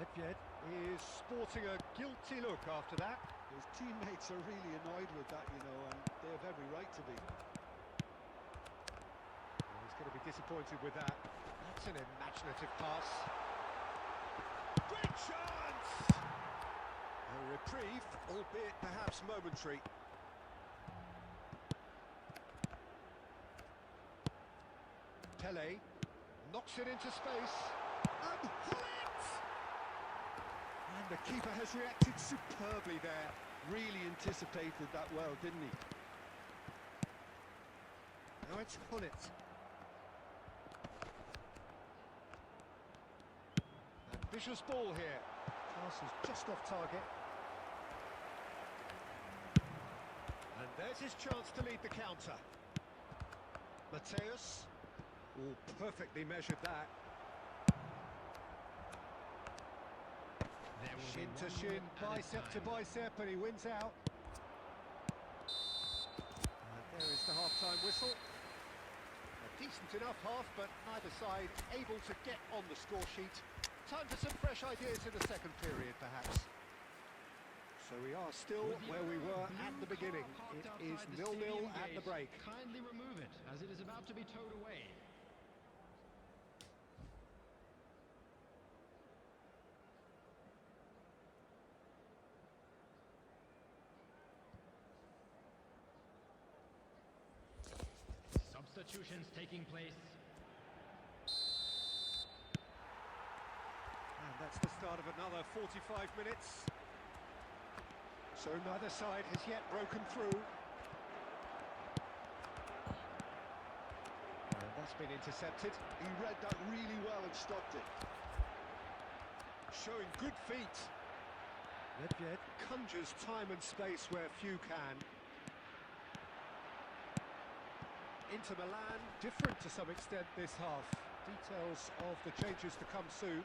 Nedved is sporting a guilty look after that.
His teammates are really annoyed with that, you know, and they have every right to be.
Well, he's going to be disappointed with that. That's an imaginative pass. Great chance! A reprieve, albeit perhaps momentary. Pele knocks it into space. And Hullet! And the keeper has reacted superbly there.
Really anticipated that well, didn't he?
Now it's Hullet. Ambitious ball here. Pass is just off target. And there's his chance to lead the counter. Mateus. All perfectly measured that. Shin to shin, bicep to bicep, and he wins out. And there is the half-time whistle. A decent enough half, but neither side able to get on the score sheet. Time for some fresh ideas in the second period, perhaps. So we are still where we were at the beginning. It is 0-0 at the break.
Kindly remove it, as it is about to be towed away. Substitutions taking place.
And that's the start of another 45 minutes. So neither side has yet broken through. And that's been intercepted.
He read that really well and stopped it.
Showing good feet. Nedved conjures time and space where few can. Inter Milan, different to some extent this half. Details of the changes to come soon.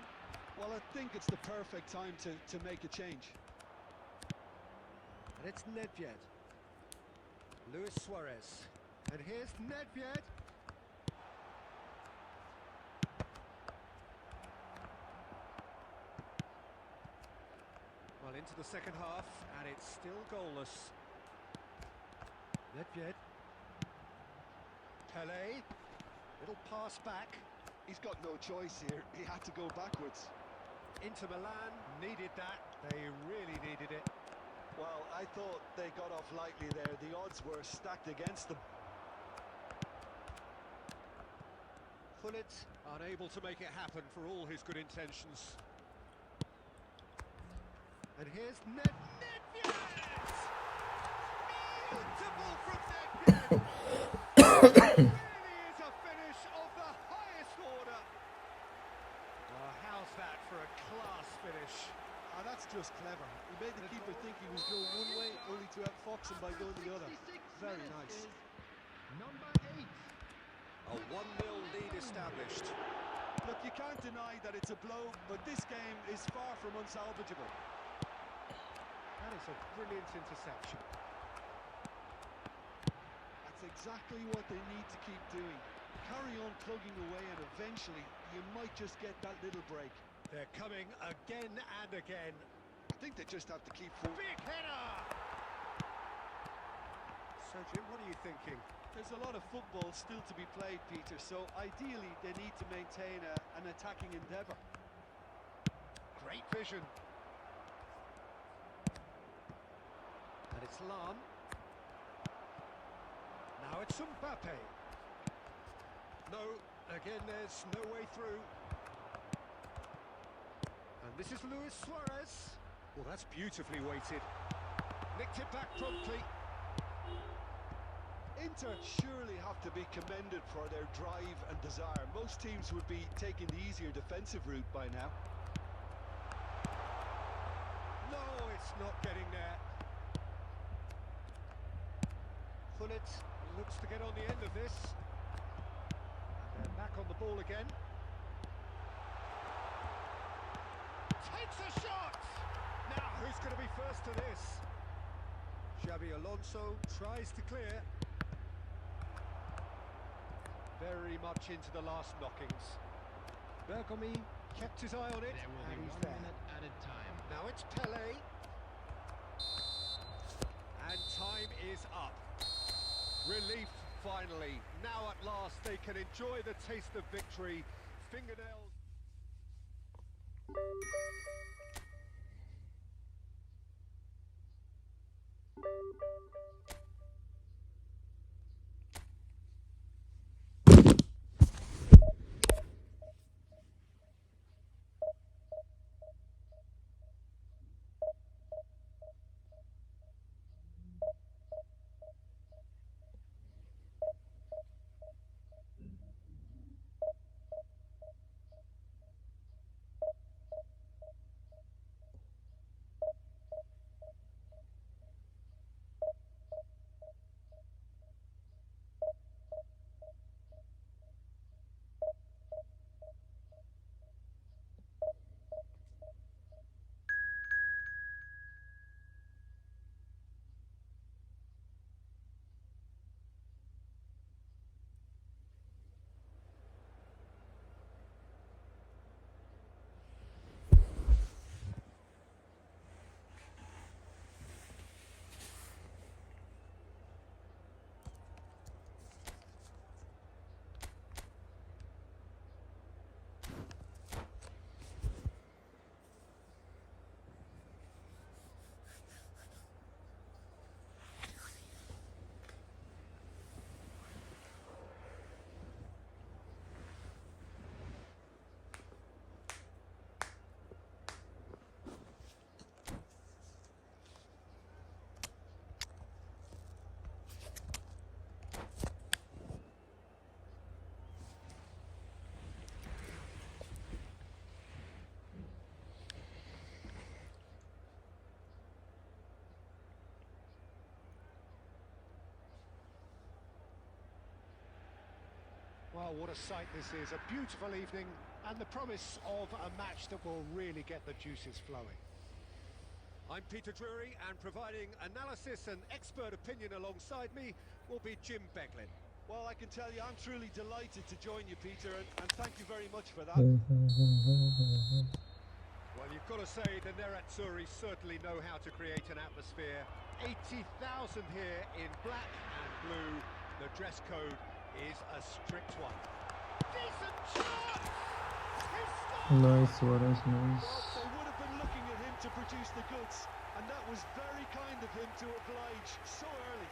Well, I think it's the perfect time to make a change.
And it's Nedved. Luis Suarez. And here's Nedved. Well, into the second half, and it's still goalless. Nedved. Pele. Little pass back.
He's got no choice here. He had to go backwards.
Inter Milan needed that. They really needed it.
Well, I thought they got off lightly there. The odds were stacked against them.
Hullet unable to make it happen for all his good intentions. And here's Nedved! Beautiful from Nedved! Really is a finish of the highest order. Well, how's that for a class finish?
Ah, that's just clever. He made the keeper think he was going one way, only to outfox him by going the other. Very nice.
Number 8.
A 1-0 lead established.
Look, you can't deny that it's a blow, but this game is far from unsalvageable.
That is a brilliant interception.
That's exactly what they need to keep doing. Carry on plugging away, and eventually you might just get that little break.
They're coming again and again.
I think they just have to keep forward.
Big header! So, Jim, what are you thinking?
There's a lot of football still to be played, Peter, so ideally they need to maintain an attacking endeavour.
Great vision. And it's Lam. Now it's Mbappe. No, again there's no way through. And this is Luis Suarez. Well, that's beautifully weighted. Nicked it back promptly.
Inter surely have to be commended for their drive and desire. Most teams would be taking the easier defensive route by now.
No, it's not getting there. Gullit looks to get on the end of this. And they're back on the ball again. Takes a shot! Now, who's going to be first to this? Xabi Alonso tries to clear. Very much into the last knockings. Bergomi kept his eye on it,
There will
and
be
he's
1
there.
minute added time.
Now it's Pele. And time is up. Relief finally. Now at last they can enjoy the taste of victory. Fingernails. Well, what a sight this is. A beautiful evening and the promise of a match that will really get the juices flowing. I'm Peter Drury, and providing analysis and expert opinion alongside me will be Jim Beglin.
Well, I can tell you I'm truly delighted to join you, Peter, and thank you very much for that.
Well, you've got to say the Nerazzurri certainly know how to create an atmosphere. 80,000 here in black and blue. The dress code is a strict one. Decent shot!
Nice, Suarez, nice.
Well, they would have been looking at him to produce the goods, and that was very kind of him to oblige so early.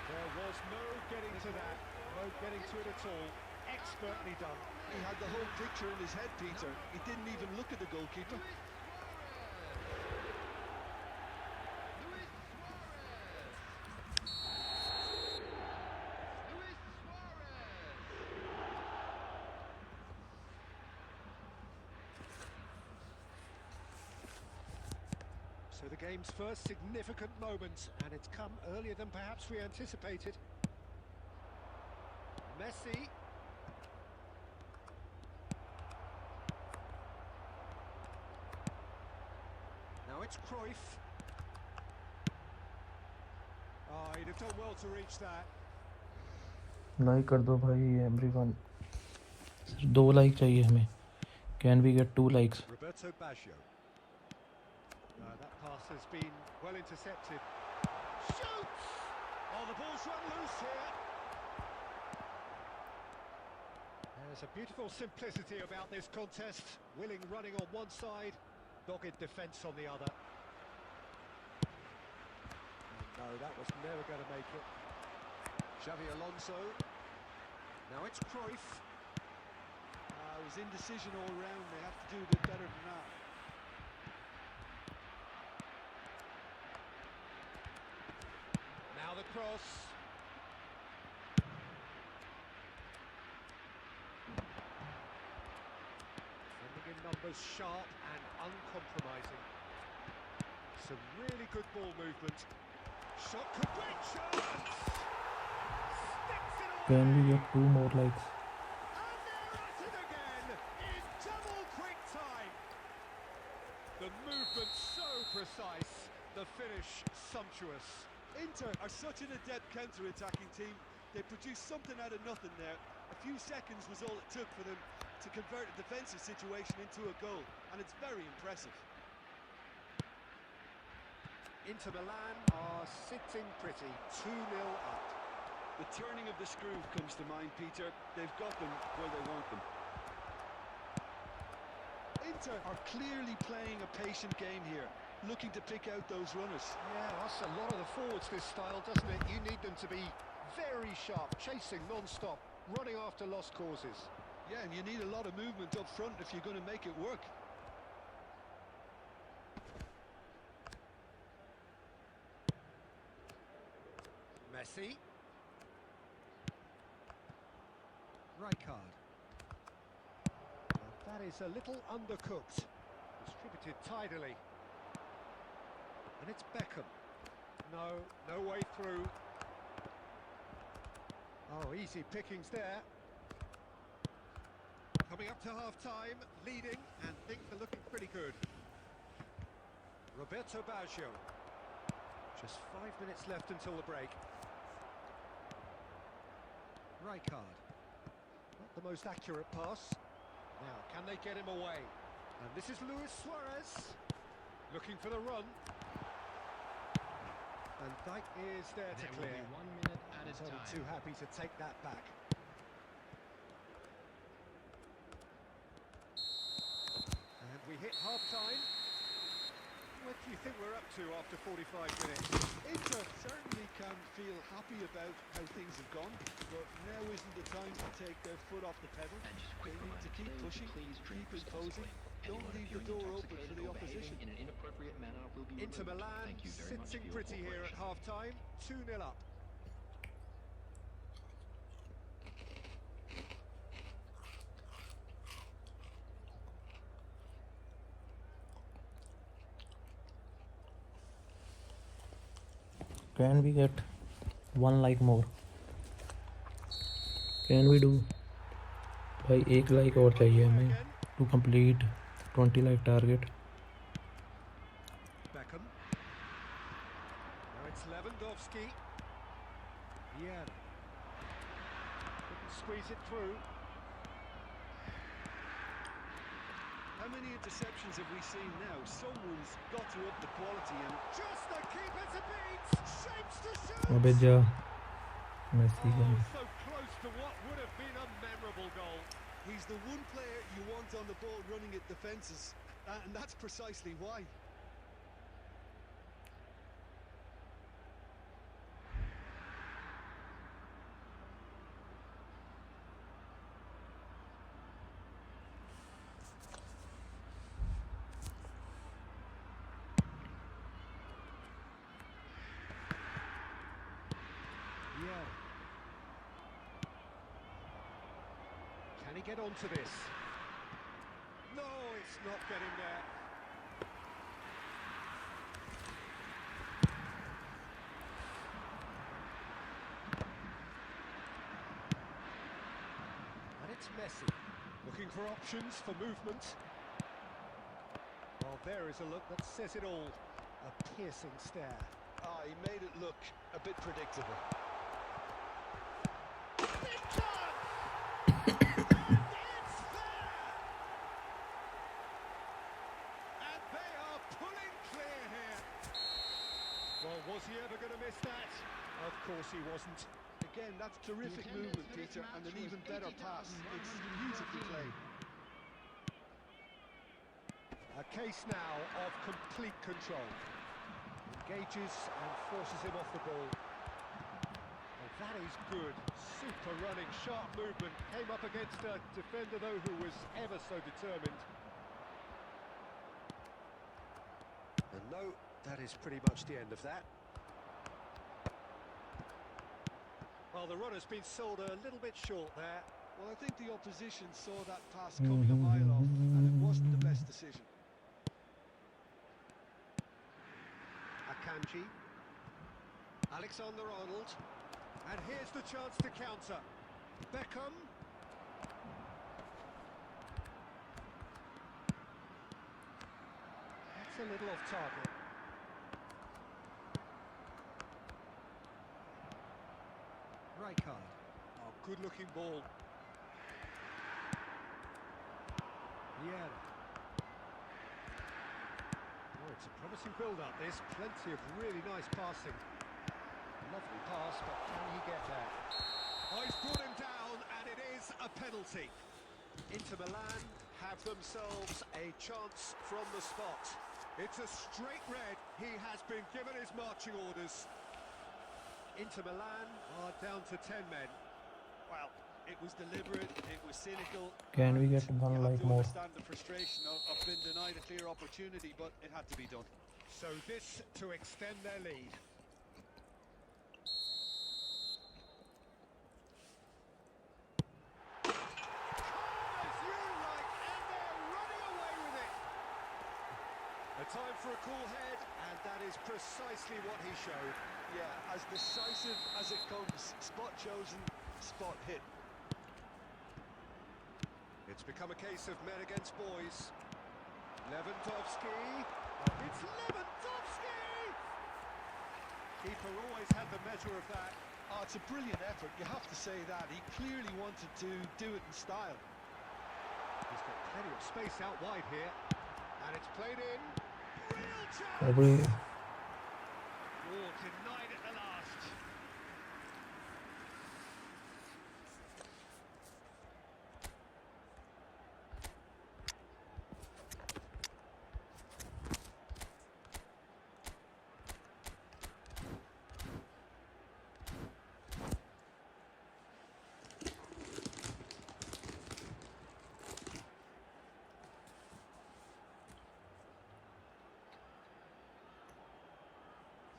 There was no getting to that, no getting to it at all. Expertly done.
He had the whole picture in his head, Peter. He didn't even look at the goalkeeper.
So the game's first significant moment, and it's come earlier than perhaps we anticipated. Messi. Now it's Cruyff. Oh, he'd have done well to reach that.
Like कर दो भाई everyone. सिर्फ 2 like चाहिए हमें. Can we get 2 likes?
Roberto Baggio. That pass has been well intercepted. Shoots! Oh, the ball's run loose here. There's a beautiful simplicity about this contest. Willing running on one side, dogged defence on the other. No, that was never going to make it. Xabi Alonso. Now it's Cruyff.
It was indecision all round. They have to do a bit better than that.
cross. Sending in numbers sharp and uncompromising. Some really good ball movement. Shot could be chance. Sticks it away.
Can we get 2 more likes?
And they're at it again in double quick time. The movement so precise, the finish sumptuous.
Inter are such an adept counter-attacking team. They produced something out of nothing there. A few seconds was all it took for them to convert a defensive situation into a goal, and it's very impressive.
Inter Milan are sitting pretty, 2-0 up.
The turning of the screw comes to mind, Peter. They've got them where they want them. Inter are clearly playing a patient game here, looking to pick out those runners.
Yeah, that's a lot of the forwards, this style, doesn't it? You need them to be very sharp, chasing non-stop, running after lost causes.
Yeah, and you need a lot of movement up front if you're going to make it work.
Messi. Rijkaard. That is a little undercooked. Distributed tidily. And it's Beckham. No way through. Oh, easy pickings there. Coming up to half-time, leading, and things are looking pretty good. Roberto Baggio. Just 5 minutes left until the break. Rijkaard. Not the most accurate pass. Now, can they get him away? And this is Luis Suarez. Looking for the run. And Dijk is there to clear.
There will be 1 minute at a
He's only
time.
too happy to take that back. And we hit half-time. What do you think we're up to after 45 minutes?
Inter certainly can feel happy about how things have gone, but now isn't the time to take their foot off the pedal.
And just a
They
quick
need to
reminder
keep
today,
pushing,
please drink
keep imposing.
responsibly.
Don't
Anyone
leave the
appearing
door open
intoxicated
for the
or behaving
opposition.
in an inappropriate manner will be
Inter
removed.
Milan
Thank you very much
sitting
for your
pretty here at
cooperation.
half-time, 2-0 up.
Can we get 1 like more? Can we do? भाई 1 like और चाहिए हमें to complete 20 like target.
Beckham. Now it's Lewandowski. Yeah. Couldn't squeeze it through.
How many interceptions have we seen now? Someone's got to up the quality, and
Just the keeper to beat. Shapes to shoot.
अबे जा Messi
Oh,
का
so close to what would have been a memorable goal.
he's the one player you want on the ball running at defences, and that's precisely why.
Yeah. Can he get onto this? No, it's not getting there. And it's Messi. Looking for options for movement. Well, there is a look that says it all. A piercing stare.
Ah, he made it look a bit predictable.
Big chance! And it's there! And they are pulling clear here. Well, was he ever going to miss that? Of course he wasn't.
Again, that's terrific movement, Peter, and an even better pass. It's beautifully played.
A case now of complete control. Engages and forces him off the ball. And that is good. Super running, sharp movement. Came up against a defender, though, who was ever so determined. And no, that is pretty much the end of that. Well, the run has been sold a little bit short there.
Well, I think the opposition saw that pass coming a mile off, and it wasn't the best decision.
Akanji. Alexander-Arnold. And here's the chance to counter. Beckham. That's a little off target. Rijkaard. Oh, good-looking ball. Vieira. Oh, it's a promising build-up, this. Plenty of really nice passing. Lovely pass, but can he get there? Oh, he's brought him down, and it is a penalty. Inter Milan have themselves a chance from the spot. It's a straight red. He has been given his marching orders. Inter Milan are down to 10 men.
Well, it was deliberate, it was cynical.
Can we get one
you
like
have to
more?
understand the frustration of being denied a clear opportunity, but it had to be done.
So this to extend their lead. A time for a cool head, and that is precisely what he showed.
Yeah, as decisive as it comes. Spot chosen, spot hit.
It's become a case of men against boys. Lewandowski. Oh, it's Lewandowski! Keeper always had the measure of that.
Oh, it's a brilliant effort, you have to say that. He clearly wanted to do it in style.
He's got plenty of space out wide here. And it's played in. Real chance!
Probably
Oh, denied at the last.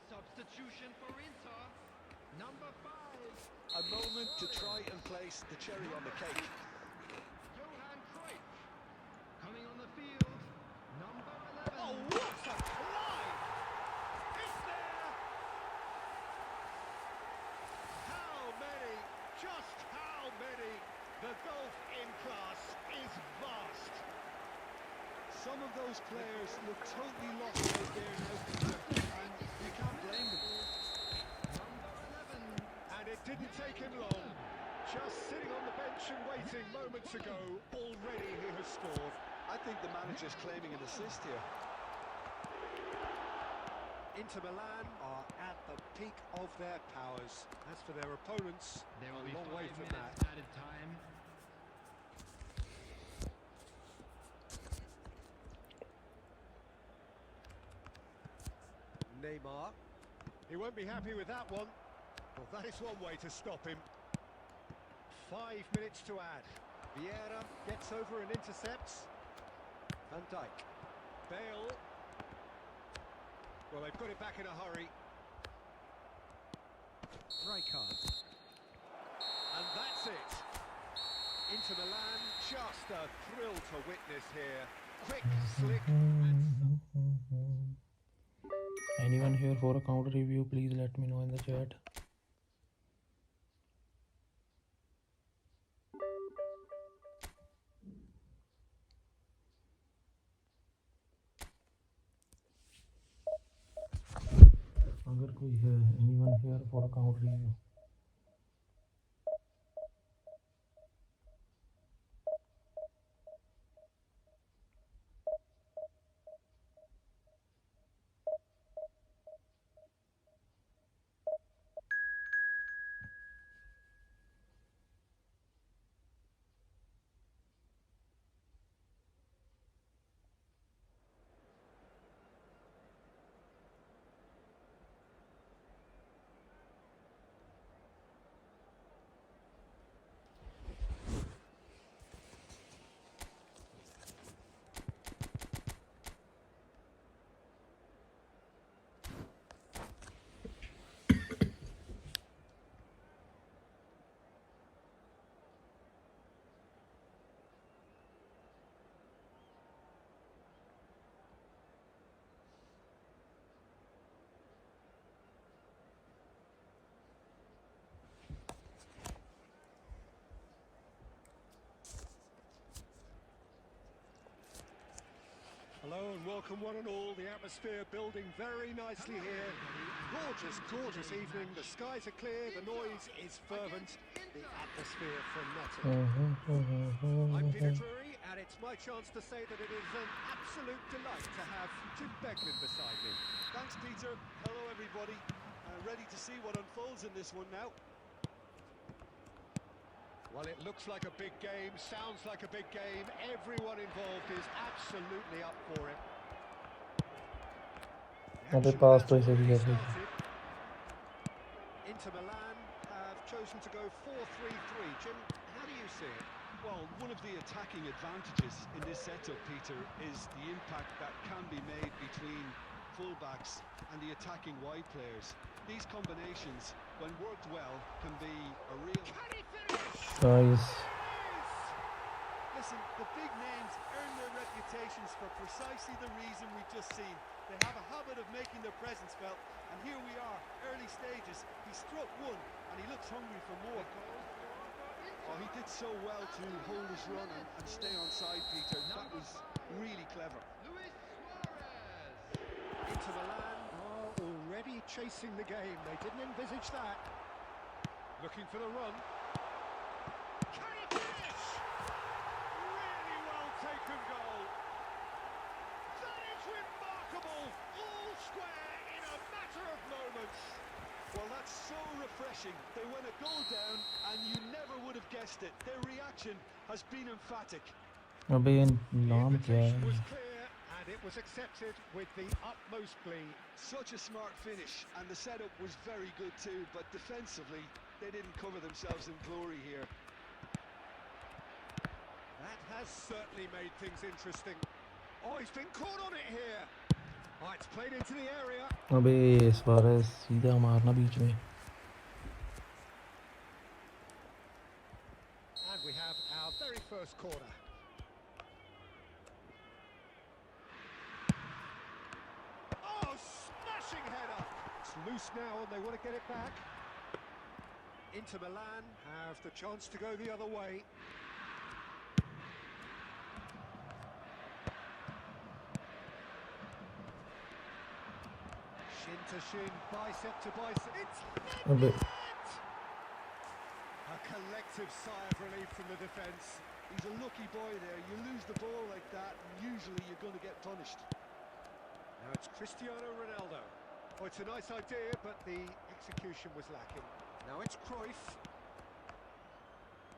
Substitution for Inter. Number 5.
A moment to try and place the cherry on the cake.
Johan Cruyff. Coming on the field. Number 11.
Oh, what a fly! It's there! How many? Just how many? The gulf in class is vast.
Some of those players look totally lost out there now, and you can't blame them.
Number 11.
And it didn't take him long. Just sitting on the bench and waiting moments ago, already he has scored.
I think the manager's claiming an assist here.
Inter Milan are at the peak of their powers. As for their opponents,
There will
a
be
long
5
way from
minutes
that.
added time.
Neymar. He won't be happy with that one. Well, that is one way to stop him. 5 minutes to add. Vieira gets over and intercepts. Van Dijk. Bale. Well, they've got it back in a hurry. Rijkaard. And that's it. Inter Milan, just a thrill to witness here. Quick, slick, and...
anyone here for a counter review? Please let me know in the chat. अगर कोई है, anyone here for a counter review?
Hello and welcome one and all. The atmosphere building very nicely here. Gorgeous, gorgeous evening. The skies are clear, the noise is fervent, the atmosphere frenetic. I'm Peter Drury, and it's my chance to say that it is an absolute delight to have Jim Beglin beside me.
Thanks, Peter. Hello, everybody. Ready to see what unfolds in this one now.
Well, it looks like a big game, sounds like a big game. Everyone involved is absolutely up for it. The
अबे
action
pass
has
तो ऐसे भी
already
कर
started. Inter Milan have chosen to go 4-3-3. Jim, how do you see it?
Well, one of the attacking advantages in this setup, Peter, is the impact that can be made between fullbacks and the attacking wide players. These combinations, when worked well, can be a real...
Can he finish?
Nice.
Listen, the big names earn their reputations for precisely the reason we've just seen. They have a habit of making their presence felt, and here we are, early stages. He struck one, and he looks hungry for more. Oh, he did so well to hold his run and stay on side, Peter. That was really clever.
Inter Milan are already chasing the game. They didn't envisage that. Looking for the run. Can he finish? Really well taken goal. That is remarkable. All square in a matter of moments.
Well, that's so refreshing. They went a goal down, and you never would have guessed it. Their reaction has been emphatic.
अबे
The
नाम क्या
invitation
है?
was clear, and it was accepted with the utmost glee.
Such a smart finish, and the setup was very good too, but defensively, they didn't cover themselves in glory here.
That has certainly made things interesting. Oh, he's been caught on it here. Oh, it's played into the area.
अबे इस बार सीधा मारना बीच में.
And we have our very first corner. Oh, smashing header. It's loose now and they want to get it back. Inter Milan have the chance to go the other way. Shin to shin, bicep to bicep. It's
अबे
a collective sigh of relief from the defence.
He's a lucky boy there. You lose the ball like that, and usually you're going to get punished.
Now it's Cristiano Ronaldo. Oh, it's a nice idea, but the execution was lacking. Now it's Cruyff.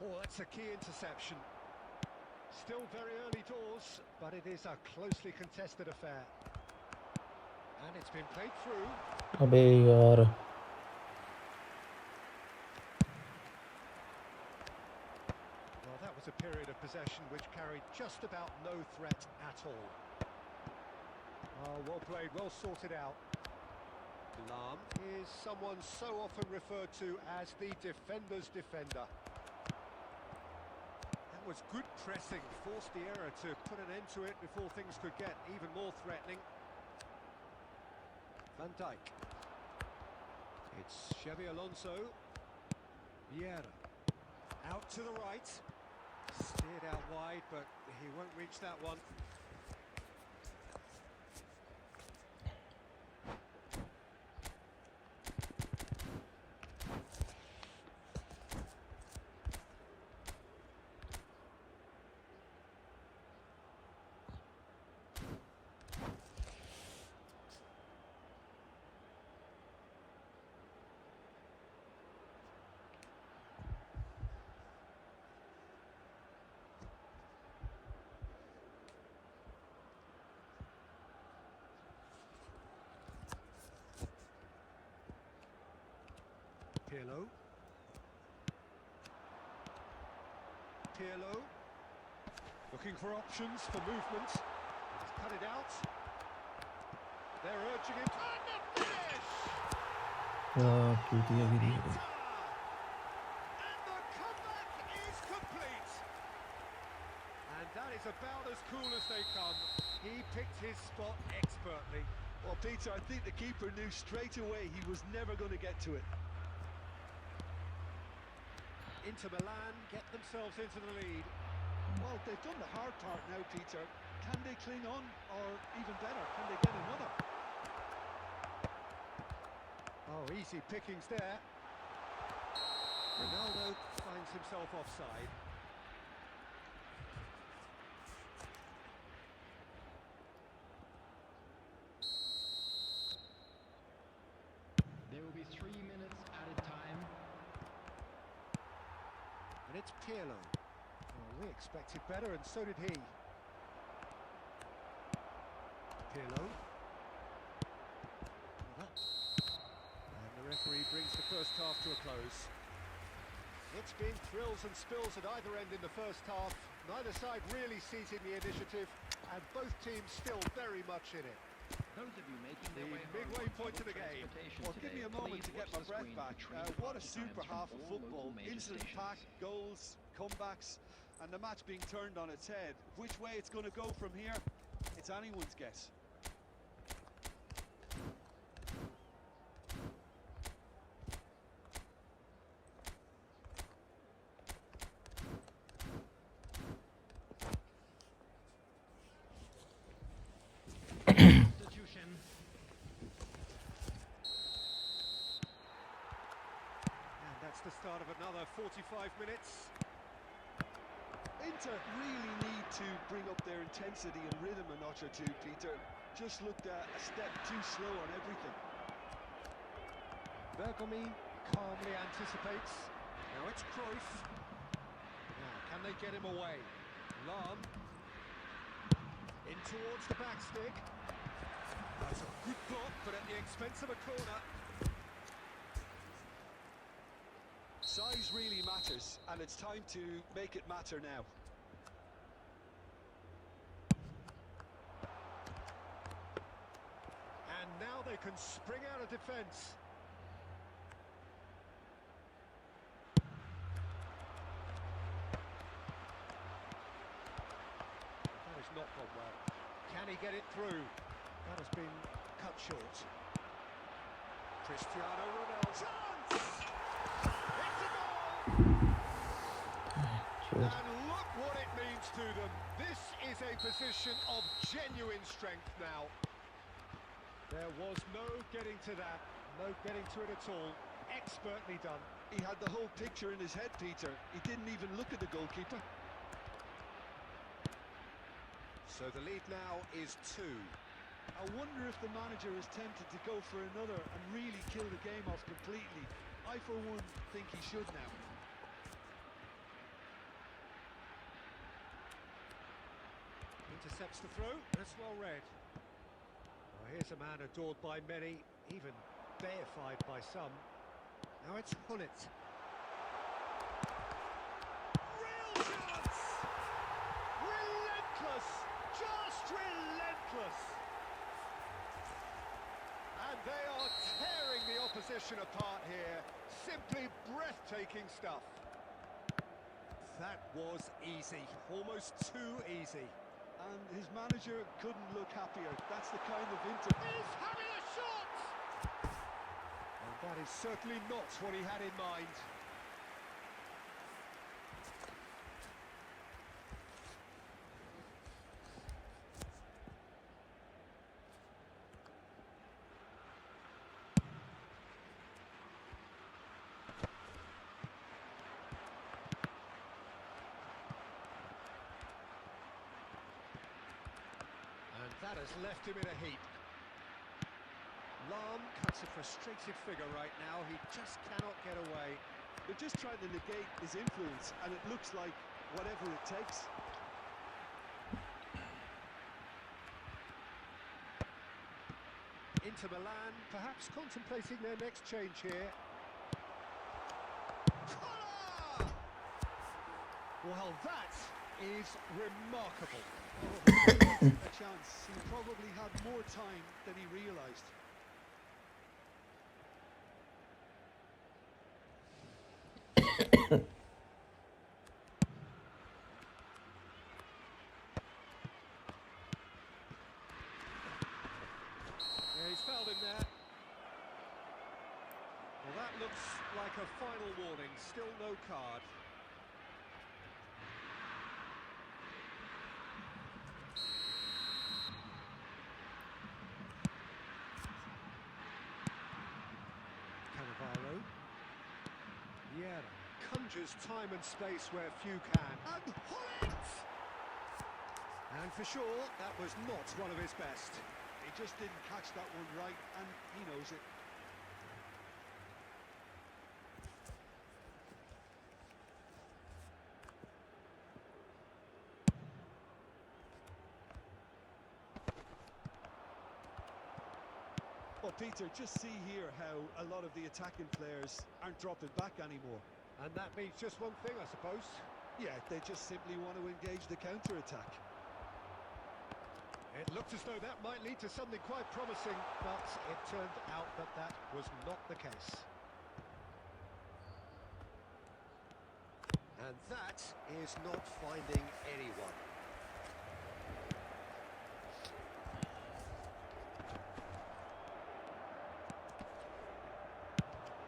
Oh, that's a key interception. Still very early doors, but it is a closely contested affair. And it's been played through.
अबे यार
Well, that was a period of possession which carried just about no threat at all. Oh, well played, well sorted out. Lam is someone so often referred to as the defender's defender. That was good pressing, forced the error to put an end to it before things could get even more threatening. Van Dijk. It's Xabi Alonso. Vieira. Out to the right. Steered out wide, but he won't reach that one. Pirlo. Pirlo. Looking for options for movement. He's cut it out. They're urging him. And the finish!
चूतिया गिरी है.
And the comeback is complete. And that is about as cool as they come. He picked his spot expertly.
Well, Peter, I think the keeper knew straight away he was never going to get to it.
Inter Milan get themselves into the lead.
Well, they've done the hard part now, Peter. Can they cling on, or even better, can they get another?
Oh, easy pickings there. Ronaldo finds himself offside.
There will be 3 minutes added time.
And it's Pirlo. Oh, we expected better, and so did he. Pirlo. And the referee brings the first half to a close. It's been thrills and spills at either end in the first half. Neither side really seizing the initiative, and both teams still very much in it.
Those of you making their
The
way
midway
home on
point of
public
the game.
transportation
Well, give
today,
me a moment
please
to get
watch
my
the
breath
screen
back.
for train
What a
party
super
times from
half of
all
football.
local major
Instant
stations.
pack, goals, comebacks, and the match being turned on its head. Which way it's going to go from here, it's anyone's guess.
Substitution.
And that's the start of another 45 minutes.
Inter really need to bring up their intensity and rhythm a notch or two, Peter. Just looked a step too slow on everything.
Bergomi calmly anticipates. Now it's Cruyff. Now, can they get him away? Lahm. In towards the back stick. That's a good block, but at the expense of a corner.
Size really matters, and it's time to make it matter now.
And now they can spring out of defence. That has not gone well. Can he get it through? That has been cut short. Cristiano Ronaldo. Chance! It's a goal! And look what it means to them. This is a position of genuine strength now. There was no getting to that, no getting to it at all. Expertly done.
He had the whole picture in his head, Peter. He didn't even look at the goalkeeper.
So the lead now is 2.
I wonder if the manager is tempted to go for another and really kill the game off completely. I, for one, think he should now.
Intercepts the throw, that's well read. Well, here's a man adored by many, even deified by some. Now it's Hullet. Real chance! Relentless! Just relentless! And they are tearing the opposition apart here. Simply breathtaking stuff. That was easy, almost too easy.
And his manager couldn't look happier. That's the kind of Inter...
He's having a shot! And that is certainly not what he had in mind. And that has left him in a heap. Lahm cuts a frustrated figure right now. He just cannot get away.
They're just trying to negate his influence, and it looks like whatever it takes.
Inter Milan perhaps contemplating their next change here. Connor! Well, that is remarkable.
A chance. He probably had more time than he realised.
Yeah, he's fouled him there. Well, that looks like a final warning. Still no card. Vieira conjures time and space where few can. And Hullet! And for sure, that was not one of his best.
He just didn't catch that one right, and he knows it. Well, Peter, just see here how a lot of the attacking players aren't dropping back anymore.
And that means just one thing, I suppose.
Yeah, they just simply want to engage the counter-attack.
It looked as though that might lead to something quite promising, but it turned out that that was not the case. And that is not finding anyone.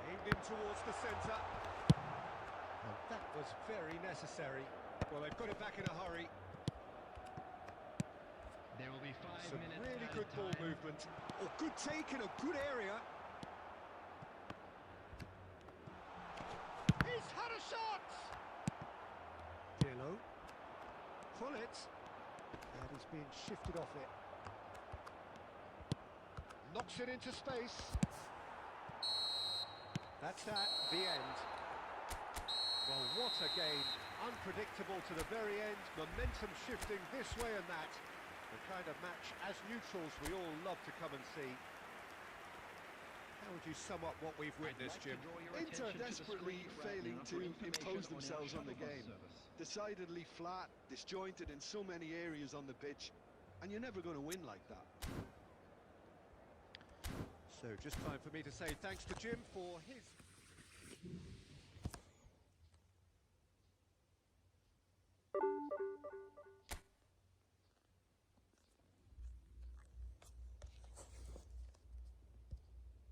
Aimed in towards the centre. And that was very necessary. Well, they've got it back in a hurry.
There will be 5
Some
minutes
really
added
good ball
time.
movement. Oh, good take in a good area. He's had a shot! Dillo. Hullet. And he's being shifted off it. Knocks it into space. That's that, the end. Well, what a game. Unpredictable to the very end. Momentum shifting this way and that. The kind of match, as neutrals, we all love to come and see. How would you sum up what we've witnessed, Jim?
Inter desperately failing to impose themselves on the game. Decidedly flat, disjointed in so many areas on the pitch, and you're never going to win like that.
So, just time for me to say thanks to Jim for his...